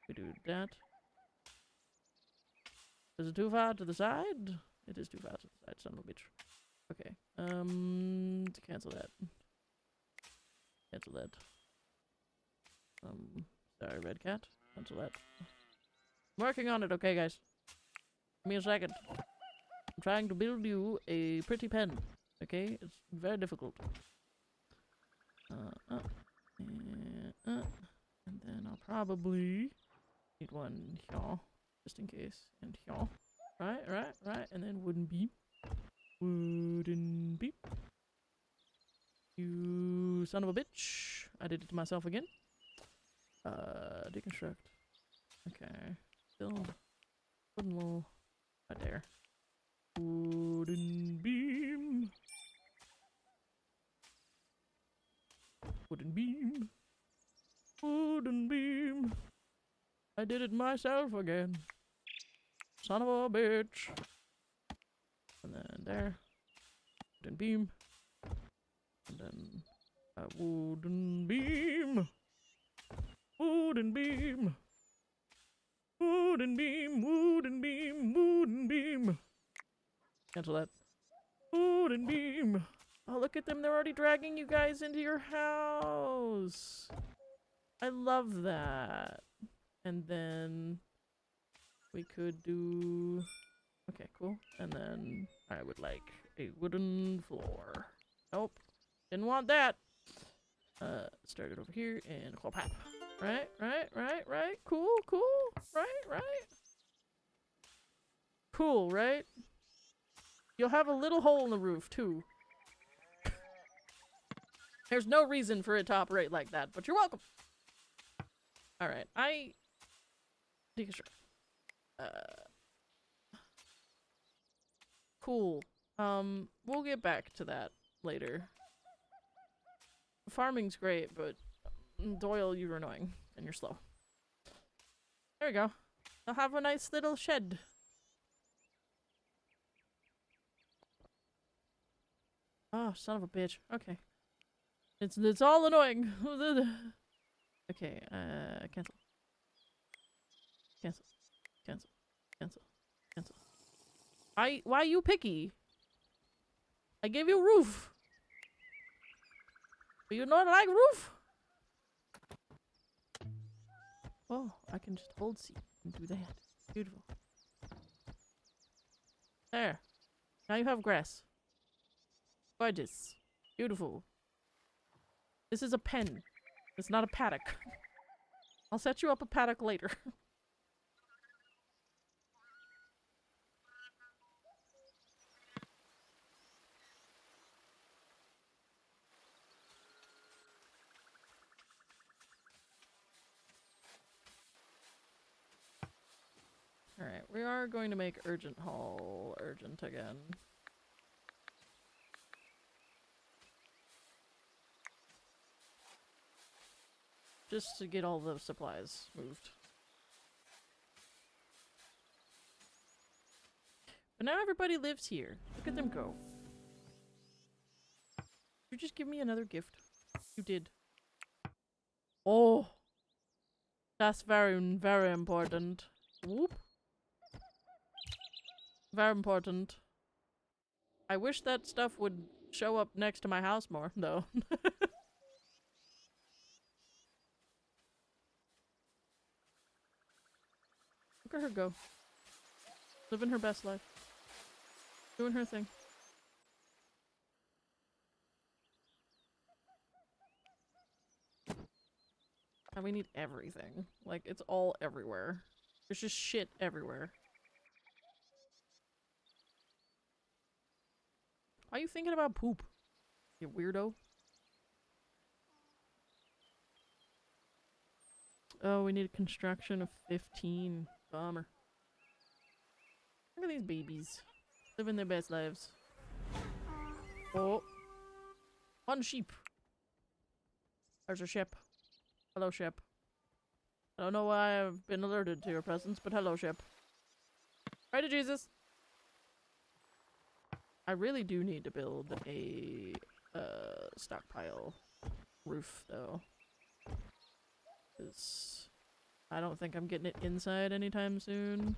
we do that. Is it too far to the side? It is too far to the side, son of a bitch. Okay. To cancel that. Cancel that. Sorry, red cat. Cancel that. I'm working on it, okay guys. Give me a second. I'm trying to build you a pretty pen. Okay? It's very difficult. And then I'll probably need one here. Just in case. And here. Right. And then wooden beam. Wooden beam. You son of a bitch. I did it to myself again. Deconstruct. Okay. Build. Wooden wall. Right there. Wooden beam. Wooden beam. Wooden beam. I did it myself again. Son of a bitch. And then there. Wooden beam. And then a wooden beam. Wooden beam. Wooden beam. Wooden beam. Wooden beam. Cancel that. Wooden beam. Oh, look at them. They're already dragging you guys into your house. I love that. And then we could do... Okay, cool. And then I would like a wooden floor. Nope. Didn't want that. Start it over here and clap. Right. Cool. Right. Cool, right? You'll have a little hole in the roof, too. There's no reason for it to operate like that, but you're welcome. Alright, I... Deconstruct. Cool. We'll get back to that later. Farming's great, but Doyle, you're annoying, and you're slow. There we go. I'll have a nice little shed. Oh, son of a bitch. Okay. It's all annoying. Okay, cancel. Why are you picky? I gave you roof. Do you not like roof? Oh, I can just hold C and do that. Beautiful. There. Now you have grass. Gorgeous. Beautiful. This is a pen. It's not a paddock. I'll set you up a paddock later. Alright, we are going to make urgent haul urgent again. Just to get all the supplies moved. But now everybody lives here. Look at them go. You just give me another gift. You did. Oh! That's very, very important. Whoop. Very important. I wish that stuff would show up next to my house more, though. Look at her go. Living her best life. Doing her thing. And we need everything. Like, it's all everywhere. There's just shit everywhere. Why are you thinking about poop? You weirdo. Oh, we need a construction of 15. Bummer. Look at these babies. Living their best lives. Oh. One sheep. There's a ship. Hello, ship. I don't know why I've been alerted to your presence, but hello, ship. Pray to Jesus. I really do need to build a stockpile roof, though. 'Cause I don't think I'm getting it inside anytime soon.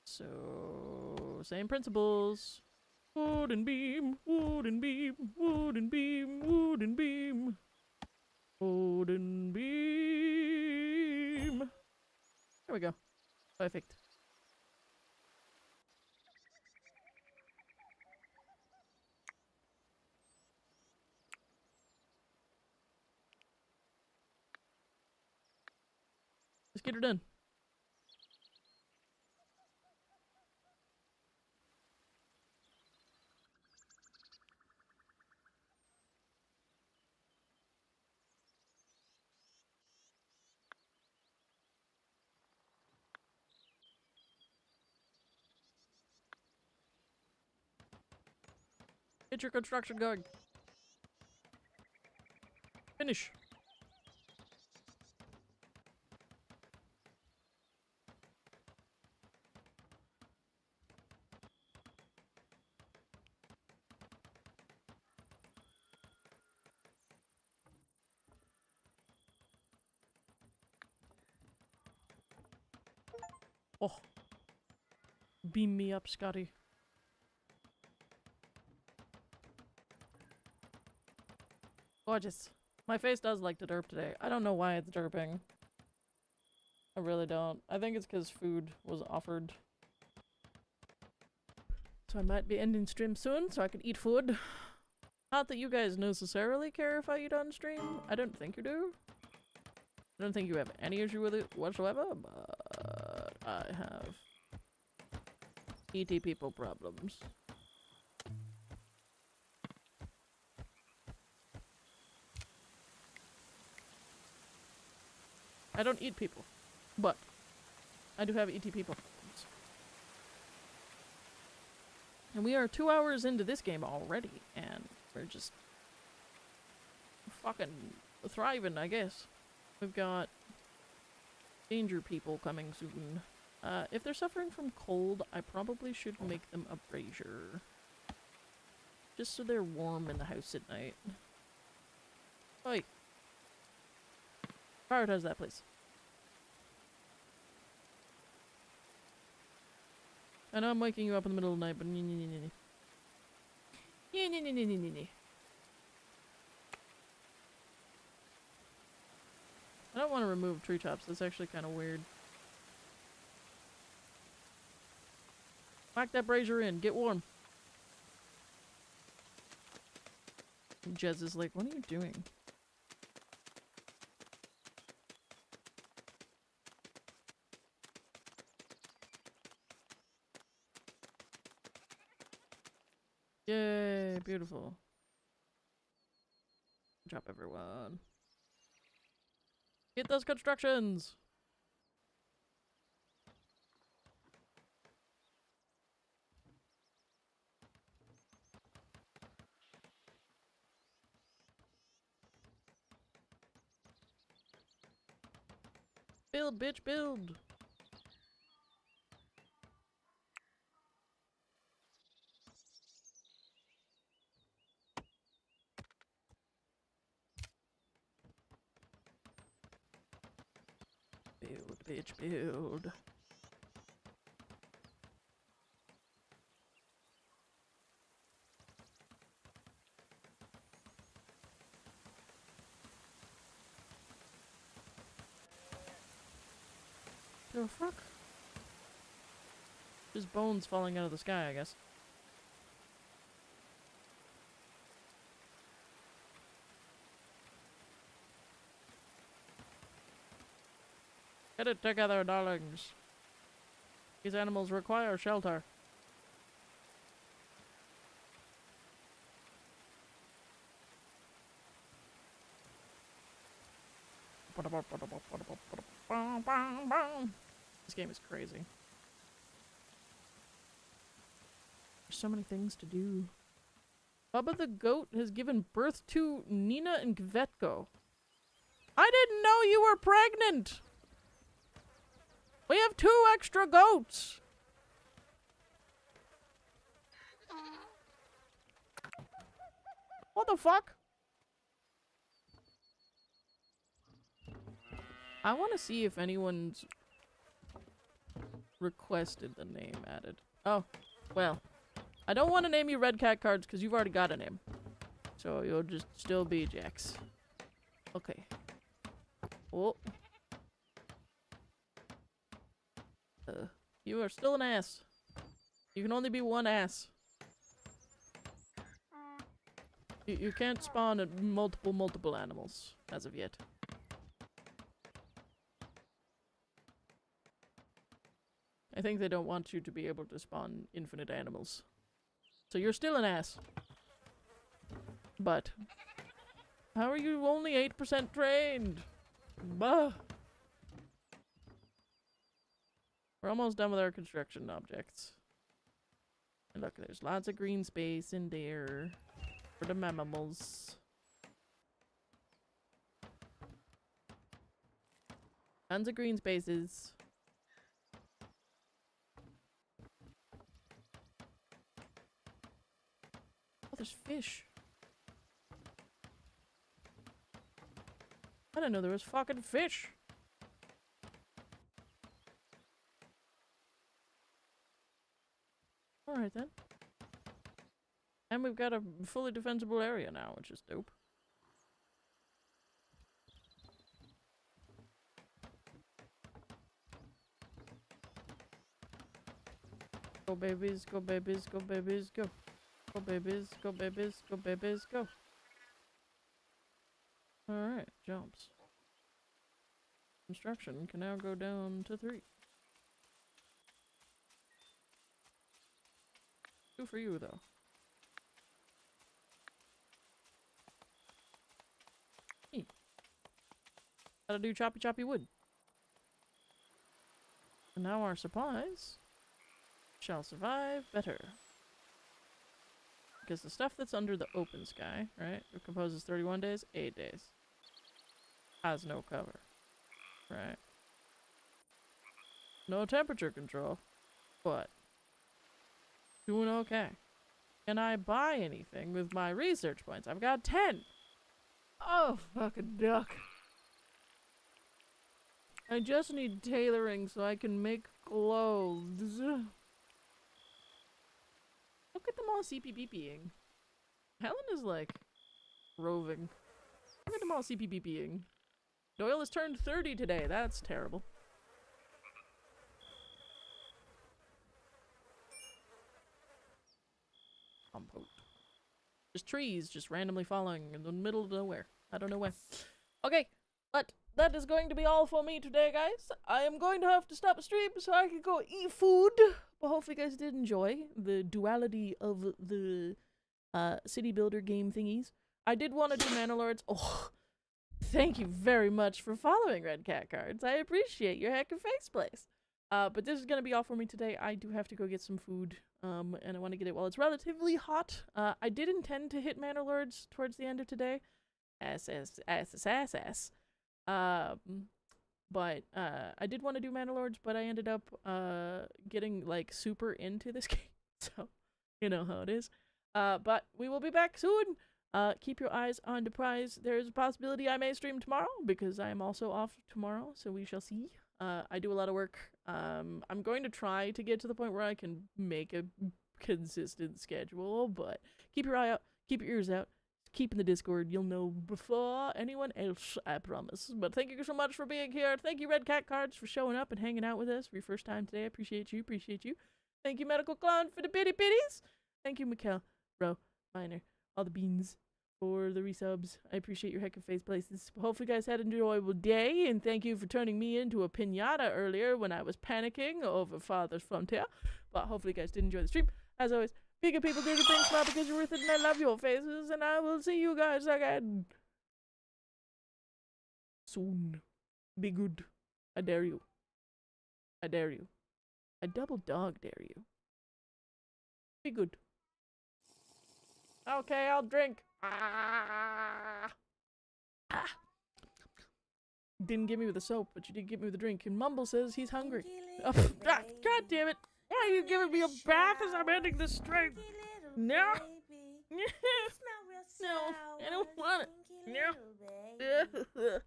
So, same principles. Wooden beam, wooden beam, wooden beam, wooden beam. Wooden beam. There we go. Perfect. Let's get her done. Get your construction going. Finish. Oh. Beam me up, Scotty. Gorgeous. My face does like to derp today. I don't know why it's derping. I really don't. I think it's because food was offered. So I might be ending stream soon so I can eat food. Not that you guys necessarily care if I eat on stream. I don't think you do. I don't think you have any issue with it whatsoever, but I have ET people problems. I don't eat people, but I do have ET people problems. And we are 2 hours into this game already, and we're just fucking thriving, I guess. We've got danger people coming soon. If they're suffering from cold, I probably should make them a brazier. Just so they're warm in the house at night. Oi. Prioritize that, please. I know I'm waking you up in the middle of the night, but I don't want to remove treetops. That's actually kind of weird. Whack that brazier in. Get warm. Jez is like, what are you doing? Yay, beautiful. Good job, everyone. Get those constructions! Build, bitch, build! Build, bitch, build. The fuck? Just bones falling out of the sky, I guess. it together, darlings. These animals require shelter. This game is crazy. There's so many things to do. Bubba the goat has given birth to Nina and Kvetko. I didn't know you were pregnant! We have 2 extra goats! What the fuck? I want to see if anyone's requested the name added. Oh, well. I don't want to name you Red Cat Cards because you've already got a name. So you'll just still be Jax. Okay. Oh. You are still an ass. You can only be one ass. You can't spawn multiple animals as of yet. I think they don't want you to be able to spawn infinite animals. So you're still an ass. But how are you only 8% trained? Bah. We're almost done with our construction objects. And look, there's lots of green space in there for the mammals. Tons of green spaces. Oh, there's fish. I didn't know there was fucking fish. Alright then. And we've got a fully defensible area now, which is dope. Go babies, go babies, go babies, go. Go babies, go babies, go babies, go. Alright, jumps. Construction can now go down to 3. 2 for you, though. Hey. Gotta do choppy wood. And now our supplies shall survive better. Because the stuff that's under the open sky, right, it composes 31 days, 8 days. Has no cover. Right. No temperature control. But doing okay. Can I buy anything with my research points? I've got 10. Oh, fucking duck. I just need tailoring so I can make clothes. Look at them all CPPing. Helen is like roving. Look at them all CPPing. Doyle has turned 30 today. That's terrible. Compote. Just trees just randomly falling in the middle of nowhere. I don't know why. Okay, but that is going to be all for me today, guys. I am going to have to stop the stream so I can go eat food. But hopefully you guys did enjoy the duality of the city builder game thingies. I did want to do Mana Lords. Oh, thank you very much for following Red Cat Cards. I appreciate your heck of face place. But this is going to be all for me today. I do have to go get some food, and I want to get it while it's relatively hot. I did intend to hit Mana Lords towards the end of today. But I did want to do Mana Lords, but I ended up getting like super into this game. So, you know how it is. But we will be back soon. Keep your eyes on the prize. There is a possibility I may stream tomorrow because I am also off tomorrow, so we shall see. I do a lot of work. I'm going to try to get to the point where I can make a consistent schedule, but keep your eye out, keep your ears out, keep in the Discord. You'll know before anyone else, I promise. But thank you so much for being here. Thank you, Red Cat Cards, for showing up and hanging out with us for your first time today. I appreciate you, appreciate you. Thank you, Medical Clown, for the bitty bitties. Thank you, Mikkel, Ro, Miner, all the beans. for the resubs. I appreciate your heck of face places. Hopefully you guys had an enjoyable day, and thank you for turning me into a pinata earlier when I was panicking over Father's Frontier. But hopefully you guys did enjoy the stream. As always, be good people, do the things, smile because you're worth it, and I love your faces, and I will see you guys again soon. Be good. I dare you. I dare you. I double dog dare you. Be good. Okay, I'll drink. Ah. Ah. Didn't give me with the soap, but you did give me with the drink. And Mumble says he's hungry. Oh, God damn it. Why are you giving me a bath as I'm ending this stream? No. No, I don't want it. No.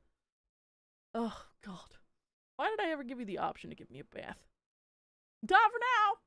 Oh, God. Why did I ever give you the option to give me a bath? Ta for now!